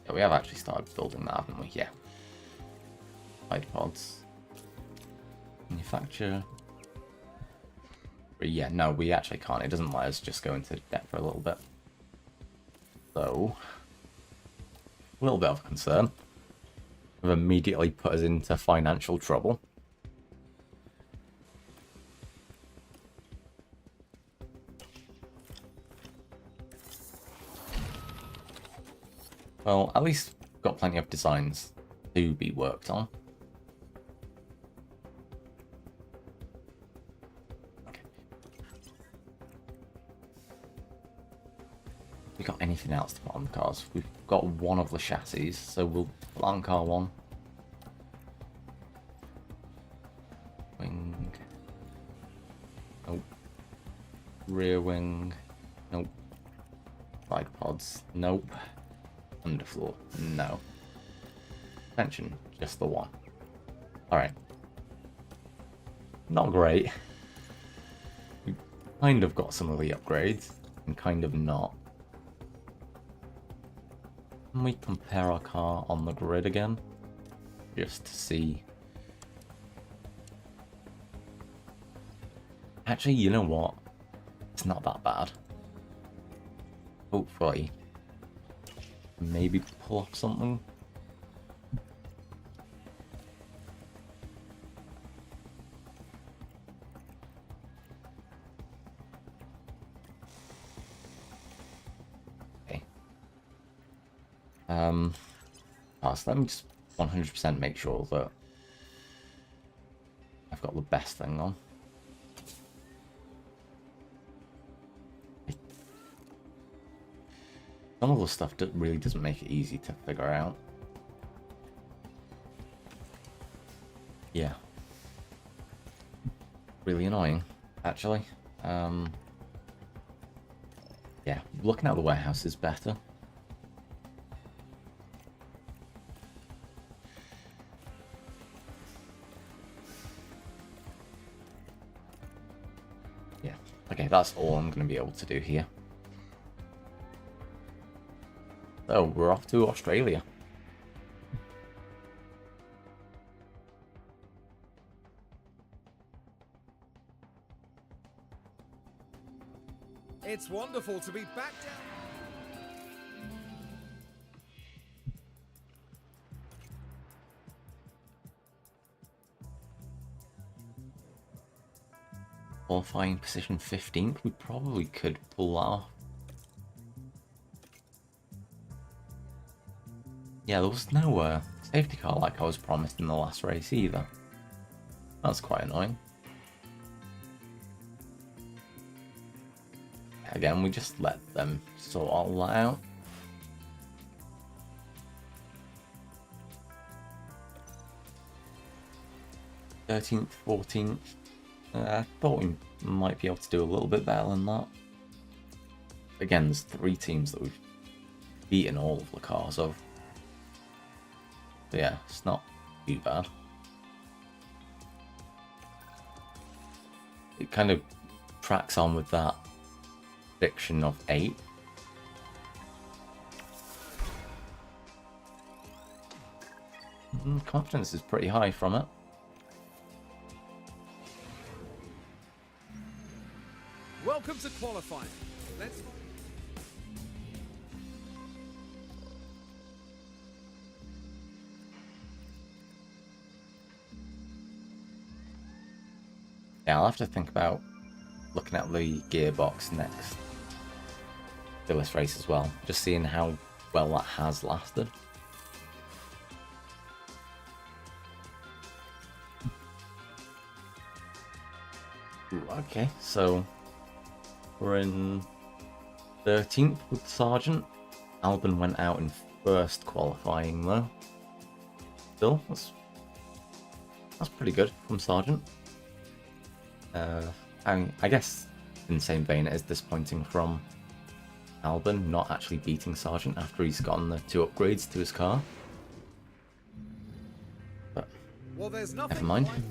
Yeah, we have actually started building that, haven't we? Yeah. Side pods. Manufacture. But yeah, no, we actually can't. It doesn't let us just go into debt for a little bit. So, a little bit of a concern. We've immediately put us into financial trouble. Well, at least we've got plenty of designs to be worked on. Okay. We got anything else to put on the cars? We've got one of the chassis, so we'll put on car one. Wing. Nope. Rear wing. Nope. Side pods. Nope. Underfloor. No. Suspension. Just the one. Alright. Not great. We kind of got some of the upgrades, and kind of not. Can we compare our car on the grid again? Just to see. Actually, you know what? It's not that bad. Hopefully. Maybe pull off something. Okay. So let me just 100% make sure that I've got the best thing on. Some of the stuff really doesn't make it easy to figure out. Yeah. Really annoying, actually. Yeah, looking at the warehouse is better. Yeah, okay, that's all I'm going to be able to do here. So, we're off to Australia. It's wonderful to be back down. Qualifying position 15th, we probably could pull that off. Yeah, there was no safety car like I was promised in the last race either. That's quite annoying. Again, we just let them sort all that out. '13th, 14th. I thought we might be able to do a little bit better than that. Again, there's 3 teams that we've beaten all of the cars of. But yeah, it's not too bad. It kind of tracks on with that prediction of 8. Confidence is pretty high from it. Welcome to qualifying. Let's. Yeah, I'll have to think about looking at the gearbox next for this race as well. Just seeing how well that has lasted. Ooh, okay, so we're in 13th with Sargent. Albon went out in first qualifying though. Still, that's pretty good from Sargent. I guess in the same vein, it is disappointing from Albon not actually beating Sargent after he's gotten the 2 upgrades to his car. But Well, there's nothing never mind. quite-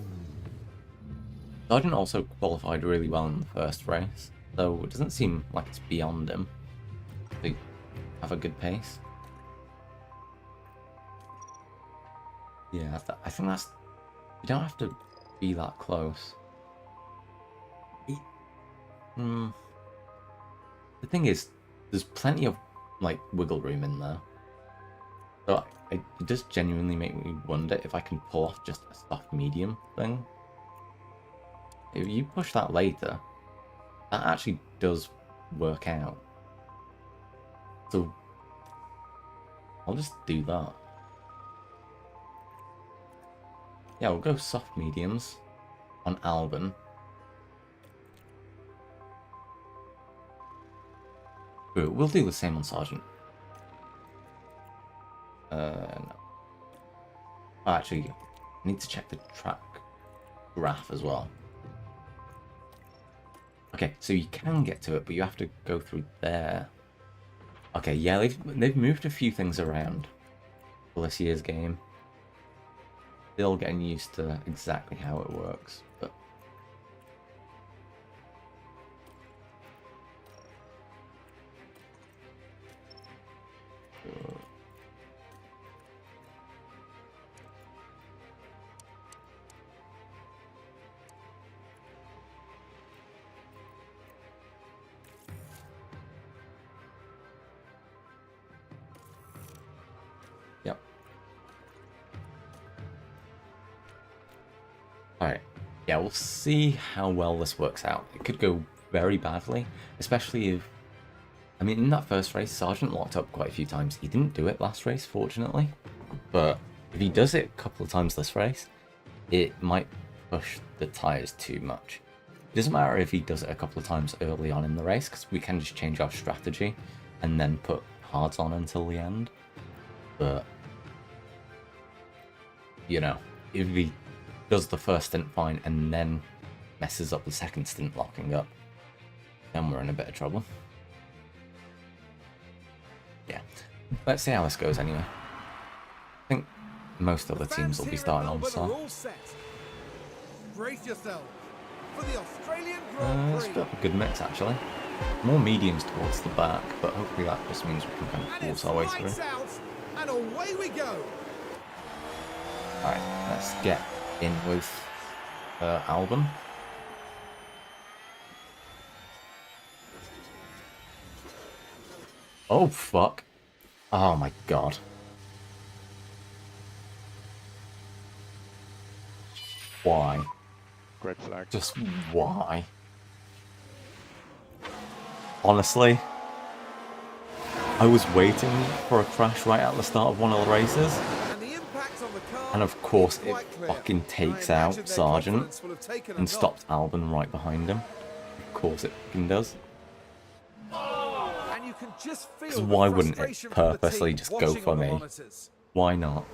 Sargent also qualified really well in the first race, so it doesn't seem like it's beyond him to have a good pace. Yeah, I think that's... You don't have to be that close. Hmm. The thing is, there's plenty of, like, wiggle room in there. So it does genuinely make me wonder if I can pull off just a soft medium thing. If you push that later, that actually does work out. So I'll just do that. Yeah, we'll go soft mediums on Albon. We'll do the same on Sergeant. No. Oh, actually, I need to check the track graph as well. Okay, so you can get to it, but you have to go through there. Okay, yeah, they've moved a few things around for this year's game. Still getting used to exactly how it works, but... Yep. Alright, yeah, we'll see how well this works out. It could go very badly, especially if... I mean, in that first race, Sergeant locked up quite a few times. He didn't do it last race, fortunately. But if he does it a couple of times this race, it might push the tyres too much. It doesn't matter if he does it a couple of times early on in the race, because we can just change our strategy and then put hards on until the end. But, you know, if he does the first stint fine and then messes up the second stint locking up, then we're in a bit of trouble. Yeah, let's see how this goes anyway. I think most other teams will be starting on soft. Brace yourself for the Australian Grand It's a Prix. bit of a good mix actually. More mediums towards the back, but hopefully that just means we can kind of And it's force our way through. lights out, and away we go. Alright, let's get in with Albon. Oh, fuck. Oh my god. Why? Red flag. Just why? Honestly, I was waiting for a crash right at the start of one of the races, And the impact on the car and of course is it quite clear. fucking I takes imagine out their Sergeant confidence will have taken a and knock. stops Albon right behind him. Of course it fucking does. And you can just feel 'Cause the why wouldn't it frustration from the purposely team just go watching for on the me? monitors. Why not?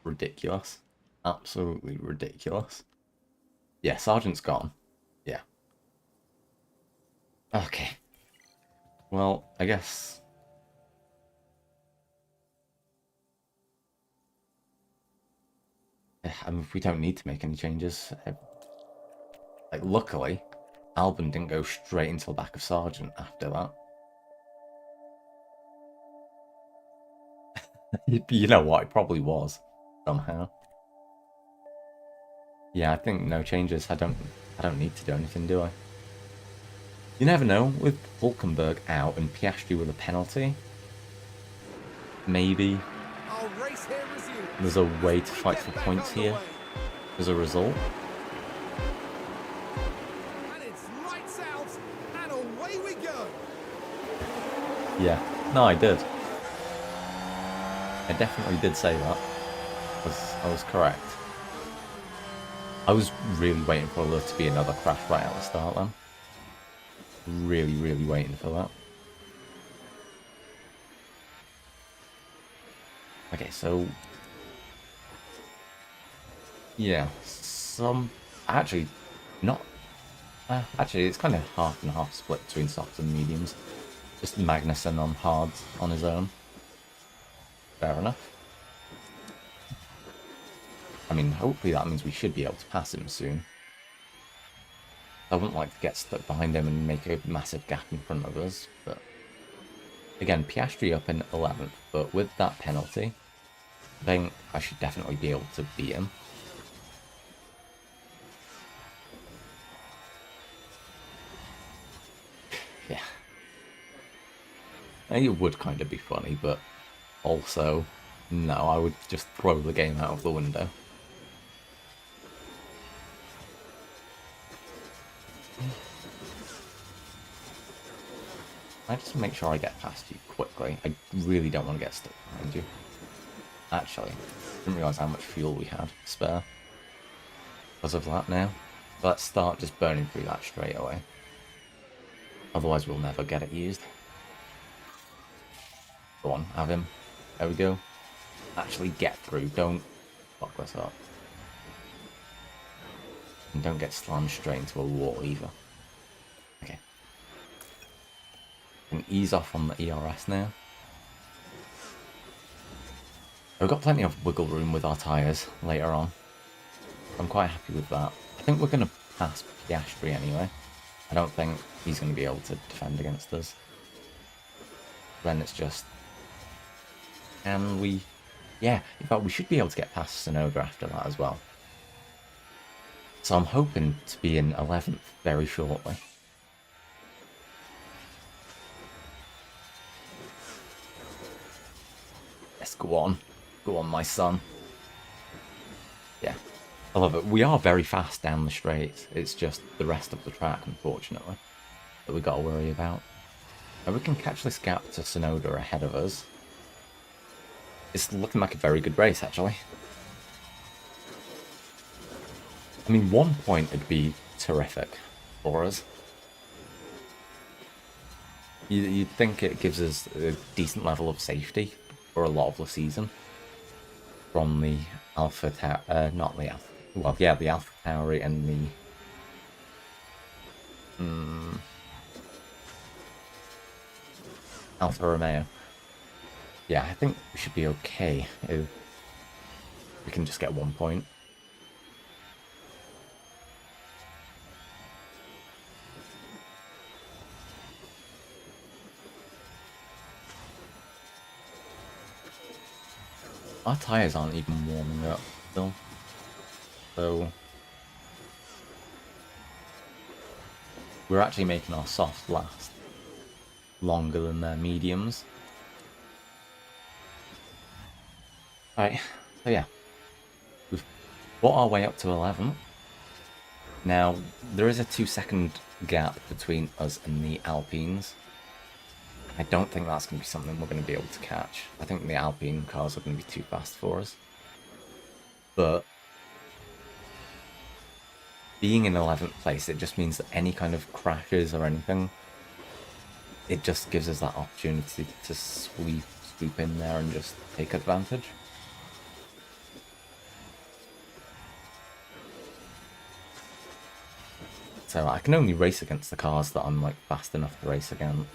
Ridiculous. Absolutely ridiculous. Yeah, Sergeant's gone. Yeah. Okay. Well, I guess... I mean, we don't need to make any changes. Like, luckily, Albon didn't go straight into the back of Sergeant after that. You know what? It probably was somehow. Yeah, I think no changes. I don't need to do anything, do I? You never know. With Hulkenberg out and Piastri with a penalty, maybe Our race here resumes. there's a way to We fight get for back points on the here way. as a result. And it's lights out, and away we go. Yeah. No, I did. I definitely did say that. I was correct. I was really waiting for there to be another crash right at the start then. Really, really waiting for that. Okay, so... yeah, actually, not... actually, it's kind of half and half split between softs and mediums. Just Magnussen on hards on his own. Fair enough. I mean, hopefully that means we should be able to pass him soon. I wouldn't like to get stuck behind him and make a massive gap in front of us, but... again, Piastri up in 11th, but with that penalty, I think I should definitely be able to beat him. Yeah. It would kind of be funny, but also, no, I would just throw the game out of the window. I just make sure I get past you quickly. I really don't want to get stuck behind you. Actually, I didn't realise how much fuel we had spare because of that now. Let's start just burning through that straight away. Otherwise we'll never get it used. Go on, have him. There we go. Actually get through, don't fuck this up. And don't get slammed straight into a wall either. Okay. Can ease off on the ERS now. We've got plenty of wiggle room with our tyres later on. I'm quite happy with that. I think we're going to pass Piastri anyway. I don't think he's going to be able to defend against us. Then it's just... And we... Yeah, in fact we should be able to get past Tsunoda after that as well. So I'm hoping to be in 11th very shortly. Yes, go on. Go on, my son. Yeah, I love it. We are very fast down the straight. It's just the rest of the track, unfortunately, that we got to worry about. And we can catch this gap to Tsunoda ahead of us. It's looking like a very good race, actually. I mean, 1 point would be terrific for us. You'd think it gives us a decent level of safety for a lot of the season. From the Alpha Tauri, not the Alpha, well, yeah, the Alpha Tauri and the Alfa Romeo. Yeah, I think we should be okay if we can just get 1 point. Our tyres aren't even warming up still, so we're actually making our softs last longer than their mediums. Right, so yeah, we've brought our way up to 11th. Now, there is a 2-second gap between us and the Alpines. I don't think that's going to be something we're going to be able to catch. I think the Alpine cars are going to be too fast for us. But being in 11th place, it just means that any kind of crashes or anything, it just gives us that opportunity to swoop in there and just take advantage. So I can only race against the cars that I'm like fast enough to race against.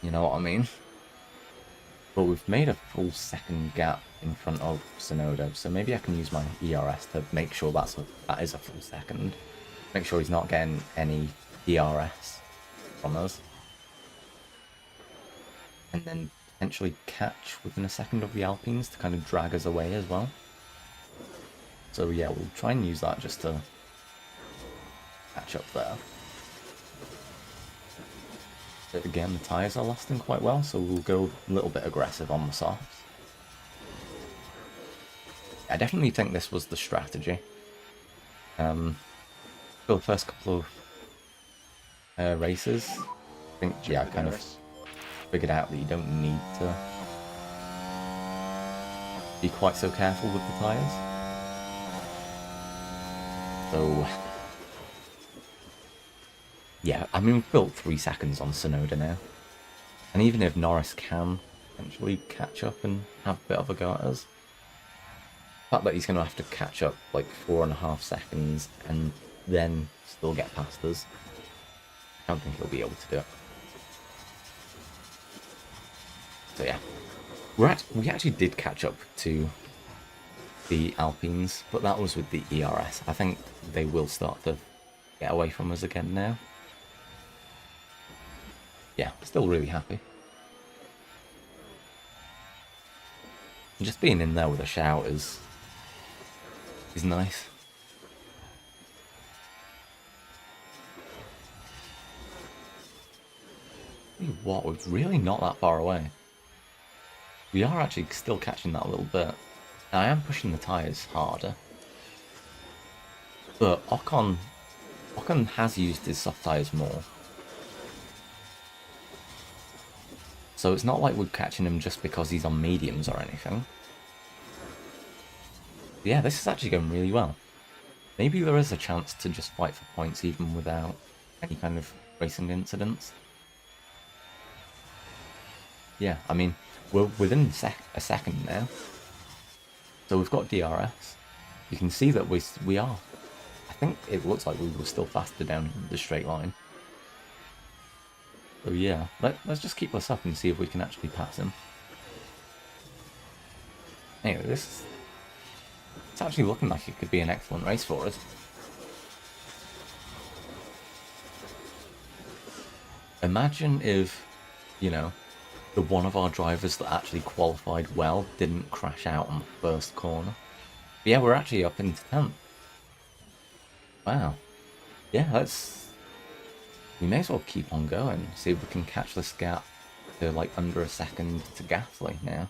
You know what I mean? But we've made a full second gap in front of Tsunoda, so maybe I can use my ERS to make sure that is a full second. Make sure he's not getting any DRS from us. And then potentially catch within a second of the Alpines to kind of drag us away as well. So yeah, we'll try and use that just to catch up there. But again, the tyres are lasting quite well, so we'll go a little bit aggressive on the softs. I definitely think this was the strategy. For the first couple of races, I think, yeah, I kind of figured out that you don't need to be quite so careful with the tyres. So yeah, I mean, we've built 3 seconds on Tsunoda now. And even if Norris can eventually catch up and have a bit of a go at us, the fact that he's going to have to catch up like 4.5 seconds and then still get past us, I don't think he'll be able to do it. So yeah, we actually did catch up to the Alpines, but that was with the ERS. I think they will start to get away from us again now. yeah, still really happy. Just being in there with a shout is nice. Tell you what, we're really not that far away. We are actually still catching that a little bit. Now, I am pushing the tyres harder. But Ocon has used his soft tyres more. So it's not like we're catching him just because he's on mediums or anything. But yeah, this is actually going really well. Maybe there is a chance to just fight for points even without any kind of racing incidents. Yeah, I mean, we're within a second now. So we've got DRS. You can see that we are. I think it looks like we were still faster down the straight line. So yeah, let's just keep this up and see if we can actually pass him. Anyway, it's actually looking like it could be an excellent race for us. Imagine if, you know, the one of our drivers that actually qualified well didn't crash out on the first corner. But yeah, we're actually up into 10th. Wow. Yeah, we may as well keep on going. See if we can catch this gap to like under a second to Gasly now.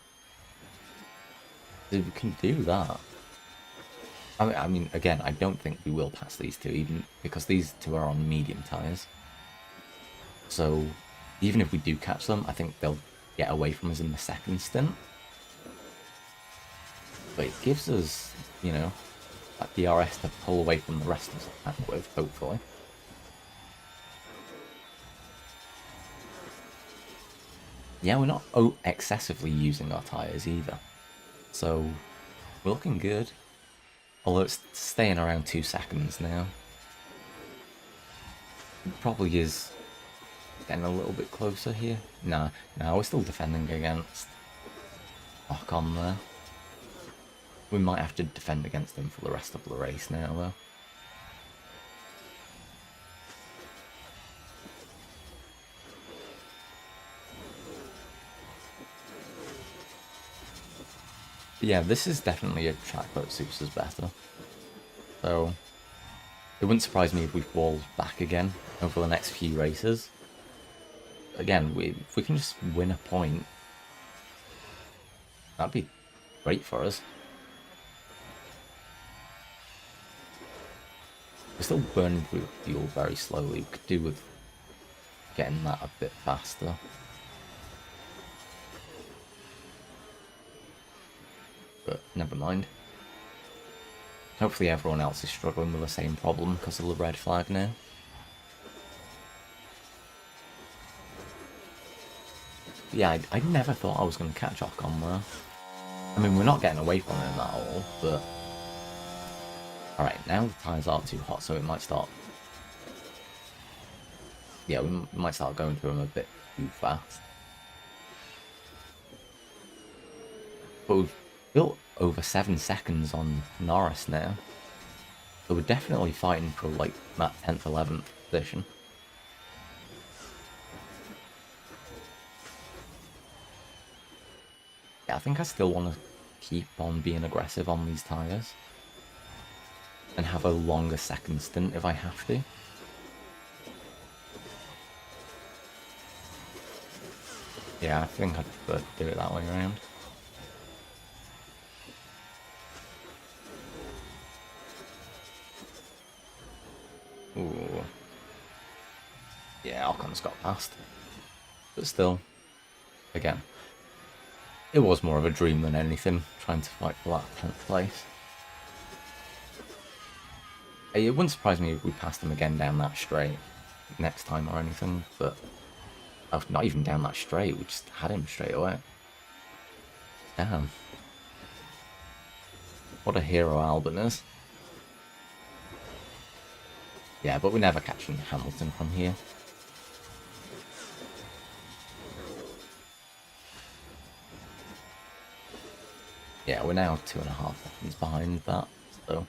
See if we can do that. I mean, again, I don't think we will pass these two, even because these two are on medium tyres. So, even if we do catch them, I think they'll get away from us in the second stint. But it gives us, you know, that DRS to pull away from the rest of the pack with, hopefully. Yeah, we're not excessively using our tyres either. So, we're looking good. Although it's staying around 2 seconds now. It probably is getting a little bit closer here. Nah, we're still defending against Ocon there. We might have to defend against him for the rest of the race now, though. But yeah, this is definitely a track that suits us better. So, it wouldn't surprise me if we fall back again over the next few races. Again, if we can just win a point, that'd be great for us. We're still burning through fuel very slowly. We could do with getting that a bit faster. But never mind. Hopefully everyone else is struggling with the same problem because of the red flag now. But yeah, I never thought I was going to catch Ocon there. I mean, we're not getting away from him at all, but... Alright, now the tyres are too hot, so it might start... Yeah, we might start going through him a bit too fast. But we've built over 7 seconds on Norris now. So we're definitely fighting for like that 10th, 11th position. Yeah, I think I still want to keep on being aggressive on these tyres. And have a longer second stint if I have to. Yeah, I think I'd prefer to do it that way around. Ooh. Yeah, Ocon's got past. But still, again, it was more of a dream than anything, trying to fight for that 10th place. It wouldn't surprise me if we passed him again down that straight next time or anything, but not even down that straight, we just had him straight away. Damn. What a hero Albon is. Yeah, but we're never catching Hamilton from here. Yeah, we're now 2.5 seconds behind that, so...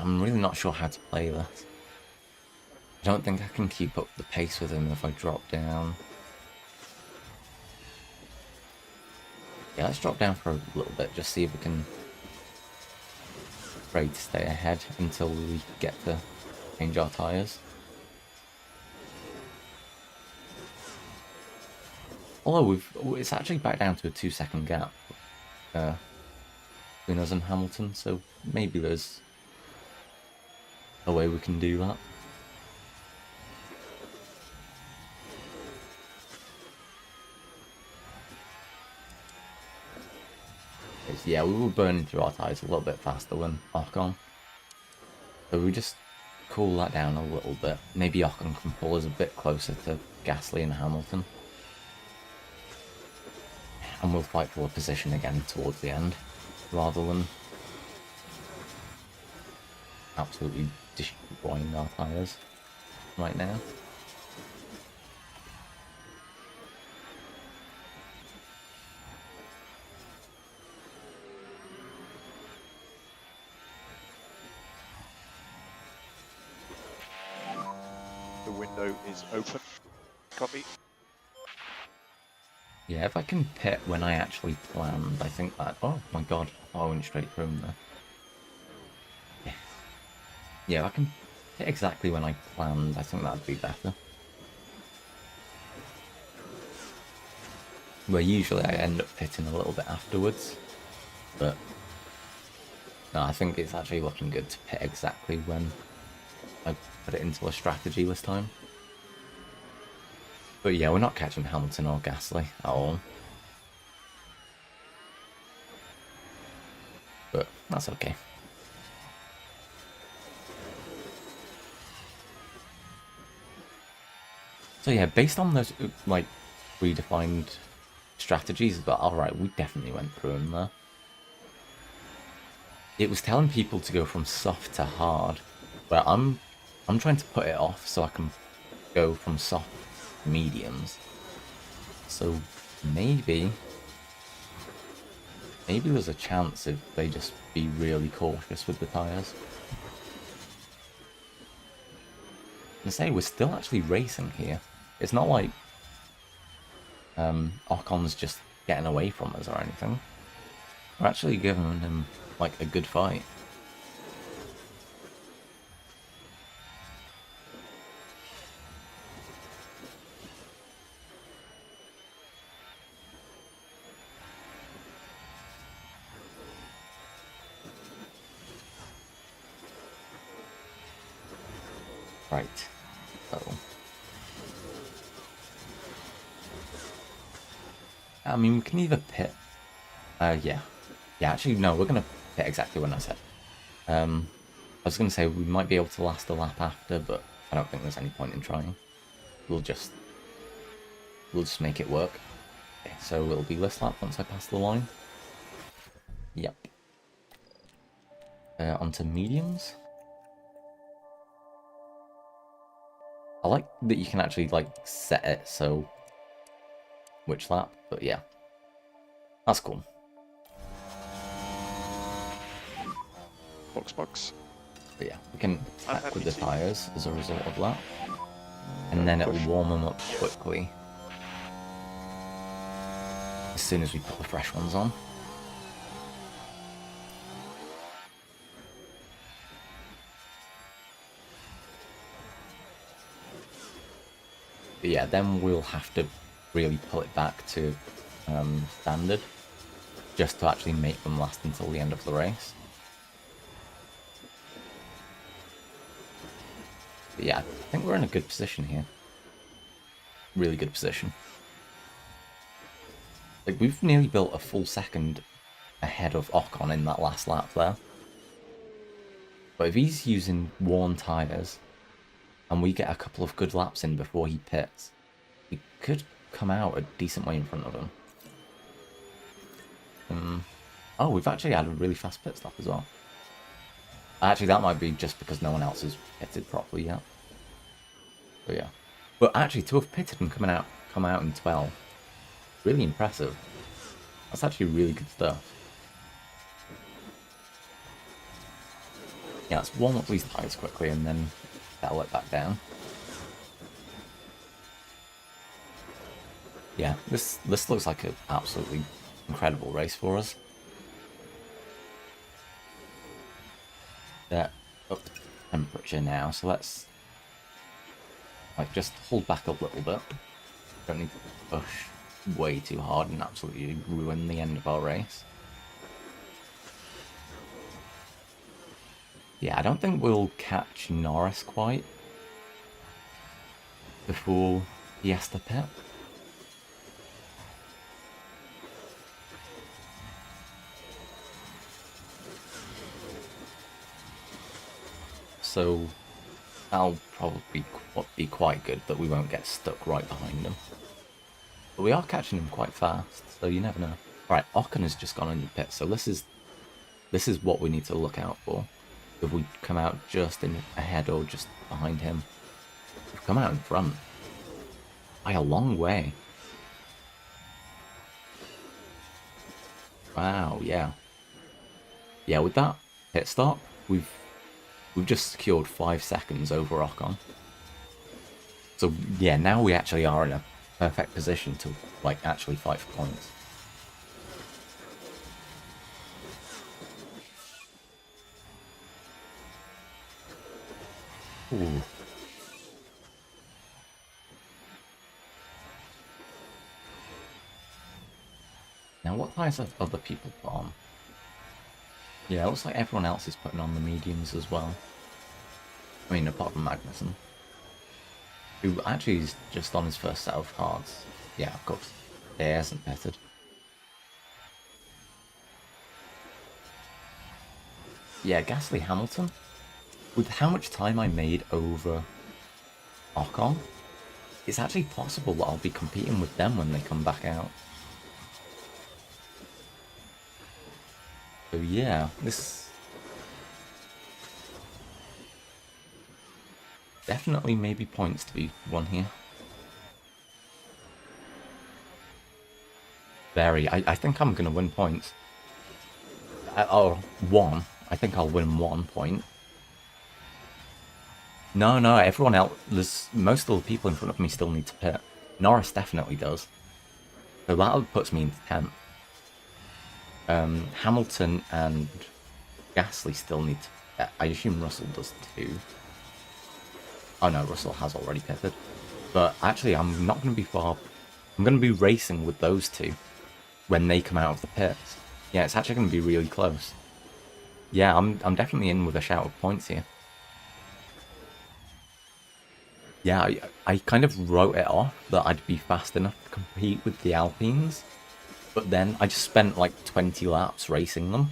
I'm really not sure how to play this. I don't think I can keep up the pace with him if I drop down. Yeah, let's drop down for a little bit, just see if we can try to stay ahead until we get to change our tyres. Although it's actually back down to a 2-second gap between us and Hamilton, so maybe there's a way we can do that. Yeah, we were burning through our tyres a little bit faster than Ocon. So we just cool that down a little bit. Maybe Ocon can pull us a bit closer to Gasly and Hamilton. And we'll fight for a position again towards the end, rather than absolutely destroying our tyres right now. The window is open. Copy. Yeah, if I can pit when I actually planned, I think that... Oh my god, I went straight through him there. Yeah. Yeah, if I can pit exactly when I planned, I think that'd be better. Where usually I end up pitting a little bit afterwards. But... no, I think it's actually looking good to pit exactly when I put it into a strategy this time. But yeah, we're not catching Hamilton or Gasly at all. But that's okay. So yeah, based on those like predefined strategies, but alright, we definitely went through them there. It was telling people to go from soft to hard, but I'm trying to put it off so I can go from soft to mediums. So maybe there's a chance if they just be really cautious with the tyres. And say we're still actually racing here. It's not like Ocon's just getting away from us or anything. We're actually giving him like a good fight. Right. So I mean, we can either pit. Yeah, actually, no, we're going to pit exactly when I said. I was going to say we might be able to last a lap after, but I don't think there's any point in trying. We'll just make it work. Okay, so it'll be this lap once I pass the line. Yep. Onto mediums. I like that you can actually, like, set it so which lap, but yeah. That's cool. Box. But yeah, we can attack with the tyres as a result of that. And then it'll warm them up quickly as soon as we put the fresh ones on. But yeah, then we'll have to really pull it back to standard, just to actually make them last until the end of the race. But yeah, I think we're in a good position here. Really good position. Like, we've nearly built a full second ahead of Ocon in that last lap there. But if he's using worn tyres, and we get a couple of good laps in before he pits, we could come out a decent way in front of him. Oh, we've actually had a really fast pit stop as well. Actually, that might be just because no one else has pitted properly yet. But yeah. But actually, to have pitted and come out in 12, really impressive. That's actually really good stuff. Yeah, let's warm up these tyres quickly and then settle it back down. Yeah, this looks like an absolutely incredible race for us. They're up to temperature now, so let's like just hold back a little bit. Don't need to push way too hard and absolutely ruin the end of our race. Yeah, I don't think we'll catch Norris quite before he has to pit. So that'll probably be quite good that we won't get stuck right behind him. But we are catching him quite fast, so you never know. Right, Ocon has just gone in the pit, so this is what we need to look out for. If we come out just in ahead or just behind him, we've come out in front by a long way. Wow, yeah. Yeah, with that pit stop, we've just secured 5 seconds over Ocon. So yeah, now we actually are in a perfect position to like actually fight for points. Ooh. Now what tyres have other people put on? Yeah, it looks like everyone else is putting on the mediums as well. I mean, apart from Magnussen, who actually is just on his first set of hards. Yeah, of course. He hasn't pitted. Yeah, Gasly Hamilton. With how much time I made over Ocon, it's actually possible that I'll be competing with them when they come back out. So yeah, this definitely maybe points to be won here. I think I'm going to win points. Or one. I think I'll win 1 point. No, everyone else, most of the people in front of me still need to pit. Norris definitely does. So that puts me into 10th. Hamilton and Gasly still need to... I assume Russell does too. Oh no, Russell has already pitted. But actually, I'm not going to be far... I'm going to be racing with those two when they come out of the pits. Yeah, it's actually going to be really close. Yeah, I'm definitely in with a shout of points here. Yeah, I kind of wrote it off that I'd be fast enough to compete with the Alpines. But then I just spent like 20 laps racing them.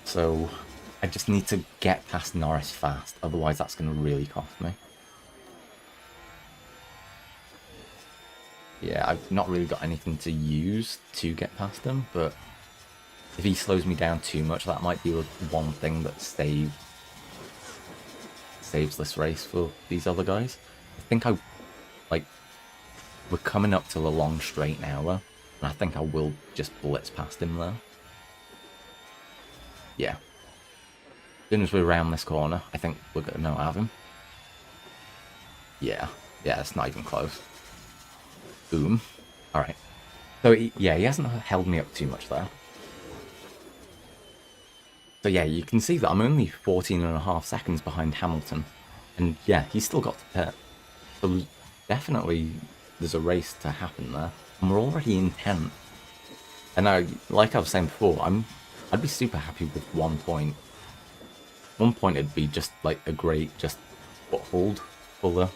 So I just need to get past Norris fast, otherwise that's going to really cost me. Yeah, I've not really got anything to use to get past him, but if he slows me down too much, that might be one thing that saves this race for these other guys. I think we're coming up to the long straight now, though, and I think I will just blitz past him there. Yeah. As soon as we're around this corner, I think we're going to have him. Yeah, it's not even close. Boom. Alright. So, he hasn't held me up too much there. So yeah, you can see that I'm only 14.5 seconds behind Hamilton. And yeah, he's still got to pit. So definitely there's a race to happen there. And we're already in 10th. And like I was saying before, I'd be super happy with 1 point. 1 point would be just like a great foothold for the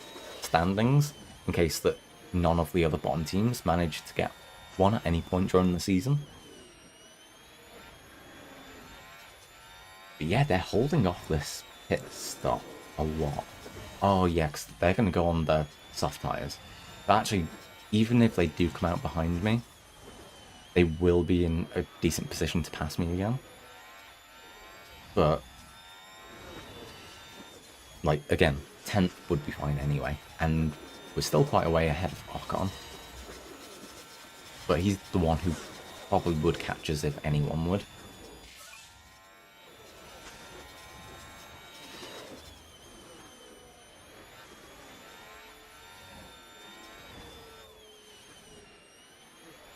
standings, in case that none of the other bottom teams manage to get one at any point during the season. But yeah, they're holding off this pit stop a lot. Oh yeah, because they're going to go on the soft tyres. But actually, even if they do come out behind me, they will be in a decent position to pass me again. But, like, again, 10th would be fine anyway. And we're still quite a way ahead of Ocon. But he's the one who probably would catch us if anyone would.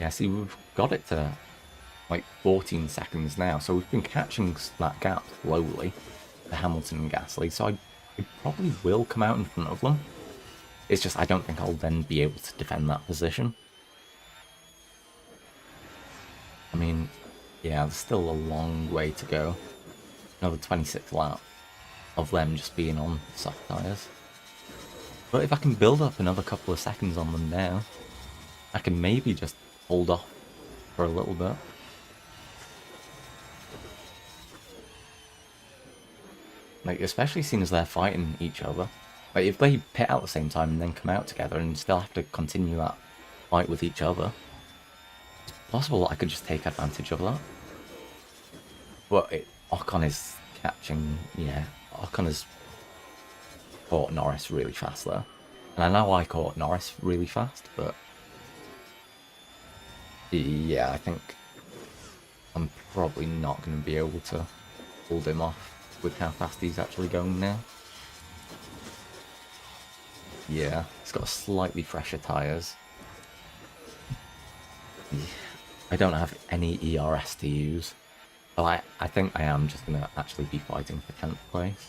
Yeah, see, we've got it to like 14 seconds now, so we've been catching that gap slowly for Hamilton and Gasly, so I probably will come out in front of them. It's just I don't think I'll then be able to defend that position. I mean, yeah, there's still a long way to go. Another 26 lap of them just being on soft tyres. But if I can build up another couple of seconds on them now, I can maybe just hold off for a little bit. Like, especially seeing as they're fighting each other. Like, if they pit out at the same time and then come out together and still have to continue that fight with each other, it's possible that I could just take advantage of that. But Ocon is catching, yeah, Ocon has caught Norris really fast there. And I know I caught Norris really fast, but yeah, I think I'm probably not going to be able to hold him off with how fast he's actually going now. Yeah, he's got slightly fresher tyres. I don't have any ERS to use. Well, I think I am just going to actually be fighting for 10th place.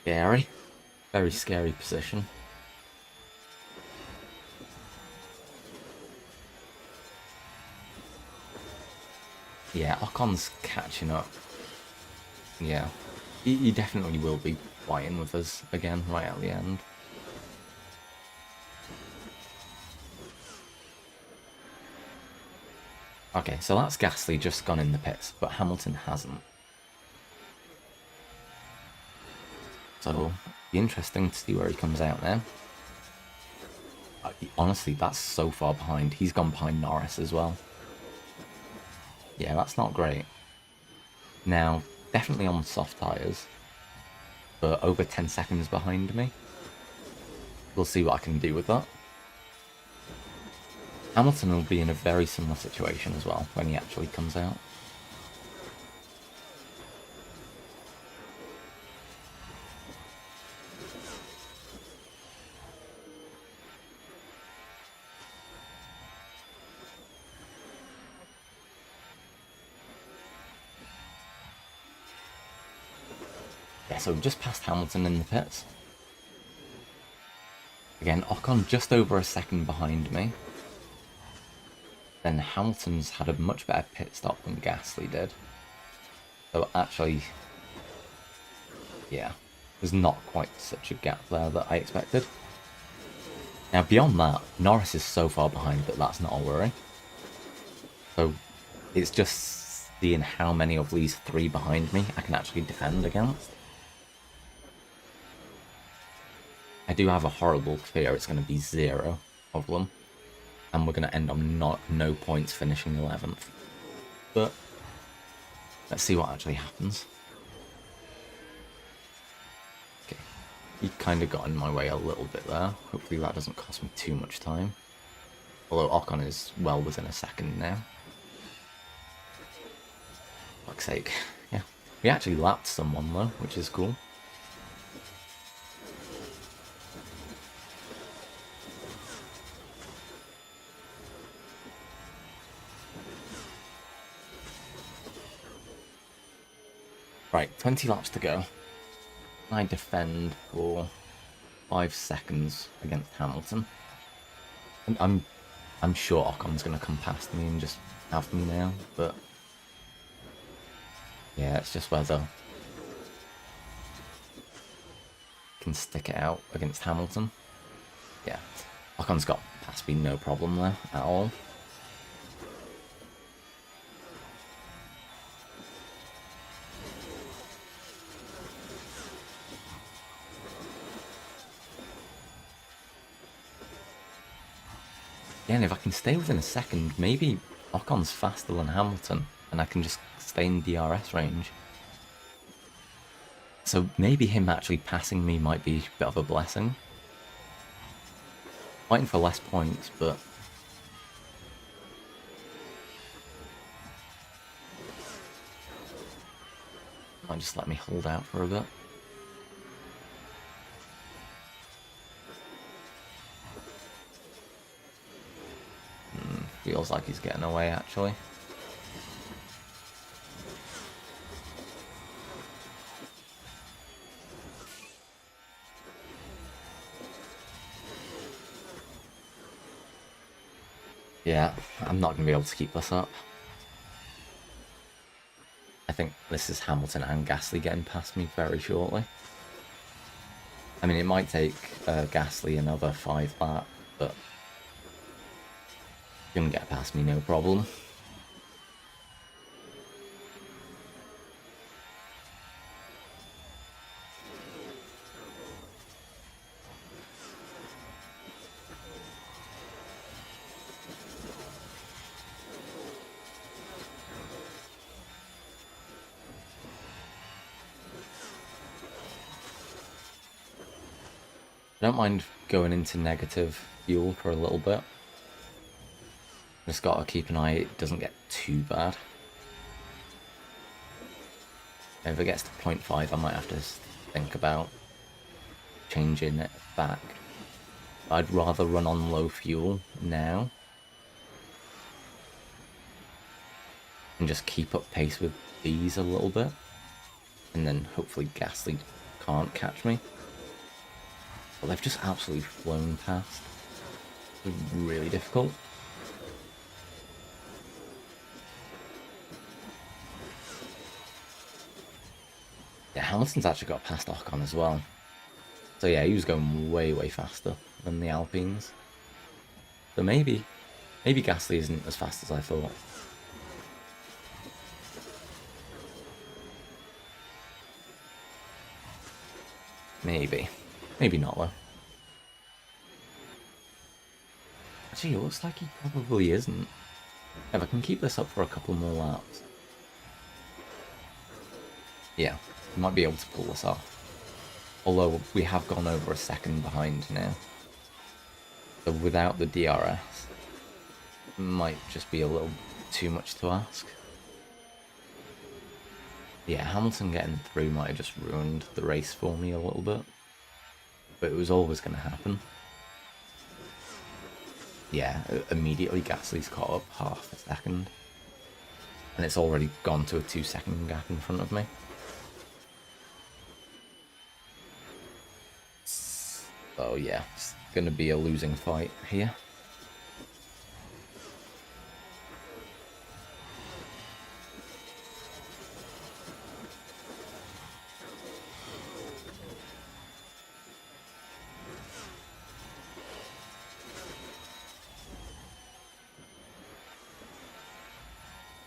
Scary. Very scary position. Yeah, Ocon's catching up. Yeah. He definitely will be fighting with us again right at the end. Okay, so that's Gasly just gone in the pits, but Hamilton hasn't. So, it'll be interesting to see where he comes out now. Honestly, that's so far behind. He's gone behind Norris as well. Yeah, that's not great. Now, definitely on soft tyres, but over 10 seconds behind me. We'll see what I can do with that. Hamilton will be in a very similar situation as well when he actually comes out. Yeah, so we've just passed Hamilton in the pits. Again, Ocon just over a second behind me. Then Hamilton's had a much better pit stop than Gasly did. So actually, yeah, there's not quite such a gap there that I expected. Now beyond that, Norris is so far behind that that's not a worry. So it's just seeing how many of these three behind me I can actually defend against. I do have a horrible fear it's going to be 0 of them, and we're going to end on no points finishing 11th. But let's see what actually happens. Okay, he kind of got in my way a little bit there. Hopefully that doesn't cost me too much time. Although Ocon is well within a second now. Fuck's sake. Yeah, we actually lapped someone though, which is cool. Right, 20 laps to go. I defend for 5 seconds against Hamilton. And I'm sure Ocon's going to come past me and just have me now, but yeah, it's just whether I can stick it out against Hamilton. Yeah, Ocon's got past me no problem there at all. Again, if I can stay within a second, maybe Ocon's faster than Hamilton, and I can just stay in DRS range. So maybe him actually passing me might be a bit of a blessing. Fighting for less points, but Might just let me hold out for a bit. Feels like he's getting away, actually. Yeah, I'm not going to be able to keep this up. I think this is Hamilton and Gasly getting past me very shortly. I mean, it might take Gasly another 5 laps, but you can get past me no problem. I don't mind going into negative fuel for a little bit. Just gotta keep an eye it doesn't get too bad. If it gets to 0.5, I might have to think about changing it back. I'd rather run on low fuel now and just keep up pace with these a little bit, and then hopefully Gasly can't catch me. But they've just absolutely flown past. It's really difficult. Yeah, Hamilton's actually got past Ocon as well. So yeah, he was going way, way faster than the Alpines. So maybe Gasly isn't as fast as I thought. Maybe not though. Actually, it looks like he probably isn't. If I can keep this up for a couple more laps. Yeah, we might be able to pull this off. Although we have gone over a second behind now. So without the DRS, it might just be a little too much to ask. Yeah, Hamilton getting through might have just ruined the race for me a little bit. But it was always going to happen. Yeah, immediately Gasly's caught up half a second. And it's already gone to a 2-second gap in front of me. So yeah, it's going to be a losing fight here.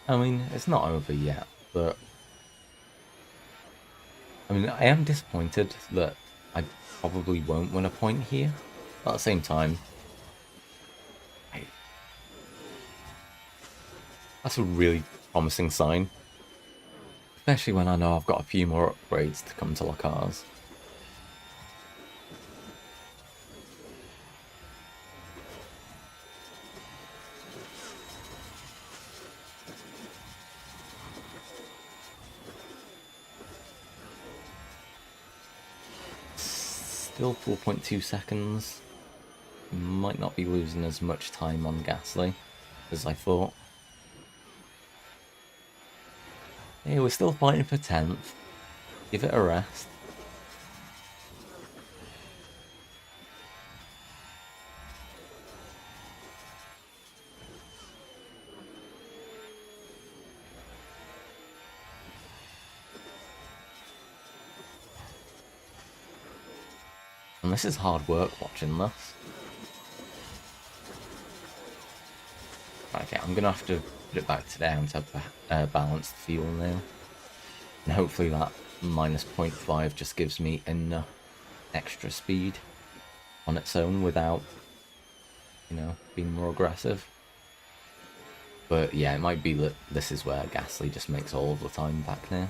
I mean, it's not over yet, but I mean, I am disappointed that I probably won't win a point here. But at the same time, that's a really promising sign. Especially when I know I've got a few more upgrades to come to the cars. Still 4.2 seconds. Might not be losing as much time on Gasly as I thought. Hey, we're still fighting for 10th. Give it a rest. And this is hard work watching this. Okay, I'm gonna have to put it back to down to balance the fuel now. And hopefully that minus 0.5 just gives me enough extra speed on its own without, you know, being more aggressive. But yeah, it might be that this is where Gasly just makes all of the time back now.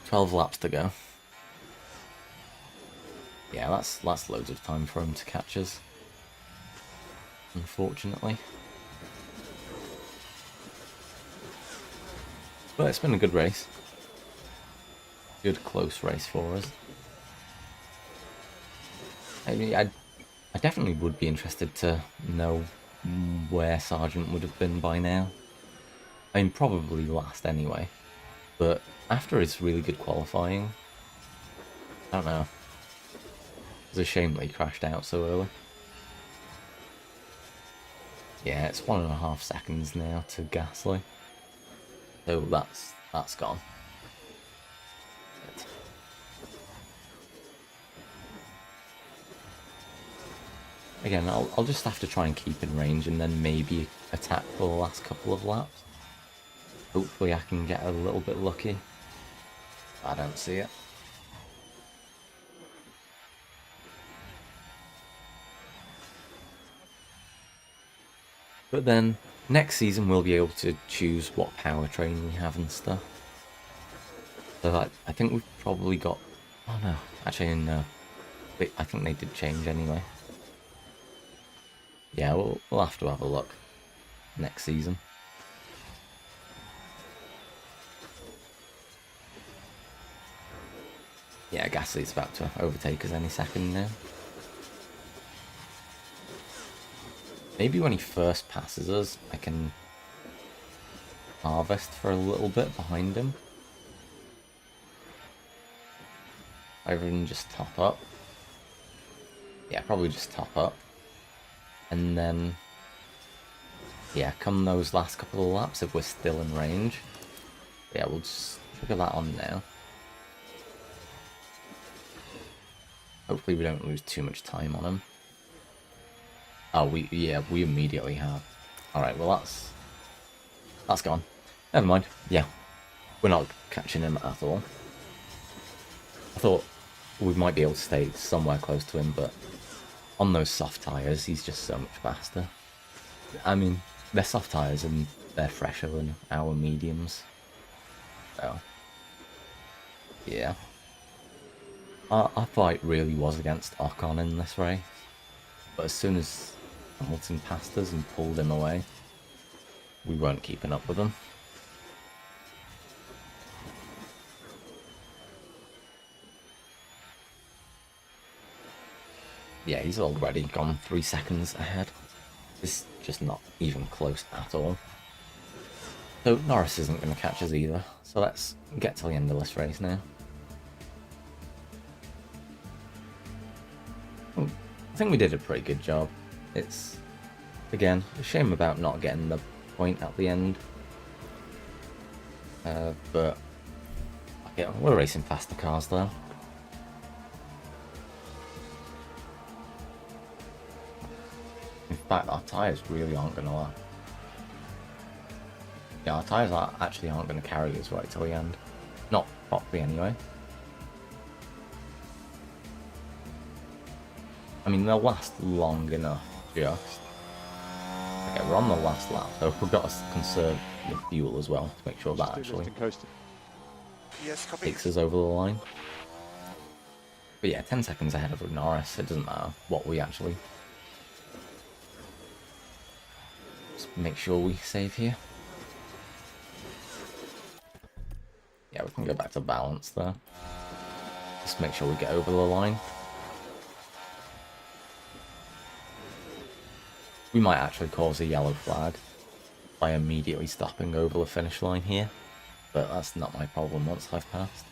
$12 laps to go. Yeah, that's loads of time for him to catch us. unfortunately. But it's been a good race. Good close race for us. I mean, I definitely would be interested to know where Sargent would have been by now. I mean, probably last anyway. But after his really good qualifying, I don't know. It's a shame that he crashed out so early. Yeah, it's 1.5 seconds now to Gasly. So that's gone. Again, I'll just have to try and keep in range and then maybe attack for the last couple of laps. Hopefully I can get a little bit lucky. I don't see it. But then, next season we'll be able to choose what powertrain we have and stuff. So I think we've probably got... Oh no, actually no. I think they did change anyway. Yeah, we'll have to have a look next season. Yeah, Gasly's about to overtake us any second now. Maybe when he first passes us, I can harvest for a little bit behind him. Either than just top up. Yeah, probably just top up. And then, yeah, come those last couple of laps if we're still in range. Yeah, we'll just trigger that on now. Hopefully we don't lose too much time on him. Oh, we immediately have. Alright, well that's gone. Never mind. Yeah, we're not catching him at all. I thought we might be able to stay somewhere close to him, but on those soft tyres, he's just so much faster. I mean, they're soft tyres and they're fresher than our mediums. So, yeah. Our fight really was against Ocon in this race, but as soon as Hamilton passed us and pulled him away, we weren't keeping up with him. Yeah, he's already gone 3 seconds ahead. It's just not even close at all. So Norris isn't going to catch us either, so let's get to the end of this race now. I think we did a pretty good job. It's, again, a shame about not getting the point at the end. But yeah, we're racing faster cars though. In fact, our tyres really aren't going to... Yeah, our tyres actually aren't going to carry us right till the end. Not properly anyway. I mean, they'll last long enough, just. Okay, we're on the last lap, so we've got to conserve the fuel as well to make sure that actually Yes, copy. takes us over the line. But yeah, 10 seconds ahead of Norris, it doesn't matter what we actually... Just make sure we save here. Yeah, we can go back to balance there. Just make sure we get over the line. We might actually cause a yellow flag by immediately stopping over the finish line here, but that's not my problem once I've passed.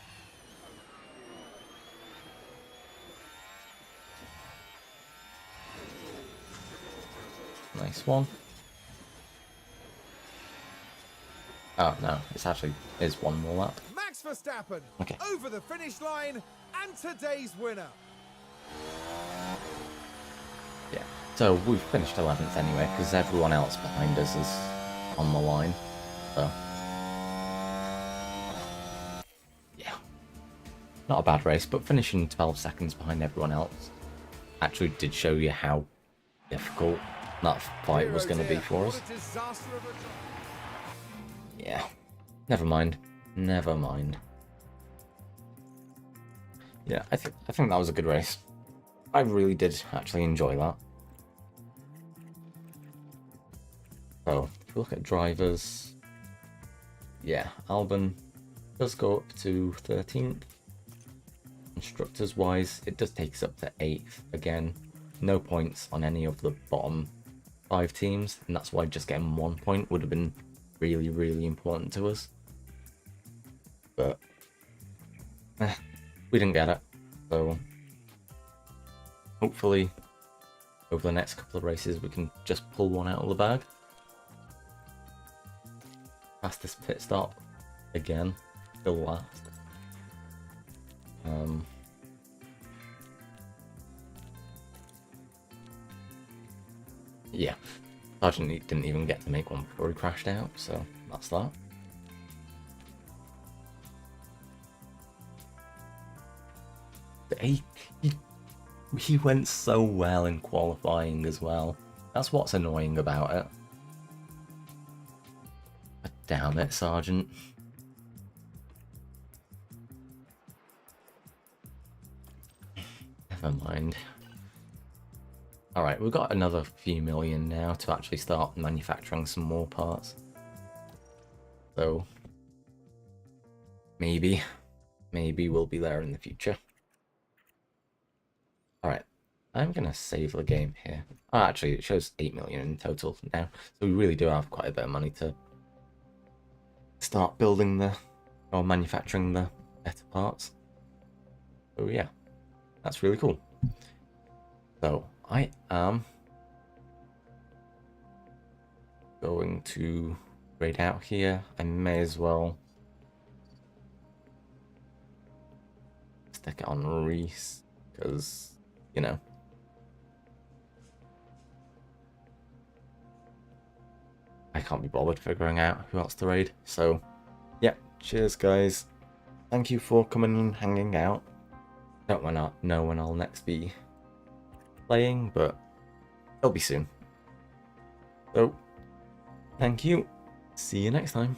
Nice one. Oh no, it's actually is one more lap. Max Verstappen Okay. over the finish line and today's winner. Yeah, so we've finished 11th anyway, because everyone else behind us is on the line, so... Yeah. Not a bad race, but finishing 12 seconds behind everyone else actually did show you how difficult that fight was going to be for us. What a disaster of a... Yeah. Never mind. Never mind. Yeah, I think that was a good race. I really did actually enjoy that. we look at drivers, yeah, Albon does go up to 13th. Constructors wise, it does take us up to 8th. Again, no points on any of the bottom 5 teams, and that's why just getting 1 point would have been really, really important to us. But we didn't get it, so hopefully over the next couple of races we can just pull one out of the bag. Fastest pit stop again, still last. Yeah, Sargent didn't even get to make one before he crashed out, so that's that. But he went so well in qualifying as well. That's what's annoying about it. But damn it, Sargent. Never mind. Alright, we've got another few million now to actually start manufacturing some more parts. So, maybe we'll be there in the future. Alright, I'm going to save the game here. Oh, actually, it shows 8 million in total now. So we really do have quite a bit of money to start building or manufacturing the better parts. So yeah, that's really cool. So I am going to grade out here. I may as well stick it on Reese because, you know, I can't be bothered figuring out who else to raid. So yeah, cheers guys. Thank you for coming and hanging out. Don't know when I'll next be playing, but it'll be soon. So, thank you. See you next time.